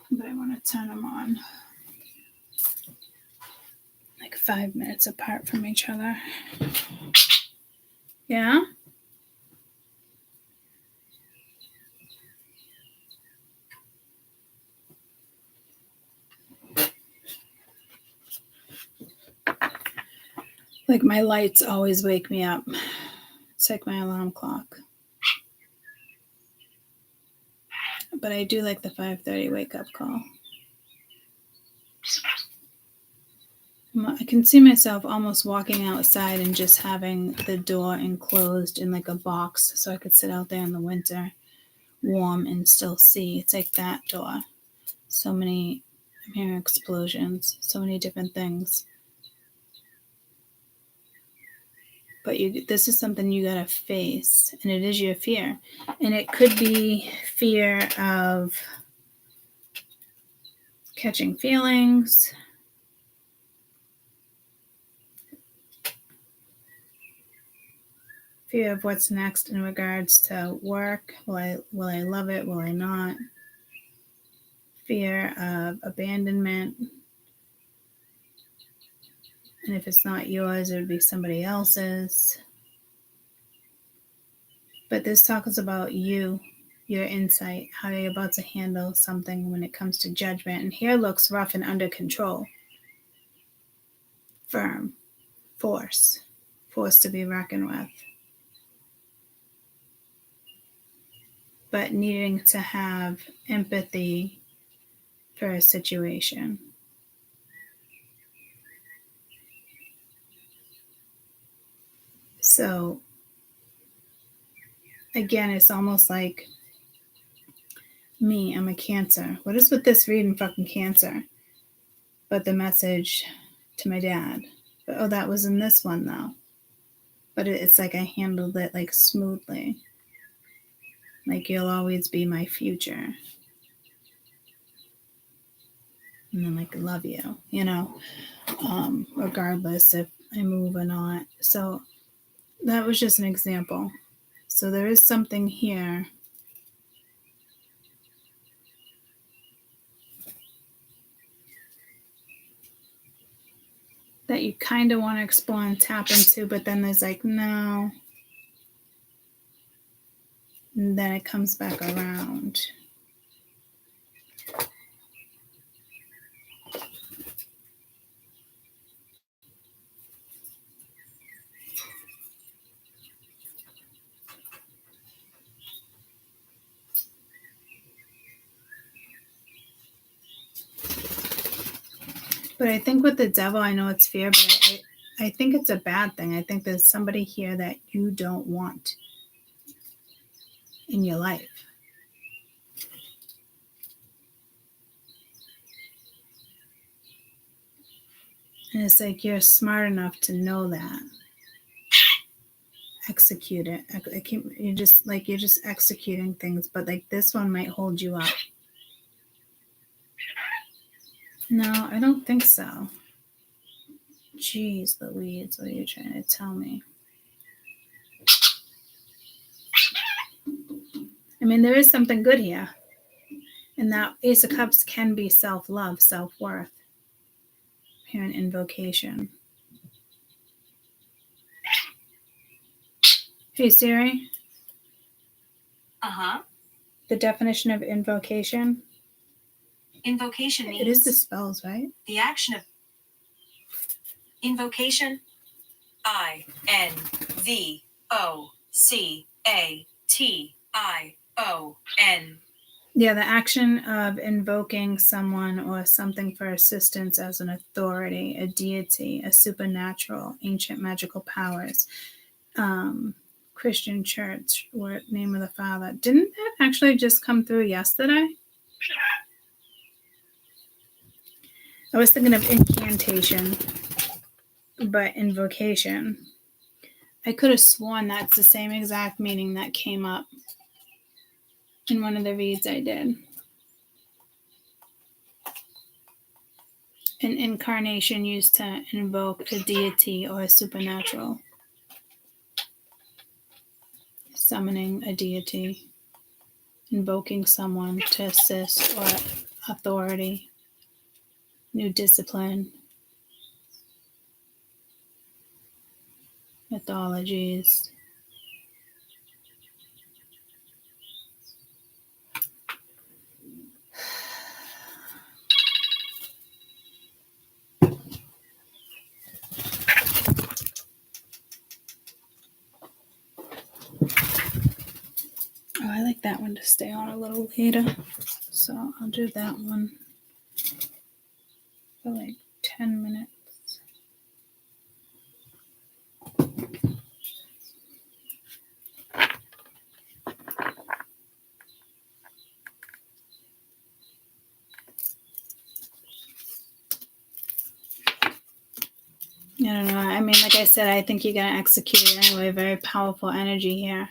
But I want to turn them on like 5 minutes apart from each other. Yeah? Like my lights always wake me up. It's like my alarm clock. But I do like the 5:30 wake up call. I can see myself almost walking outside and just having the door enclosed in like a box so I could sit out there in the winter warm and still see. It's like that door. So many, I'm hearing explosions, so many different things. But this is something you gotta face, and it is your fear. And it could be fear of catching feelings, fear of what's next in regards to work. Will I love it? Will I not? Fear of abandonment. And if it's not yours, it would be somebody else's. But this talks about you, your insight, how you're about to handle something when it comes to judgment. And here looks rough and under control. Firm. Force to be reckoned with. But needing to have empathy for a situation. So, again, it's almost like me, I'm a Cancer. What is with this reading fucking Cancer? But the message to my dad. But, oh, that was in this one, though. But it's like I handled it like smoothly. Like you'll always be my future. And then like love you, regardless if I move or not. So that was just an example. So there is something here that you kind of want to explore and tap into, but then there's like, no. And then it comes back around. But I think with the devil, I know it's fear, but I think it's a bad thing. I think there's somebody here that you don't want in your life. And it's like you're smart enough to know that. Execute it. You're just executing things, but like this one might hold you up. No, I don't think so. Jeez Louise, what are you trying to tell me? I mean, there is something good here. And that Ace of Cups can be self-love, self-worth. Here in invocation. Hey, Siri. Uh-huh. The definition of invocation? Invocation means... It is the spells, right? The action of... Invocation. I-N-V-O-C-A-T-I-O-N. Yeah, the action of invoking someone or something for assistance as an authority, a deity, a supernatural, ancient magical powers. Christian church, or name of the Father. Didn't that actually just come through yesterday? I was thinking of incantation, but invocation. I could have sworn that's the same exact meaning that came up in one of the reads I did. An incarnation used to invoke a deity or a supernatural. Summoning a deity, invoking someone to assist or authority, new discipline, mythologies. Oh, I like that one to stay on a little later. So I'll do that one for like 10 minutes. I don't know. I mean, like I said, I think you're going to execute it anyway. Very powerful energy here.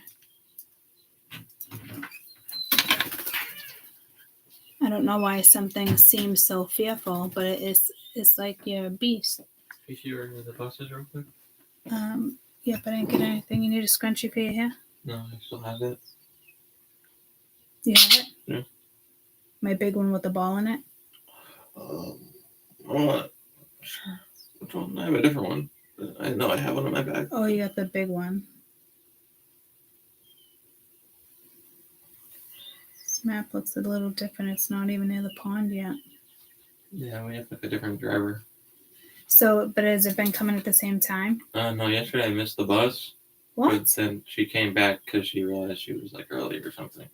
I don't know why something seems so fearful, but it's like you're a beast. Can you see the buses real quick? Yeah, but I didn't get anything. You need a scrunchie for your hair? No, I still have it. You have it? Yeah. My big one with the ball in it? I'm not sure which one. I have a different one. I know I have one in my bag. Oh, you got the big one. This map looks a little different. It's not even near the pond yet. Yeah, we have like a different driver. So, but has it been coming at the same time? No, yesterday I missed the bus. What? But then she came back because she realized she was like early or something.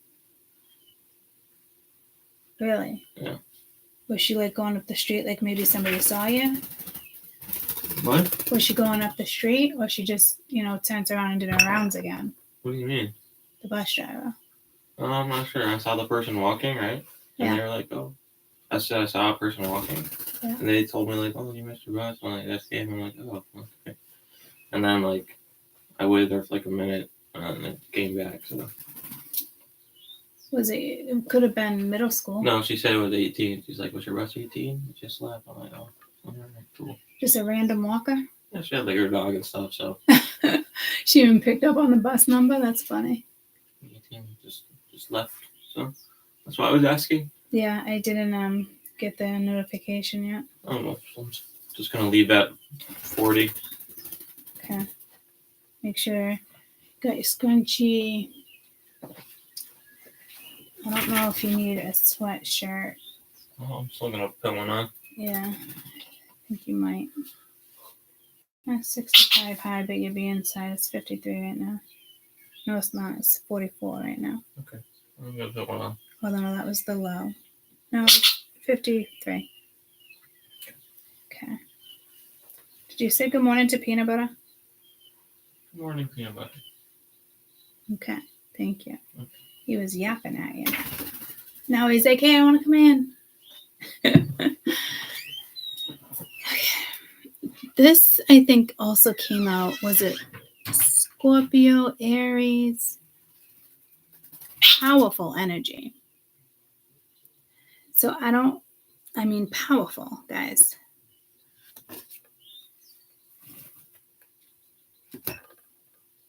Really? Yeah. Was she like going up the street like maybe somebody saw you? What? Was she going up the street or she just, turns around and did her rounds again? What do you mean? The bus driver. I'm not sure. I saw the person walking, right? And Yeah. they were like, oh. I said I saw a person walking. Yeah. And they told me like, oh, you missed your bus. I'm like, that's game. I'm like, oh, okay. And then like, I waited there for like a minute and then came back. So. Was it? It could have been middle school. No, she said it was 18. She's like, was your bus 18? It just left. I'm like, oh, all right, cool. Just a random walker? Yeah, she had like her dog and stuff, so. She even picked up on the bus number? That's funny. 18 just left. So that's why I was asking. Yeah, I didn't get the notification yet. I don't know. I'm just going to leave at 40. Okay. Make sure you got your scrunchie. I don't know if you need a sweatshirt. Oh, I'm still going to put one on. Yeah, I think you might. 65 high, but you'll be inside. It's 53 right now. No, it's not. It's 44 right now. Okay. I'm going to put one on. Oh, no, that was the low. No, it's 53. Okay. Did you say good morning to peanut butter? Good morning, peanut butter. Okay, thank you. Okay. He was yapping at you. Now he's like, hey, I want to come in. Okay. This, I think, also came out, was it Scorpio, Aries? Powerful energy. So powerful, guys.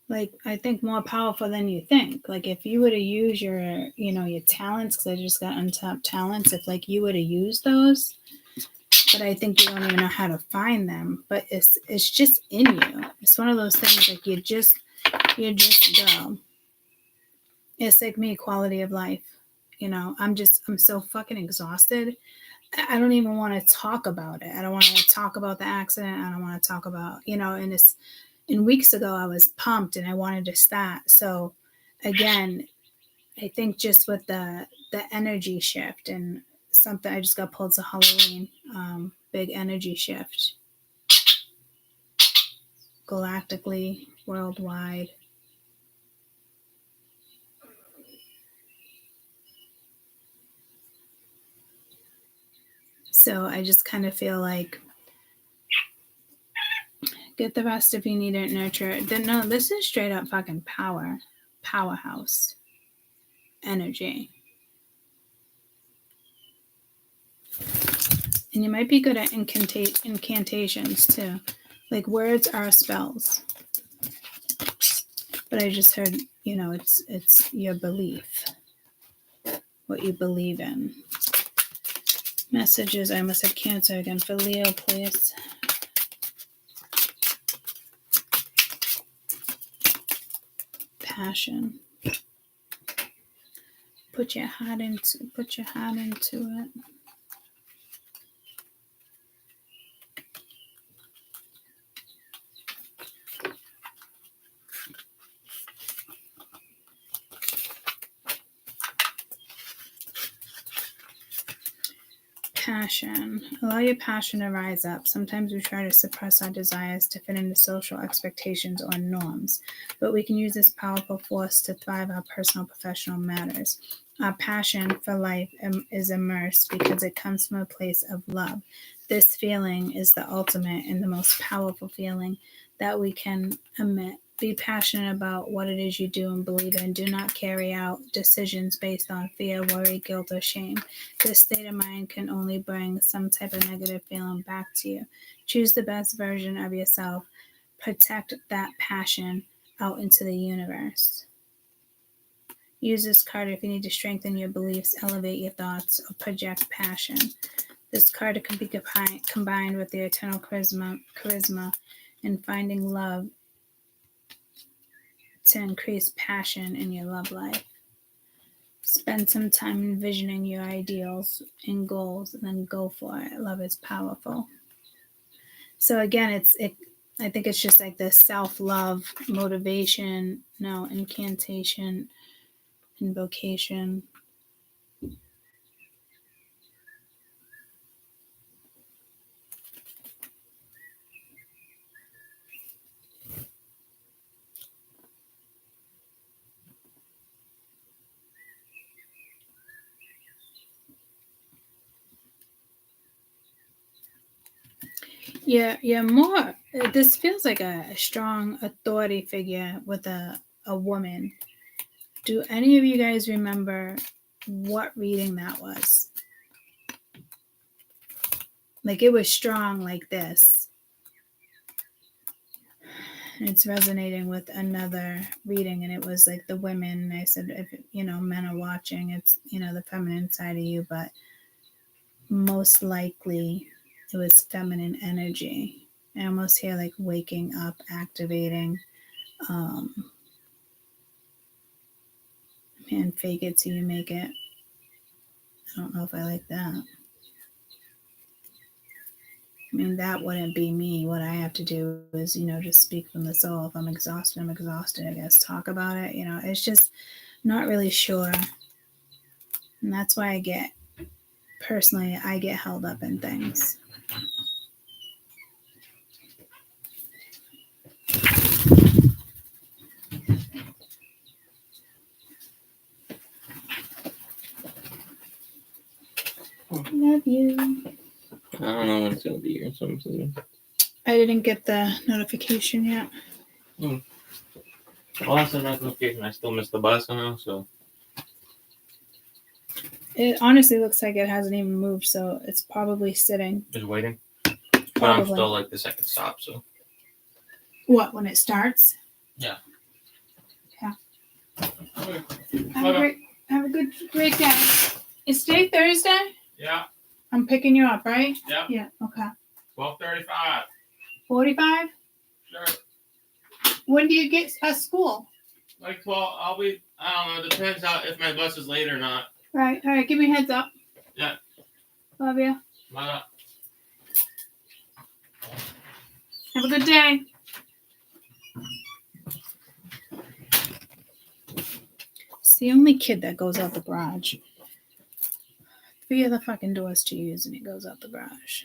Like, I think more powerful than you think. Like, if you were to use your, your talents, because I just got untapped talents, if, like, you were to use those, but I think you don't even know how to find them, but it's just in you. It's one of those things, like, you just go. It's like me, quality of life. I'm so fucking exhausted. I don't even want to talk about it. I don't want to talk about the accident. I don't want to talk about, and weeks ago I was pumped and I wanted to start. So again, I think just with the energy shift and something, I just got pulled to Halloween, big energy shift galactically, worldwide. So I just kind of feel like get the rest if you need it, nurture it. No, this is straight up fucking powerhouse energy. And you might be good at incantations too. Like words are spells. But I just heard, it's your belief. What you believe in. Messages, I almost said Cancer again. For Leo, please. Passion. Put your heart into it. Passion. Allow your passion to rise up. Sometimes we try to suppress our desires to fit into social expectations or norms, but we can use this powerful force to thrive our personal professional matters. Our passion for life is immersed because it comes from a place of love. This feeling is the ultimate and the most powerful feeling that we can emit. Be passionate about what it is you do and believe in. Do not carry out decisions based on fear, worry, guilt, or shame. This state of mind can only bring some type of negative feeling back to you. Choose the best version of yourself. Protect that passion out into the universe. Use this card if you need to strengthen your beliefs, elevate your thoughts, or project passion. This card can be combined with the eternal charisma and finding love to increase passion in your love life. Spend some time envisioning your ideals and goals and then go for it. Love is powerful. So again, I think it's just like this self-love, motivation, incantation, invocation. Yeah, more. This feels like a strong authority figure with a woman. Do any of you guys remember what reading that was? Like it was strong like this. And it's resonating with another reading, and it was like the women. I said, if men are watching, it's the feminine side of you, but most likely it was feminine energy. I almost hear like waking up, activating. Man, fake it till you make it. I don't know if I like that. I mean, that wouldn't be me. What I have to do is, just speak from the soul. If I'm exhausted, I'm exhausted. I guess talk about it. It's just not really sure. And that's why I get held up in things. Love you. I don't know when it's going to be here, so I'm thinking. I didn't get the notification yet. Well, that's a notification. I still missed the bus somehow, so. It honestly looks like it hasn't even moved, so it's probably sitting. Just waiting. Probably. But I'm still like the second stop, so. What, when it starts? Yeah. Yeah. Okay. Have a great day. Is today Thursday? Yeah. I'm picking you up, right? Yeah. Yeah, okay. 12:35. 45? Sure. When do you get school? Like 12. I'll be. I don't know. It depends if my bus is late or not. Right. All right. Give me a heads up. Yeah. Love you. Bye. Have a good day. It's the only kid that goes out the garage. 3 other fucking doors to use and he goes out the garage.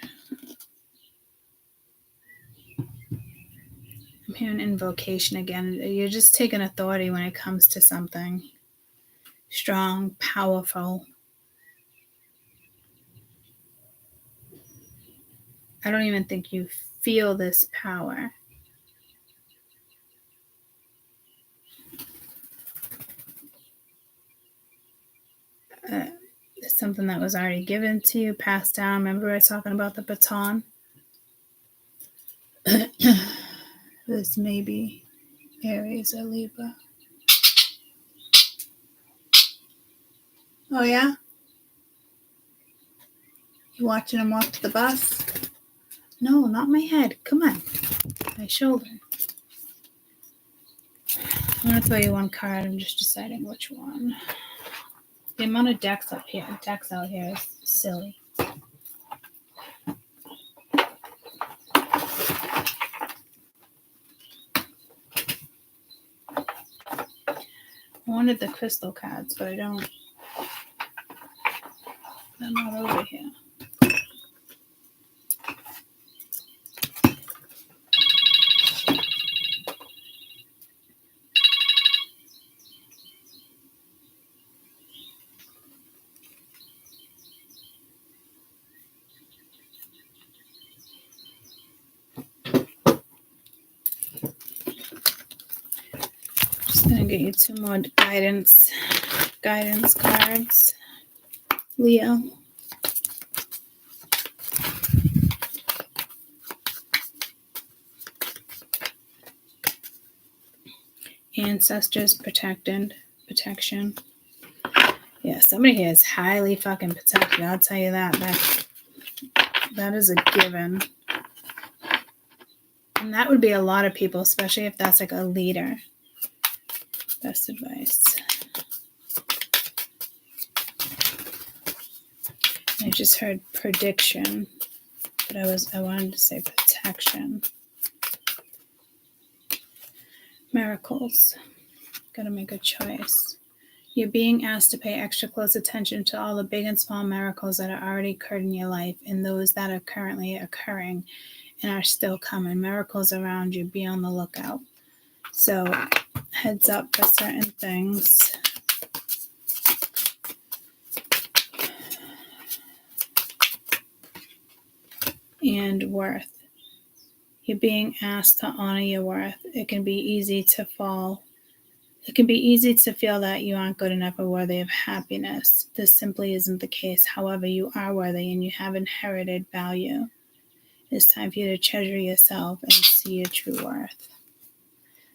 I'm hearing invocation again. You're just taking authority when it comes to something strong, powerful. I don't even think you feel this power. It's something that was already given to you, passed down. Remember we were talking about the baton? This may be Aries or Libra. Oh, yeah? You watching him walk to the bus? No, not my head. Come on. My shoulder. I'm going to throw you one card. I'm just deciding which one. The amount of decks out here is silly. I wanted the crystal cards, but I don't. They're not over here. Just gonna get you 2 more guidance cards. Leo. Ancestors protection. Yeah, somebody here is highly fucking protected. I'll tell you that. That is a given. And that would be a lot of people, especially if that's like a leader. Best advice. I just heard prediction, but I wanted to say protection. Miracles. Gotta make a choice. You're being asked to pay extra close attention to all the big and small miracles that are already occurred in your life and those that are currently occurring and are still coming. Miracles around you. Be on the lookout. So, heads up for certain things. And worth. You're being asked to honor your worth. It can be easy to fall. It can be easy to feel that you aren't good enough or worthy of happiness. This simply isn't the case. However, you are worthy and you have inherited value. It's time for you to treasure yourself and see your true worth.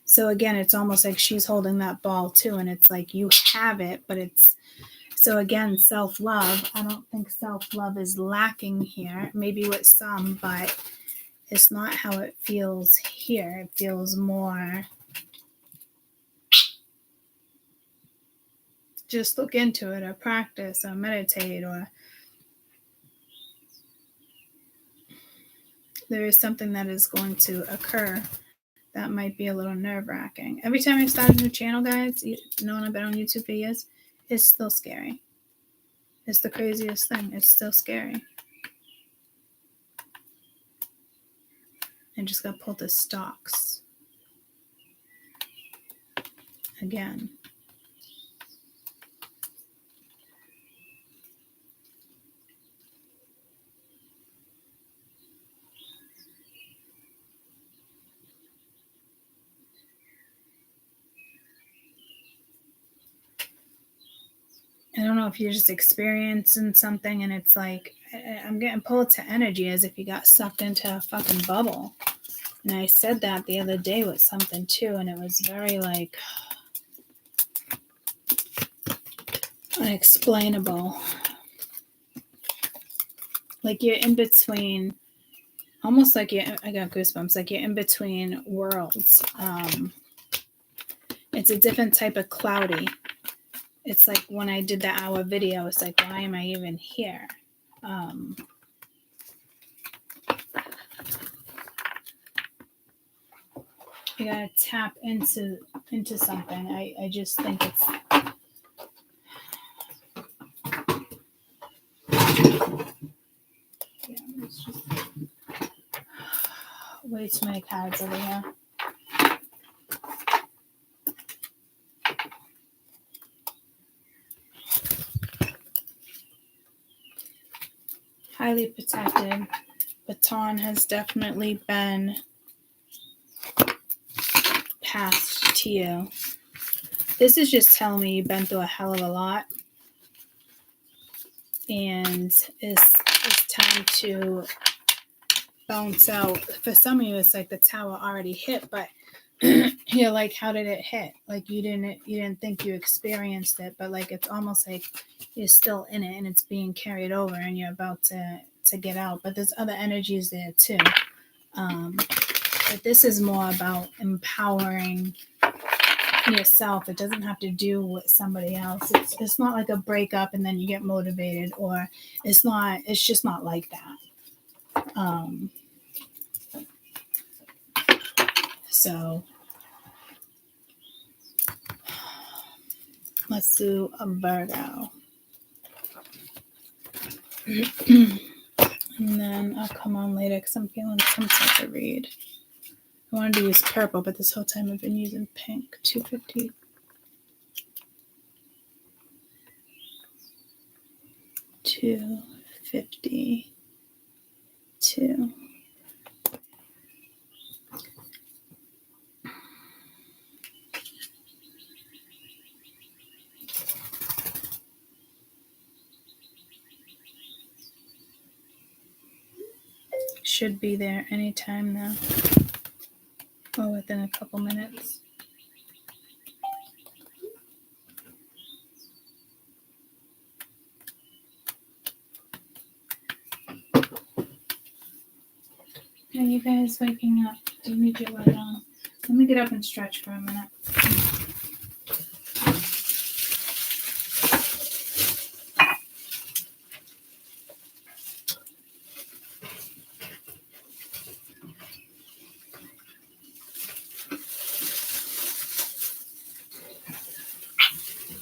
So again, it's almost like she's holding that ball too, and it's like you have it, but it's... So again, self-love. I don't think self-love is lacking here. Maybe with some, but it's not how it feels here. It feels more... Just look into it or practice or meditate, or there is something that is going to occur that might be a little nerve-wracking. Every time I start a new channel, guys, knowing I've been on YouTube for years, it's still scary. It's the craziest thing. It's still scary. I just got pulled to stocks. Again. I don't know if you're just experiencing something and it's like, I'm getting pulled to energy as if you got sucked into a fucking bubble. And I said that the other day with something too, and it was very like unexplainable. Like you're in between, almost like I got goosebumps, like you're in between worlds. It's a different type of cloudy. It's like when I did the hour video, it's like, why am I even here? You gotta tap into something. I just think too many cards over here. Highly protected. Baton has definitely been passed to you. This is just telling me you've been through a hell of a lot. And it's time to bounce out. For some of you, it's like the tower already hit, but you're like, how did it hit? Like you didn't think you experienced it, but like it's almost like you're still in it and it's being carried over and you're about to get out. But there's other energies there too. But this is more about empowering yourself. It doesn't have to do with somebody else. It's not like a breakup and then you get motivated, or it's just not like that. So let's do a Virgo. And then I'll come on later because I'm feeling some type of read. I wanted to use purple, but this whole time I've been using pink. 250. $2.52. Should be there anytime now, or within a couple minutes. Are you guys waking up? Do you need your light on? Let me get up and stretch for a minute.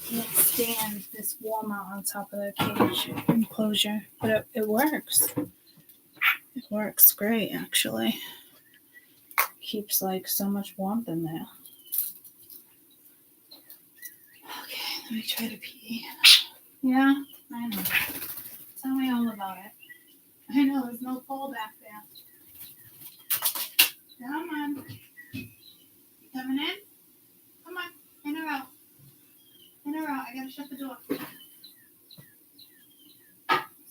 Can't stand this wall mount on top of the cage enclosure, but it works. It works great, actually. Keeps like so much warmth in there. Okay, let me try to pee. Yeah, I know. Tell me all about it. I know, there's no pole back there. Come on. You coming in? Come on, in or out? In or out? I gotta shut the door. It's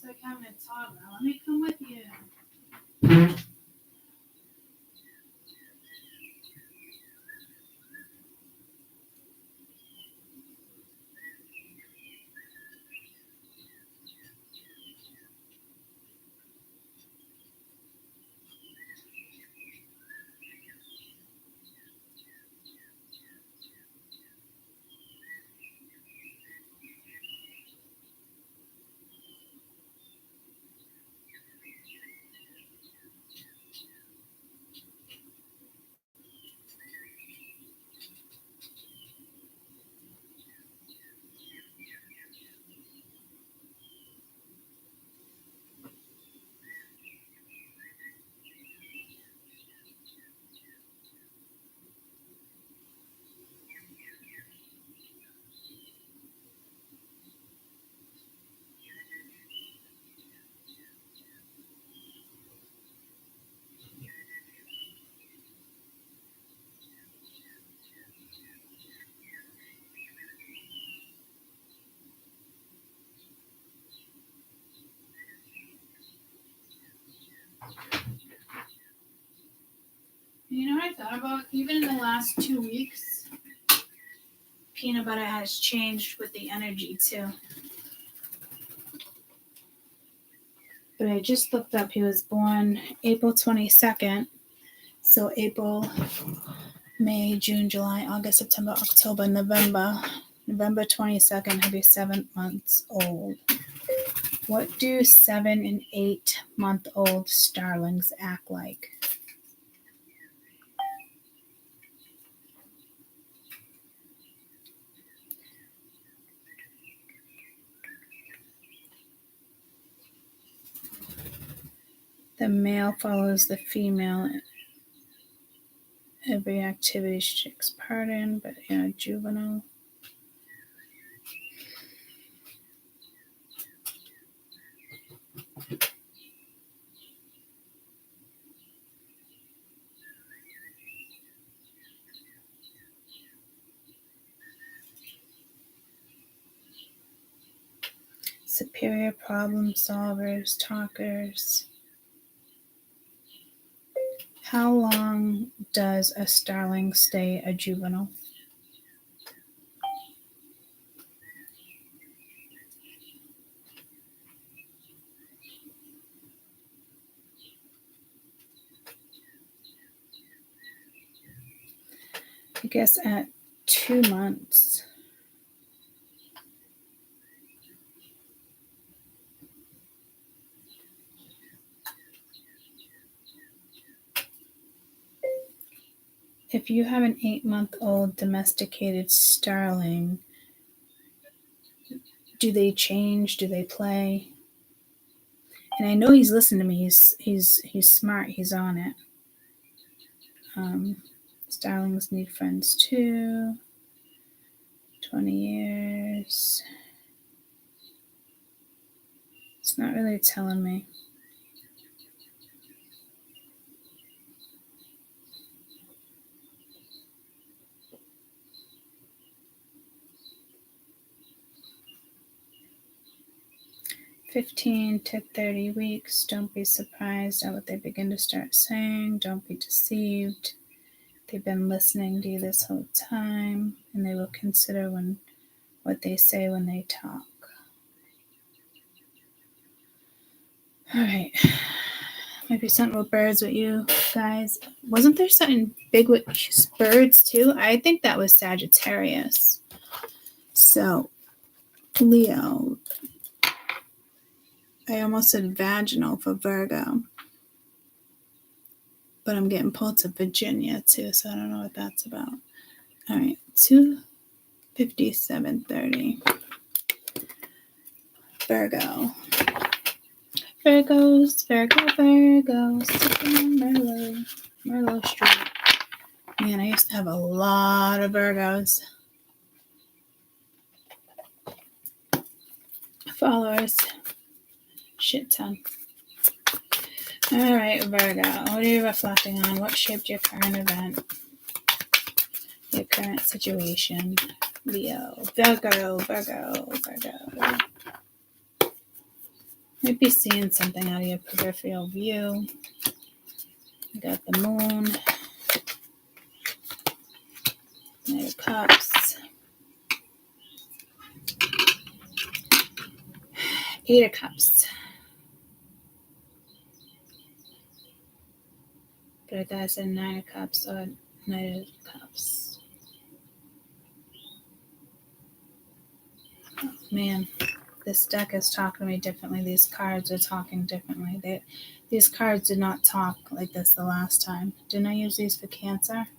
like having a toddler. Let me come with you. You know what I thought about? Even in the last 2 weeks, peanut butter has changed with the energy too. But I just looked up, he was born April 22nd. So April, May, June, July, August, September, October, November. November 22nd, he'll be 7 months old. What do 7 and 8 month old starlings act like? The male follows the female Every activity she takes part in, but yeah, juvenile. Superior problem solvers, talkers. How long does a starling stay a juvenile? I guess at 2 months. If you have an 8-month-old domesticated starling, do they change? Do they play? And I know he's listening to me. He's smart. He's on it. Starlings need friends too. 20 years. It's not really telling me. "15 to 30 weeks. Don't be surprised at what they begin to start saying. Don't be deceived. They've been listening to you this whole time, and they will consider what they say when they talk." All right. Maybe something with birds with you guys. Wasn't there something big with birds too? I think that was Sagittarius. So, Leo. I almost said vaginal for Virgo. But I'm getting pulled to Virginia too, so I don't know what that's about. All right, 25730. Virgo. Virgo. Sitting on Merlot Street. Man, I used to have a lot of Virgos. Followers. Shit ton. All right, Virgo. What are you reflecting on? What shaped your current event? Your current situation? Leo. Virgo. Might be seeing something out of your peripheral view. You got the moon. Knight of Cups. 8 of Cups. But I thought I said 9 of Cups or Knight of Cups. Oh, man, this deck is talking to me differently. These cards are talking differently. These cards did not talk like this the last time. Didn't I use these for Cancer?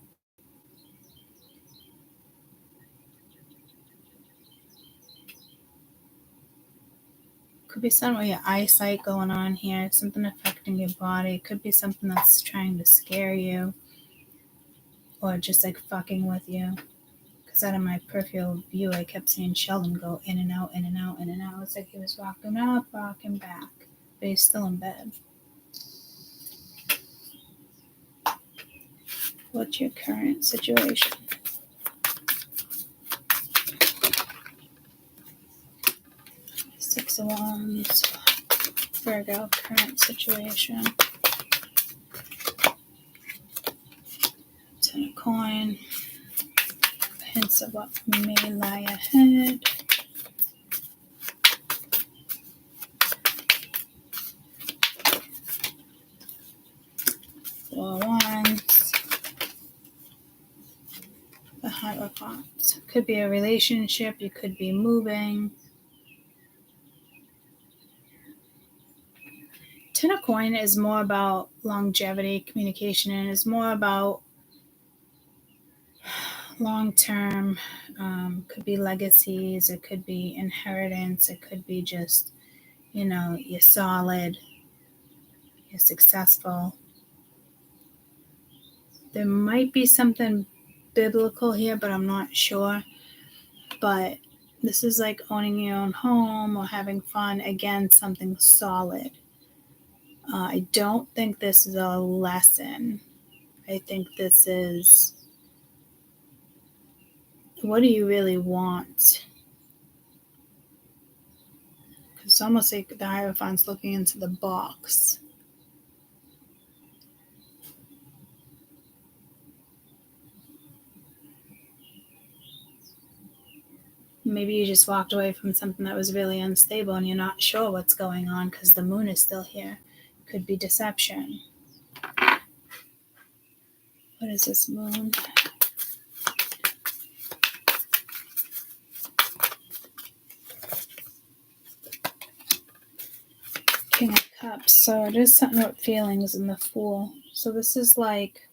Could be something with your eyesight going on here, something affecting your body. Could be something that's trying to scare you or just like fucking with you. Because out of my peripheral view, I kept seeing Sheldon go in and out. It's like he was rocking up, rocking back, but he's still in bed. What's your current situation? Six of Wands. Virgo, current situation. 10 of Coin. Hints of what may lie ahead. Four of Wands. The Hierophant. Could be a relationship. You could be moving. 10 of Coin is more about longevity, communication, and is more about long-term. Could be legacies. It could be inheritance. It could be just, you're solid. You're successful. There might be something biblical here, but I'm not sure. But this is like owning your own home or having fun. Again, something solid. I don't think this is a lesson. I think this is, what do you really want? It's almost like the Hierophant's looking into the box. Maybe you just walked away from something that was really unstable and you're not sure what's going on because the moon is still here. Could be deception. What is this moon? King of Cups. So it is something about feelings in the Fool. So this is like,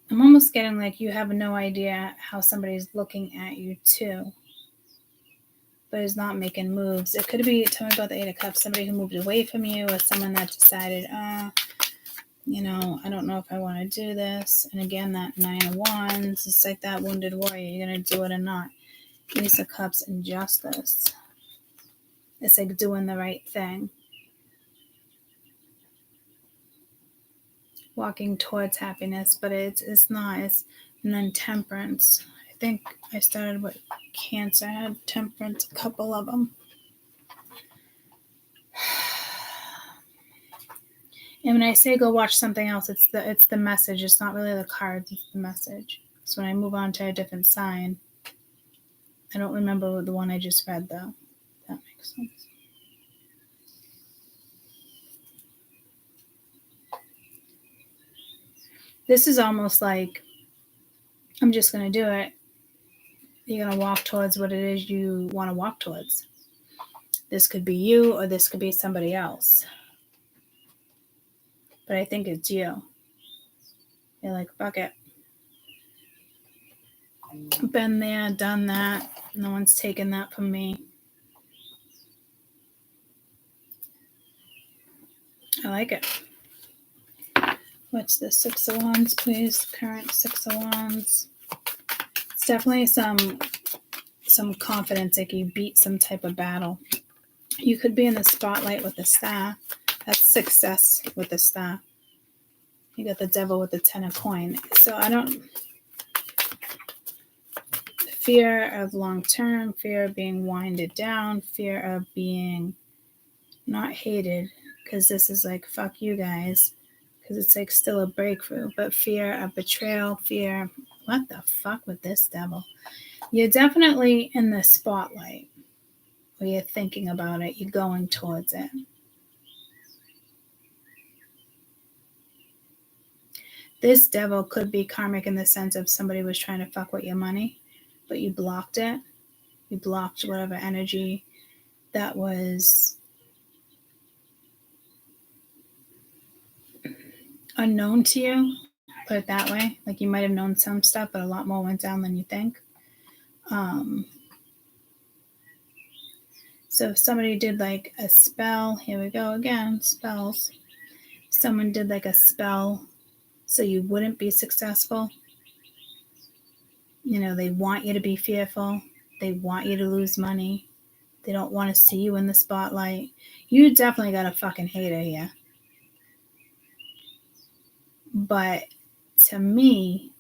I'm almost getting like you have no idea how somebody's looking at you too, but is not making moves. It could be, tell me about the Eight of Cups, somebody who moved away from you or someone that decided, I don't know if I want to do this. And again, that Nine of Wands, it's like that wounded warrior. You're going to do it or not. Ace of Cups and Justice. It's like doing the right thing. Walking towards happiness, but it's not. It's and then Temperance. I think I started with Cancer. I had Temperance, a couple of them. And when I say go watch something else, it's the message. It's not really the cards, it's the message. So when I move on to a different sign, I don't remember the one I just read though. That makes sense. This is almost like, I'm just going to do it. You're going to walk towards what it is you want to walk towards. This could be you or this could be somebody else. But I think it's you. You're like, fuck it. Been there, done that. No one's taken that from me. I like it. What's the Six of Wands, please? Current Six of Wands. It's definitely some confidence, like you beat some type of battle. You could be in the spotlight with the Star. That's success with the Star. You got the Devil with the Ten of Coin. So fear of long term, fear of being winded down, fear of being not hated, because this is like, fuck you guys. Because it's like still a breakthrough, but fear of betrayal, fear, what the fuck with this Devil? You're definitely in the spotlight, where you're thinking about it, you're going towards it. This Devil could be karmic in the sense of somebody was trying to fuck with your money, but you blocked it. You blocked whatever energy that was unknown to you, put it that way. Like you might have known some stuff, but a lot more went down than you think. So if somebody did like a spell, here we go again, spells. Someone did like a spell so you wouldn't be successful. They want you to be fearful. They want you to lose money. They don't want to see you in the spotlight. You definitely got a fucking hater here. But to me,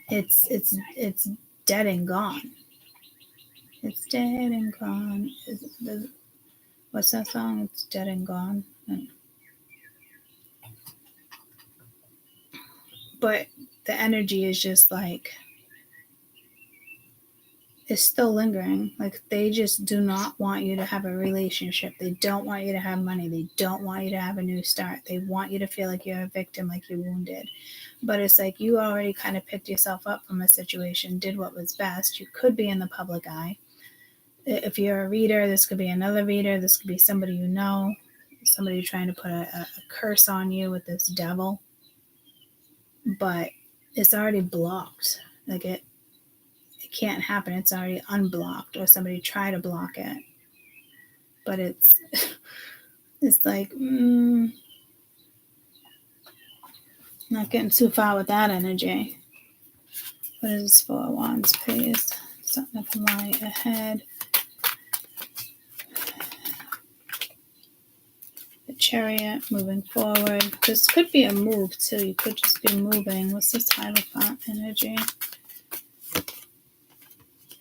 it's dead and gone. It's dead and gone. What's that song? It's dead and gone. But the energy is just like, it's still lingering. Like they just do not want you to have a relationship. They don't want you to have money. They don't want you to have a new start. They want you to feel like you're a victim, like you're wounded. But it's like you already kind of picked yourself up from a situation, did what was best. You could be in the public eye. If you're a reader, this could be another reader. This could be somebody you know, somebody trying to put a curse on you with this Devil. But it's already blocked. Like it can't happen. It's already unblocked, or somebody try to block it. But it's like, Not getting too far with that energy. What is this 4 of Wands, please? Something that can lie ahead. The Chariot, moving forward. This could be a move, too. You could just be moving. What's this Hierophant energy?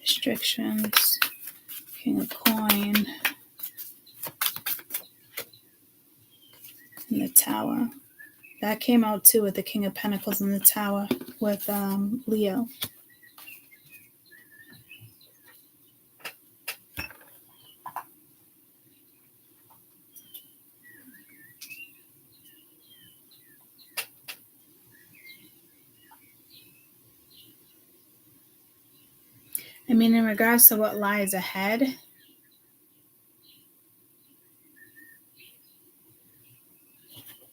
Restrictions. King of Coin. And the Tower. That came out, too, with the King of Pentacles and the Tower with Leo. I mean, in regards to what lies ahead,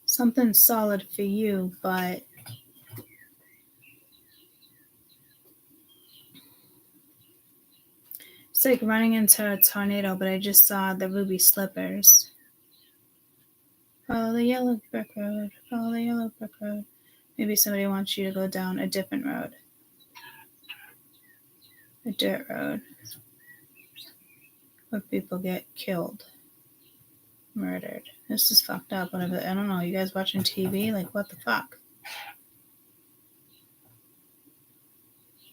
something solid for you, but it's like running into a tornado, but I just saw the ruby slippers. Follow the yellow brick road. Follow the yellow brick road. Maybe somebody wants you to go down a different road. A dirt road. Where people get killed. Murdered. This is fucked up. Whatever. I don't know. You guys watching TV? Like, what the fuck?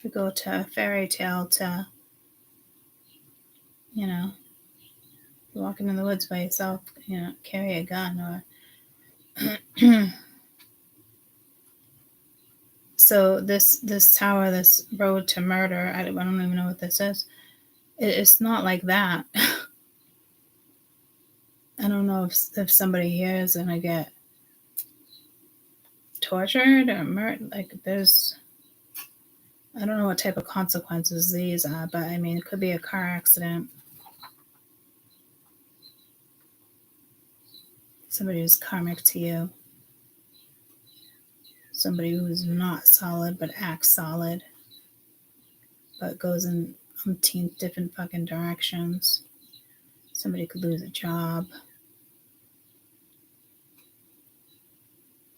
To go to a fairy tale to, you know, walking in the woods by yourself, you know, carry a gun or so this tower, this road to murder, I don't even know what this is. It's not like that. I don't know if somebody here is gonna get tortured or murdered. Like there's, I don't know what type of consequences these are, but I mean it could be a car accident. Somebody who's karmic to you. Somebody who's not solid but acts solid, but goes in umpteen different fucking directions. Somebody could lose a job.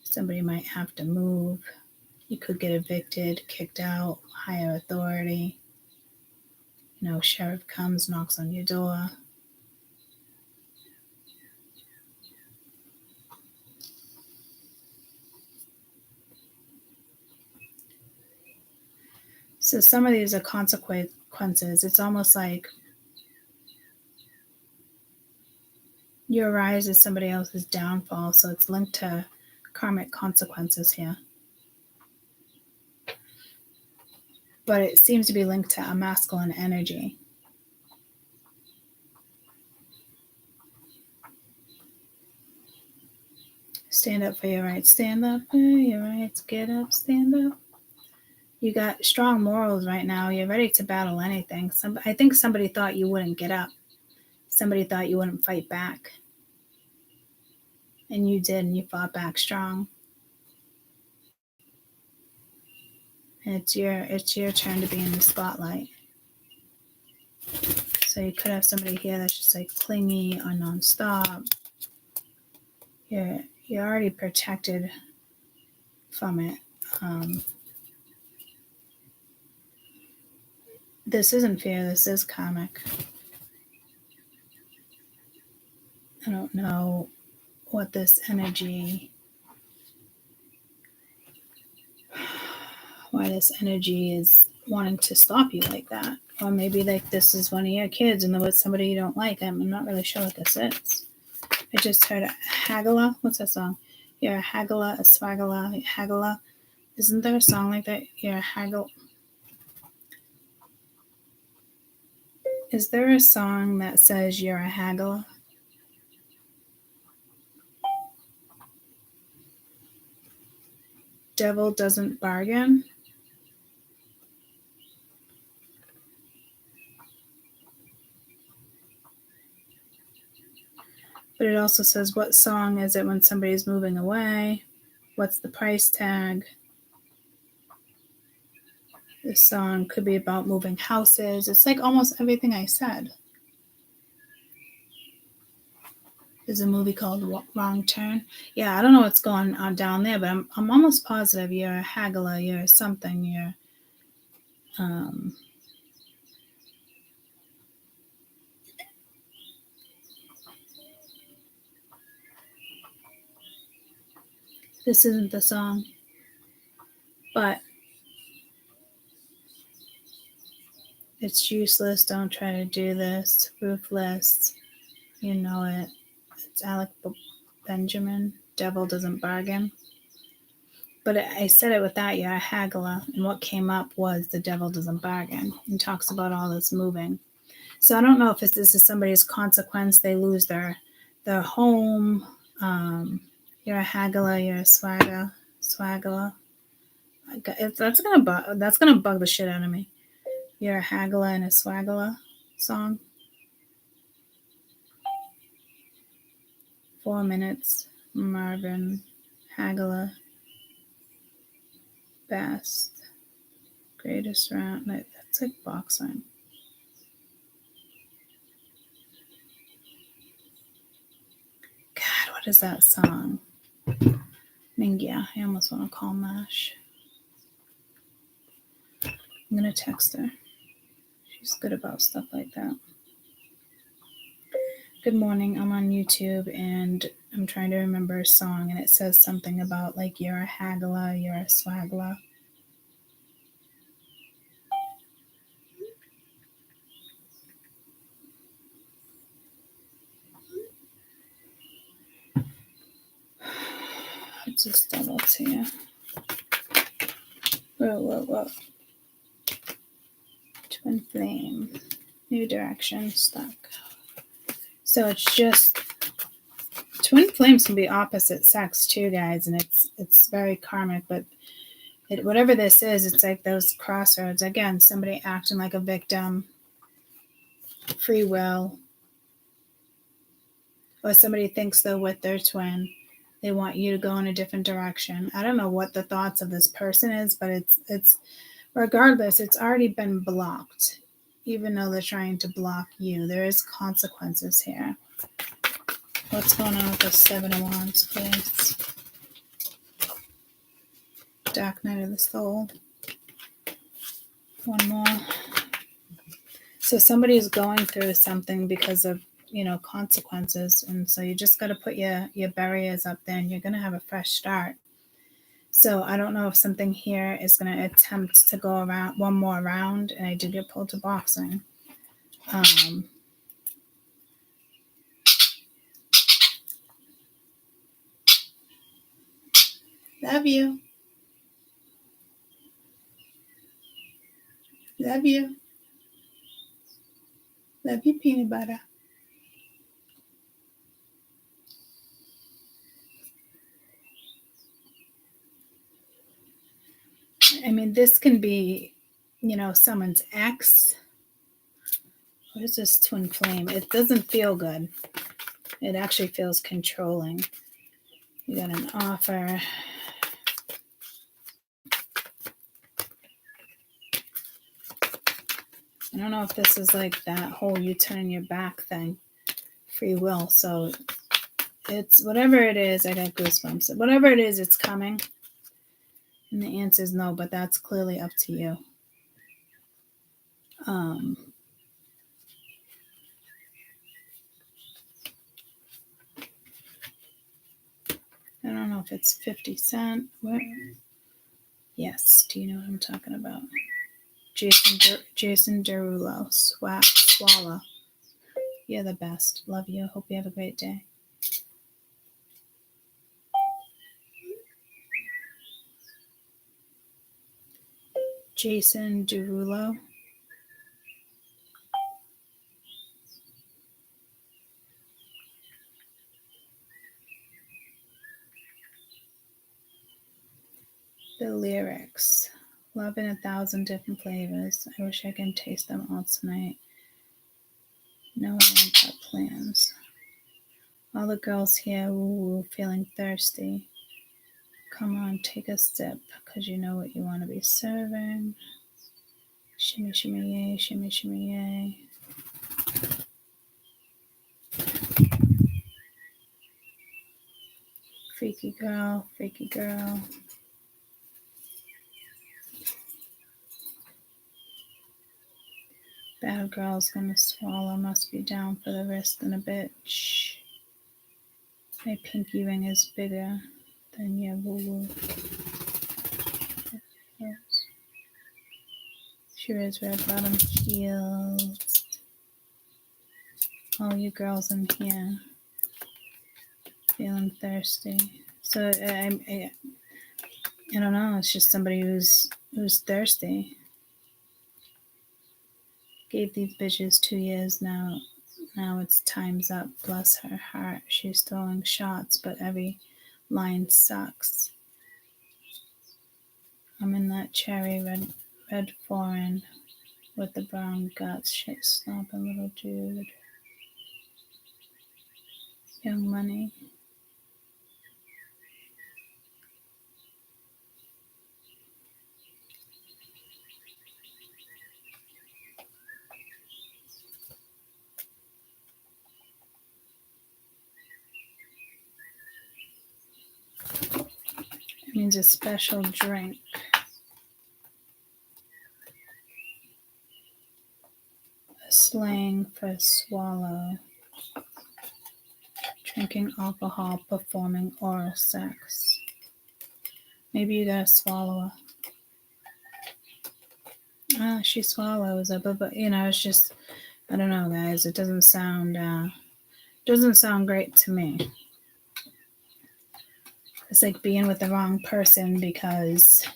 Somebody might have to move. You could get evicted, kicked out, higher authority. You know, sheriff comes, knocks on your door. So some of these are consequences. It's almost like your rise is somebody else's downfall. So it's linked to karmic consequences here. But it seems to be linked to a masculine energy. Stand up for your rights. Stand up for your rights. Get up, stand up. You got strong morals right now. You're ready to battle anything. I think somebody thought you wouldn't get up. Somebody thought you wouldn't fight back. And you did, and you fought back strong. And it's your turn to be in the spotlight. So you could have somebody here that's just like clingy or nonstop. You're already protected from it. This isn't fear, this is karmic. I don't know what this energy, why this energy is wanting to stop you like that. Or maybe like this is one of your kids and there was somebody you don't like. I'm not really sure what this is. I just heard a haggler. What's that song? You're a haggler, a swaggler, haggler. Isn't there a song like that? You're a haggle. Is there a song that says you're a haggler? Devil doesn't bargain. But it also says, what song is it when somebody's moving away? What's the price tag? This song could be about moving houses. It's like almost everything I said. There's a movie called Wrong Turn. Yeah, I don't know what's going on down there, but I'm almost positive you're a haggler, you're something, you're this isn't the song, but it's useless, don't try to do this, ruthless, you know it. It's Alec Benjamin, Devil Doesn't Bargain. But I said it without you, a haggler, and what came up was the devil doesn't bargain, and talks about all this moving. So I don't know if this is somebody's consequence. They lose their home. You're a haggler. You're a swaggler. That's gonna bug the shit out of me. You're a haggler and a swaggler song. 4 minutes. Marvin Haggler. Best. Greatest round. That's like boxing. God, what is that song? Mingia. I almost want to call Mash. I'm going to text her. She's good about stuff like that. Good morning. I'm on YouTube and I'm trying to remember a song and it says something about like you're a haggler, you're a swaggler. Let's just double to you. Whoa. Twin flame. New direction. Stuck. So it's just twin flames can be opposite sex too, guys, and it's very karmic, but whatever this is, it's like those crossroads. Again, somebody acting like a victim, free will, or somebody thinks they're with their twin. They want you to go in a different direction. I don't know what the thoughts of this person is, but it's regardless, it's already been blocked. Even though they're trying to block you, there is consequences here. What's going on with the 7 of Wands, please? Dark Night of the Soul. One more. So somebody is going through something because of, consequences. And so you just got to put your barriers up there and you're going to have a fresh start. So I don't know if something here is going to attempt to go around one more round. And I did get pulled to boxing. Love you. Love you. Love you, peanut butter. I mean, this can be, someone's ex. What is this twin flame? It doesn't feel good. It actually feels controlling. You got an offer. I don't know if this is like that whole you turn your back thing. Free will. So it's whatever it is. I got goosebumps. Whatever it is, it's coming. And the answer is no, but that's clearly up to you. I don't know if it's 50 Cent. What? Yes. Do you know what I'm talking about? Jason Derulo. Swallow. You're the best. Love you. Hope you have a great day. Jason Derulo. The lyrics. Love in 1,000 different flavors. I wish I can taste them all tonight. No, I won't have plans. All the girls here, ooh, feeling thirsty. Come on, take a sip, because you know what you want to be serving. Shimmy, shimmy, yay, shimmy, shimmy, yay. Freaky girl, freaky girl. Bad girl's gonna swallow, must be down for the wrist in a bitch. My pinky ring is bigger than your woo-woo. She wears red bottom heels. All you girls in here feeling thirsty. So I don't know. It's just somebody who's thirsty. Gave these bitches 2 years now. Now it's time's up. Bless her heart. She's throwing shots, but every line sucks. I'm in that cherry red foreign with the brown guts. Shit stomping little dude. Young money. It means a special drink. A slang for swallow. Drinking alcohol, performing oral sex. Maybe you gotta swallow her. She swallows it, but it's just, I don't know, guys. It doesn't sound great to me. It's like being with the wrong person because,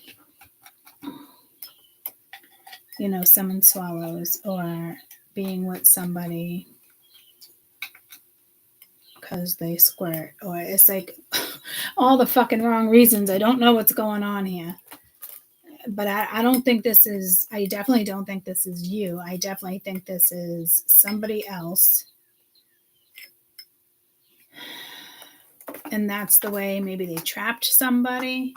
someone swallows, or being with somebody because they squirt, or it's like all the fucking wrong reasons. I don't know what's going on here. But I don't think this is, I definitely don't think this is you. I definitely think this is somebody else. And that's the way maybe they trapped somebody.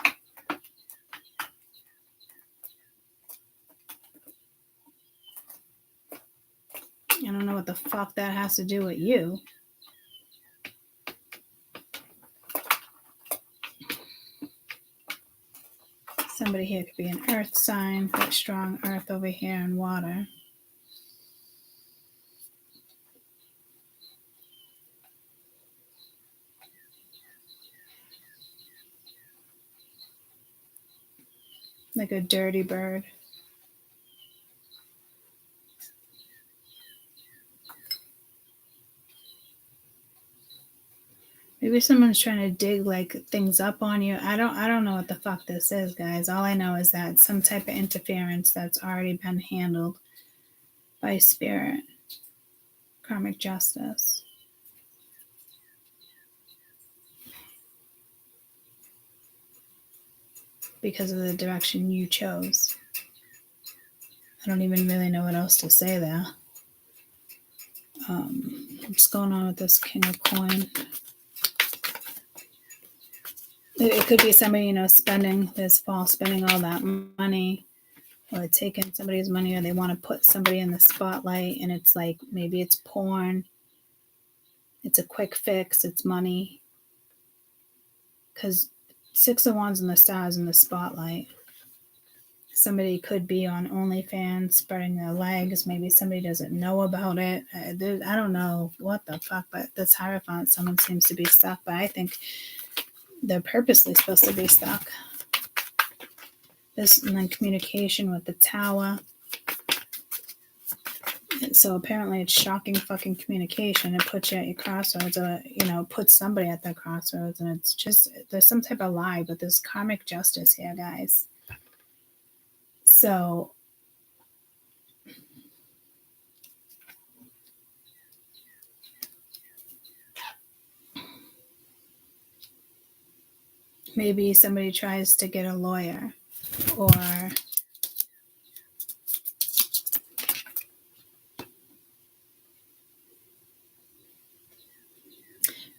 I don't know what the fuck that has to do with you. Somebody here could be an earth sign, but strong earth over here and water. Like a dirty bird. Maybe someone's trying to dig like things up on you. I don't know what the fuck this is, guys. All I know is that some type of interference that's already been handled by spirit. Karmic justice. Because of the direction you chose. I don't even really know what else to say there. What's going on with this King of Coin? It could be somebody, spending all that money, or taking somebody's money, or they want to put somebody in the spotlight, and it's like, maybe it's porn. It's a quick fix. It's money. Because 6 of Wands and the Stars in the spotlight. Somebody could be on OnlyFans spreading their legs. Maybe somebody doesn't know about it. I don't know what the fuck, but this Hierophant, someone seems to be stuck. But I think they're purposely supposed to be stuck. This, and then communication with the Tower. So apparently it's shocking fucking communication. It puts you at your crossroads, or, puts somebody at their crossroads. And it's just, there's some type of lie, but there's karmic justice here, guys. So maybe somebody tries to get a lawyer, or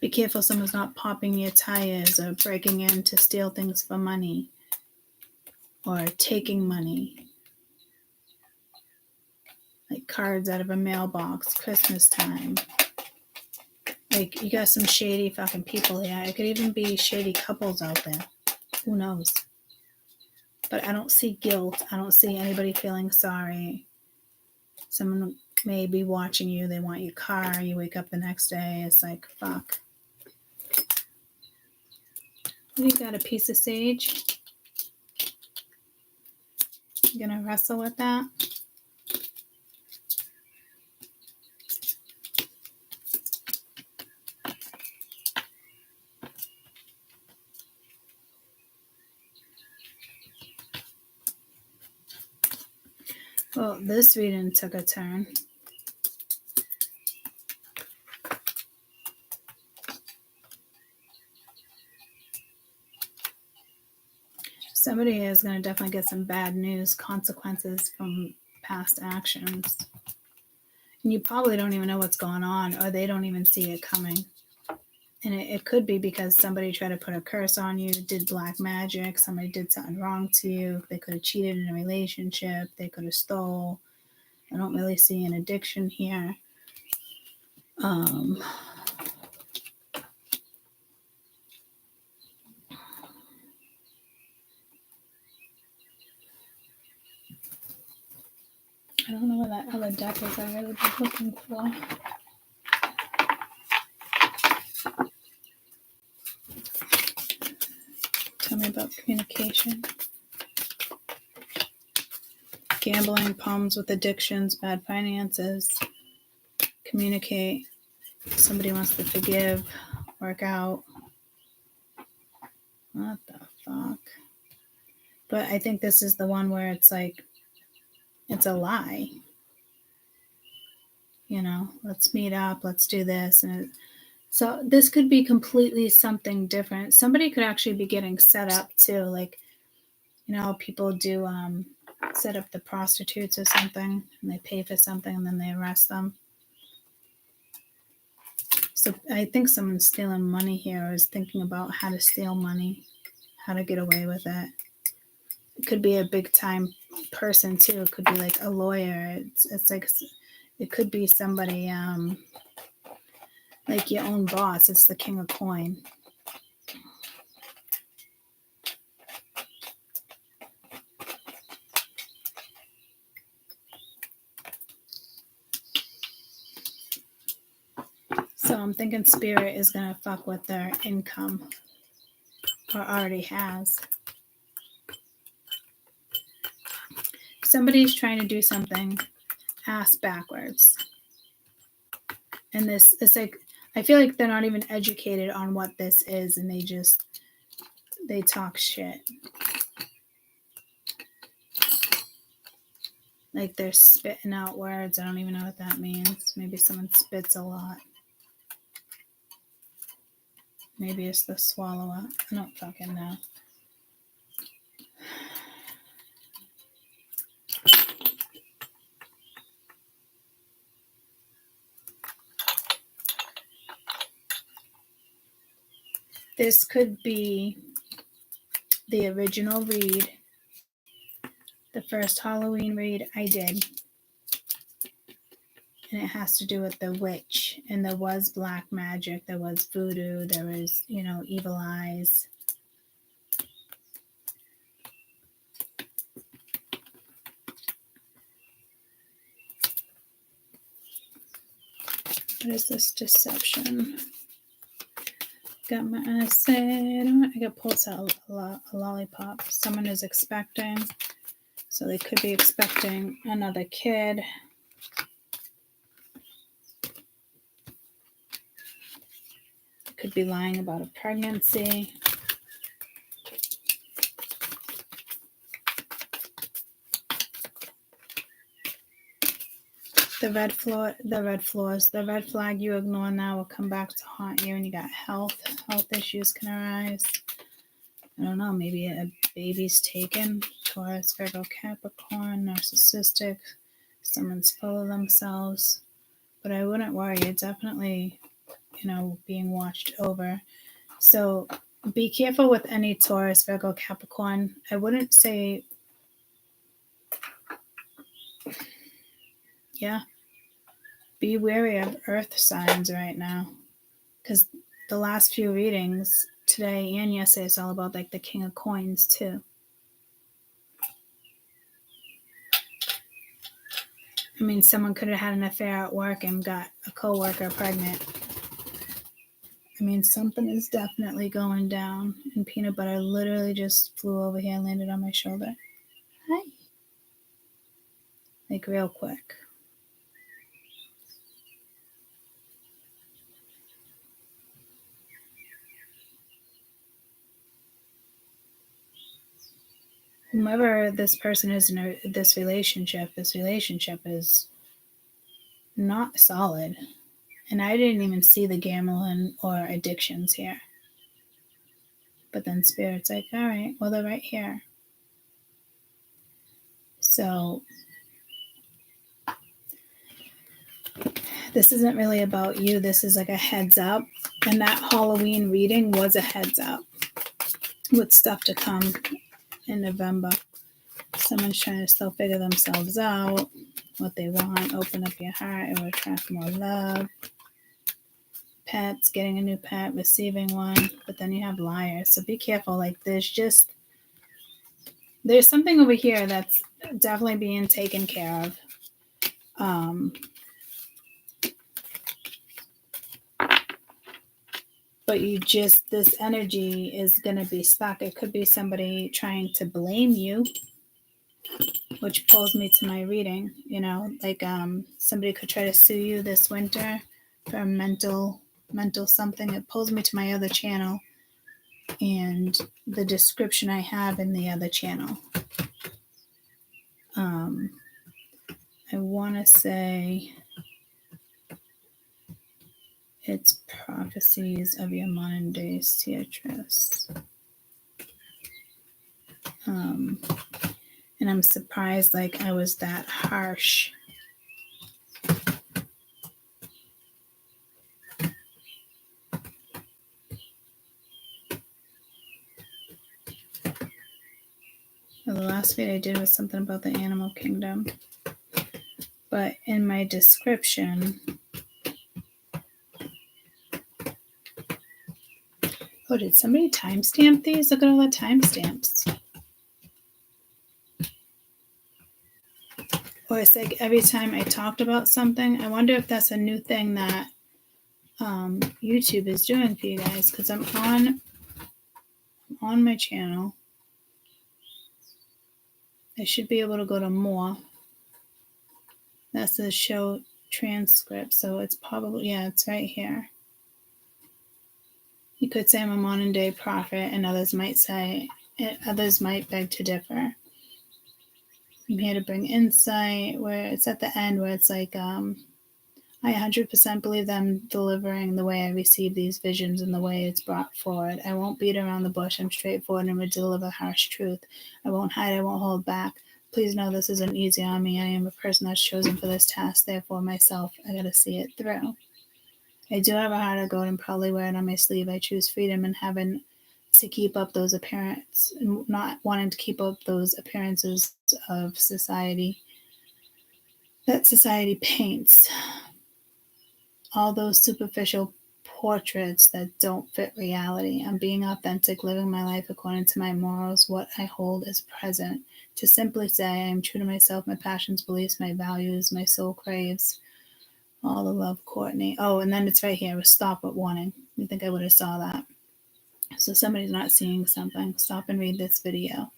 be careful someone's not popping your tires or breaking in to steal things for money or taking money. Like cards out of a mailbox, Christmas time. Like, you got some shady fucking people here. It could even be shady couples out there. Who knows? But I don't see guilt. I don't see anybody feeling sorry. Someone may be watching you. They want your car. You wake up the next day. It's like, fuck. You got a piece of sage. You gonna wrestle with that? Well, this reading took a turn. Somebody is going to definitely get some bad news, consequences from past actions. And you probably don't even know what's going on, or they don't even see it coming. And it could be because somebody tried to put a curse on you, did black magic, somebody did something wrong to you. They could have cheated in a relationship. They could have stole. I don't really see an addiction here. I don't know what that other deck is I really been looking for. Tell me about communication. Gambling, problems with addictions, bad finances. Communicate. Somebody wants to forgive, work out. What the fuck? But I think this is the one where it's like, it's a lie. You know, let's meet up, let's do this. And so this could be completely something different. Somebody could actually be getting set up too. Like, you know, people do set up the prostitutes or something, and they pay for something and then they arrest them. So I think someone's stealing money here, or is thinking about how to steal money, how to get away with it. It could be a big time person too. It could be like a lawyer. It's like, it could be somebody like your own boss. It's the King of Coin. So I'm thinking Spirit is going to fuck with their income, or already has. Somebody's trying to do something ass backwards. And this, it's like, I feel like they're not even educated on what this is, and they talk shit. Like they're spitting out words. I don't even know what that means. Maybe someone spits a lot. Maybe it's the swallow up. I don't fucking know. This could be the original read, the first Halloween read I did. And it has to do with the witch. And there was black magic, there was voodoo, there was, you know, evil eyes. What is this deception? Got my eyes set. I got pulls out a lollipop. Someone is expecting. So they could be expecting another kid. Could be lying about a pregnancy. The red flag you ignore now will come back to haunt you, and you got health issues can arise. I don't know, maybe a baby's taken. Taurus, Virgo, Capricorn, narcissistic. Someone's full of themselves. But I wouldn't worry. You're definitely, you know, being watched over. So be careful with any Taurus, Virgo, Capricorn. I wouldn't say, yeah, be wary of earth signs right now. because the last few readings today and yesterday is all about like the King of Coins too. I mean, someone could have had an affair at work and got a coworker pregnant. I mean, something is definitely going down. And Peanut Butter literally just flew over here and landed on my shoulder. Hi. Like real quick. Whomever this person is in this relationship is not solid. And I didn't even see the gambling or addictions here. But then Spirit's like, all right, well, they're right here. So this isn't really about you. This is like a heads up. And that Halloween reading was a heads up with stuff to come in November. Someone's trying to still figure themselves out, what they want. Open up your heart. It will attract more love. Pets, getting a new pet, receiving one. But then you have liars. So be careful. Like there's something over here that's definitely being taken care of. But this energy is going to be stuck. It could be somebody trying to blame you, which pulls me to my reading, like somebody could try to sue you this winter for mental something. It pulls me to my other channel and the description I have in the other channel. I want to say it's prophecies of your modern day Teatress. And I'm surprised like I was that harsh. Well, the last video I did was something about the animal kingdom. But in my description, oh, did somebody timestamp these? Look at all the timestamps. Or it's like every time I talked about something, I wonder if that's a new thing that YouTube is doing for you guys, because I'm on my channel. I should be able to go to more. That's the show transcript, so it's probably, it's right here. You could say I'm a modern day prophet, and others might beg to differ. I'm here to bring insight, where it's at the end where it's like, I 100% believe that I'm delivering the way I receive these visions and the way it's brought forward. I won't beat around the bush. I'm straightforward and will deliver harsh truth. I won't hide. I won't hold back. Please know this isn't easy on me. I am a person that's chosen for this task. Therefore, myself, I got to see it through. I do have a heart of gold and probably wear it on my sleeve. I choose freedom and having to keep up those appearances, not wanting to keep up those appearances of society that society paints. All those superficial portraits that don't fit reality. I'm being authentic, living my life according to my morals, what I hold as present. To simply say I am true to myself, my passions, beliefs, my values, my soul craves. All the love, Courtney. Oh, and then it's right here with stop at warning. You think I would have saw that. So somebody's not seeing something. Stop and read this video.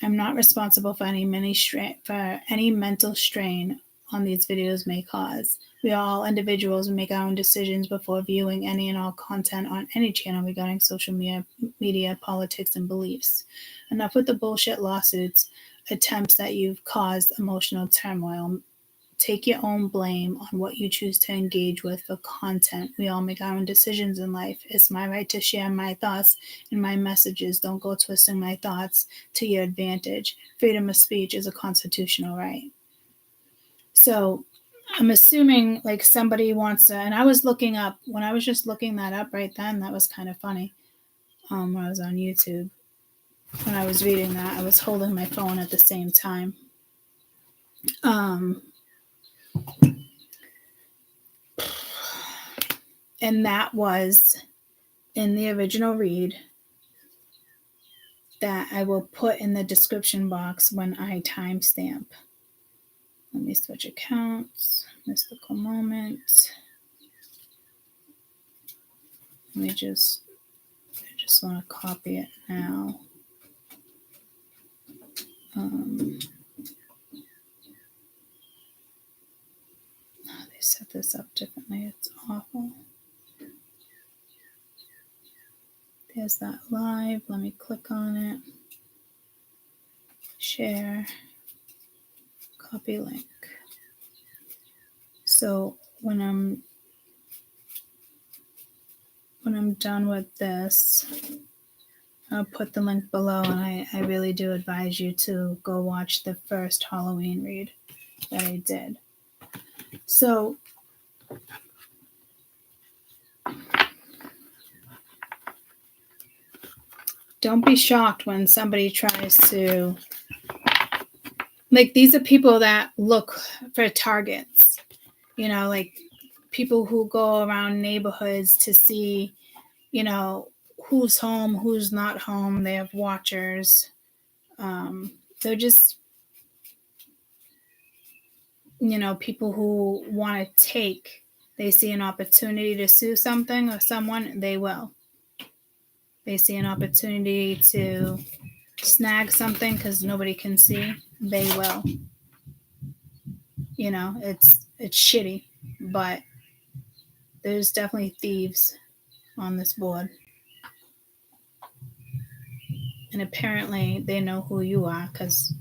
I'm not responsible for any mental strain on these videos may cause. We are all individuals and make our own decisions before viewing any and all content on any channel regarding social media, politics, and beliefs. Enough with the bullshit lawsuits, attempts that you've caused emotional turmoil. Take your own blame on what you choose to engage with for content. We all make our own decisions in life. It's my right to share my thoughts and my messages. Don't go twisting my thoughts to your advantage. Freedom of speech is a constitutional right. So I'm assuming like somebody wants to, and I was looking up, when I was just looking that up right then, that was kind of funny. When I was on YouTube, when I was reading that, I was holding my phone at the same time. And that was in the original read that I will put in the description box when I timestamp. Let me switch accounts. Mystical moment. I just want to copy it now. They set this up differently. It's awful. There's that live. Let me click on it. Share. Copy link. So when I'm done with this, I'll put the link below, and I really do advise you to go watch the first Halloween read that I did. So don't be shocked when somebody tries to, like, these are people that look for targets, you know, like people who go around neighborhoods to see, you know, who's home, who's not home. They have watchers. They're just, you know, people who want to take, they see an opportunity to sue something or someone, they will. They see an opportunity to snag something because nobody can see, they will. You know, it's shitty, but there's definitely thieves on this board. And apparently they know who you are because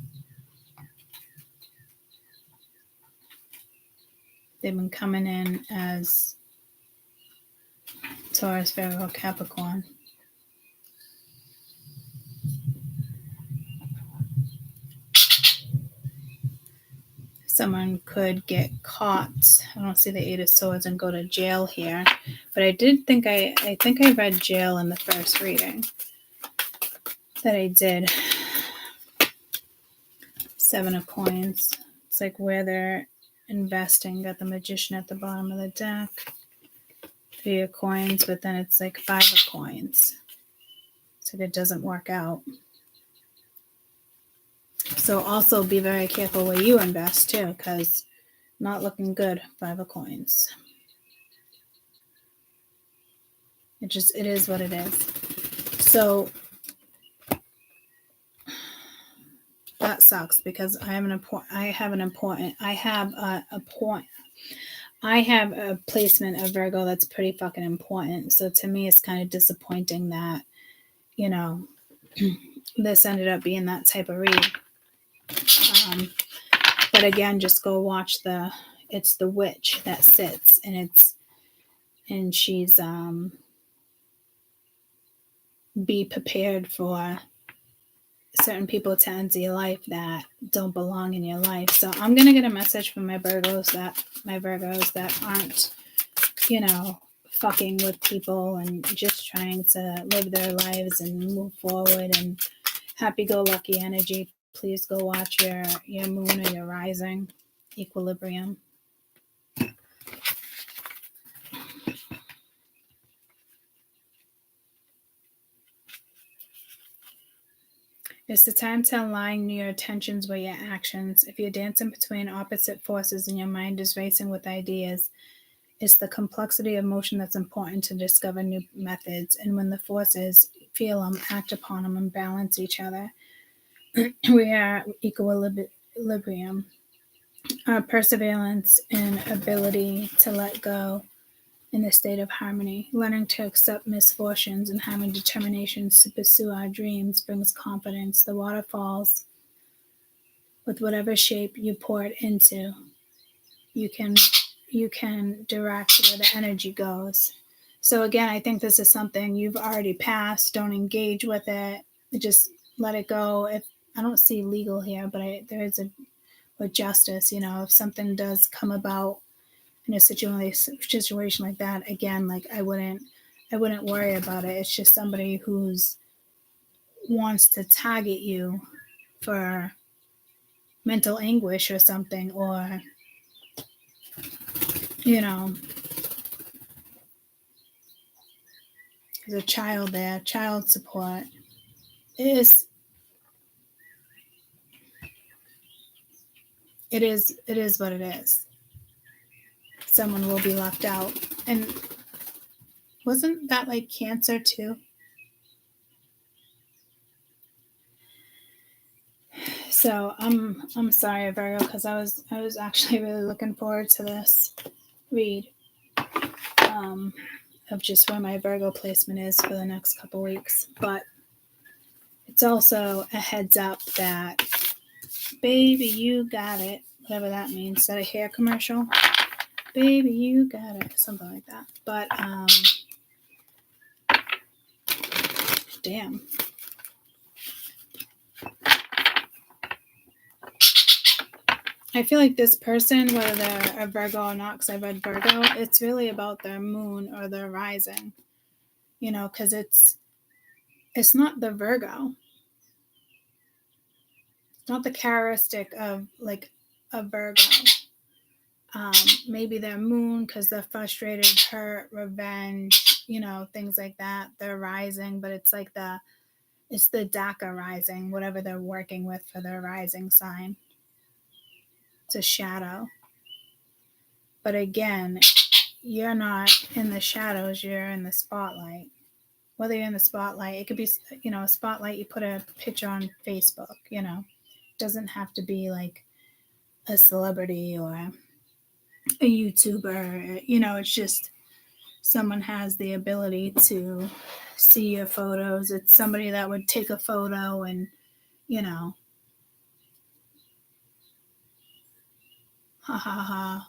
they've been coming in as Taurus, Virgo, Capricorn. Someone could get caught. I don't see the Eight of Swords and go to jail here, but I did think I read jail in the first reading that I did. Seven of Coins. It's like where they're investing. Got the Magician at the bottom of the deck. Three of Coins, but then it's like Five of Coins. So it doesn't work out. So also be very careful where you invest too, because not looking good. Five of Coins. It is what it is. So that sucks because I have a placement of Virgo that's pretty fucking important. So to me, it's kind of disappointing that, you know, this ended up being that type of read. But again, just go watch it's the witch that sits, and she's be prepared for certain people to enter your life that don't belong in your life. So I'm gonna get a message from my Virgos that aren't, you know, fucking with people and just trying to live their lives and move forward and happy-go-lucky energy. Please go watch your moon or your rising equilibrium. It's the time to align your attentions with your actions. If you're dancing between opposite forces and your mind is racing with ideas, it's the complexity of motion that's important to discover new methods. And when the forces feel them, act upon them, and balance each other, we are equilibrium. Our perseverance and ability to let go in a state of harmony. Learning to accept misfortunes and having determinations to pursue our dreams brings confidence. The waterfalls, with whatever shape you pour it into, you can direct where the energy goes. So again, I think this is something you've already passed. Don't engage with it. Just let it go. If I don't see legal here, but there is with justice, you know, if something does come about in a situation like that, again, like I wouldn't worry about it. It's just somebody who's wants to target you for mental anguish or something, or, you know, There's a child there, child support. It is what it is. Someone will be left out. And wasn't that like Cancer too? So I'm sorry, Virgo, because I was actually really looking forward to this read of just where my Virgo placement is for the next couple weeks. But it's also a heads up that, baby, you got it. Whatever that means. Is that a hair commercial? Baby, you got it. Something like that. But damn. I feel like this person, whether they're a Virgo or not, because I read Virgo, it's really about their moon or their rising, because it's not the Virgo. It's not the characteristic of like a Virgo. Maybe their moon, because they're frustrated, hurt, revenge, things like that. They're rising, but it's like it's the DACA rising, whatever they're working with for their rising sign. It's a shadow. But again, you're not in the shadows, you're in the spotlight. Whether you're in the spotlight, it could be, a spotlight, you put a picture on Facebook, it doesn't have to be like a celebrity or a YouTuber, it's just someone has the ability to see your photos. It's somebody that would take a photo and, ha ha ha.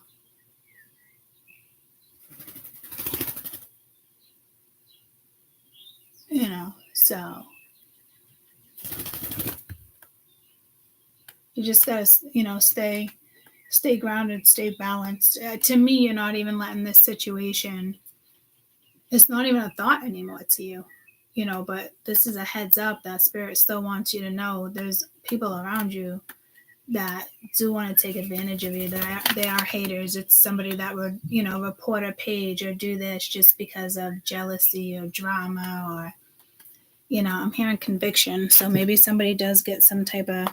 So you just gotta, stay grounded, stay balanced. To me, you're not even letting this situation, it's not even a thought anymore to you, but this is a heads up that Spirit still wants you to know there's people around you that do want to take advantage of you. They are haters. It's somebody that would, report a page or do this just because of jealousy or drama or, I'm hearing conviction. So maybe somebody does get some type of,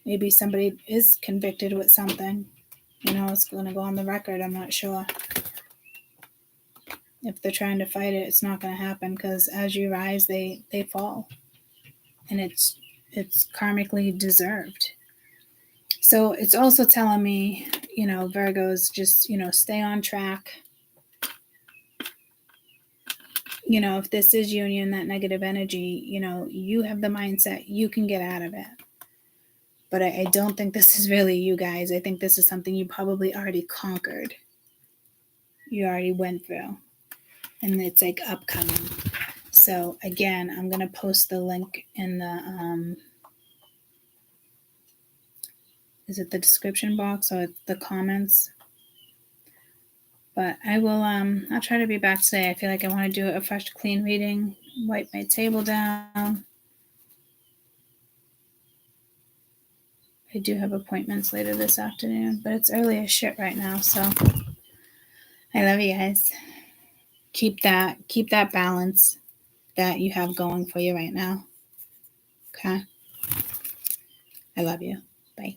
maybe somebody is convicted with something. It's going to go on the record. I'm not sure. If they're trying to fight it, it's not going to happen, because as you rise, they fall. And it's karmically deserved. So it's also telling me, Virgos, just, stay on track. If this is union, that negative energy, you have the mindset, you can get out of it. But I don't think this is really you guys. I think this is something you probably already conquered. You already went through. And it's like upcoming. So again, I'm going to post the link in the, is it the description box or the comments? But I will, I'll try to be back today. I feel like I want to do a fresh, clean reading, wipe my table down. I do have appointments later this afternoon, but it's early as shit right now. So I love you guys. Keep that balance that you have going for you right now. Okay. I love you. Bye.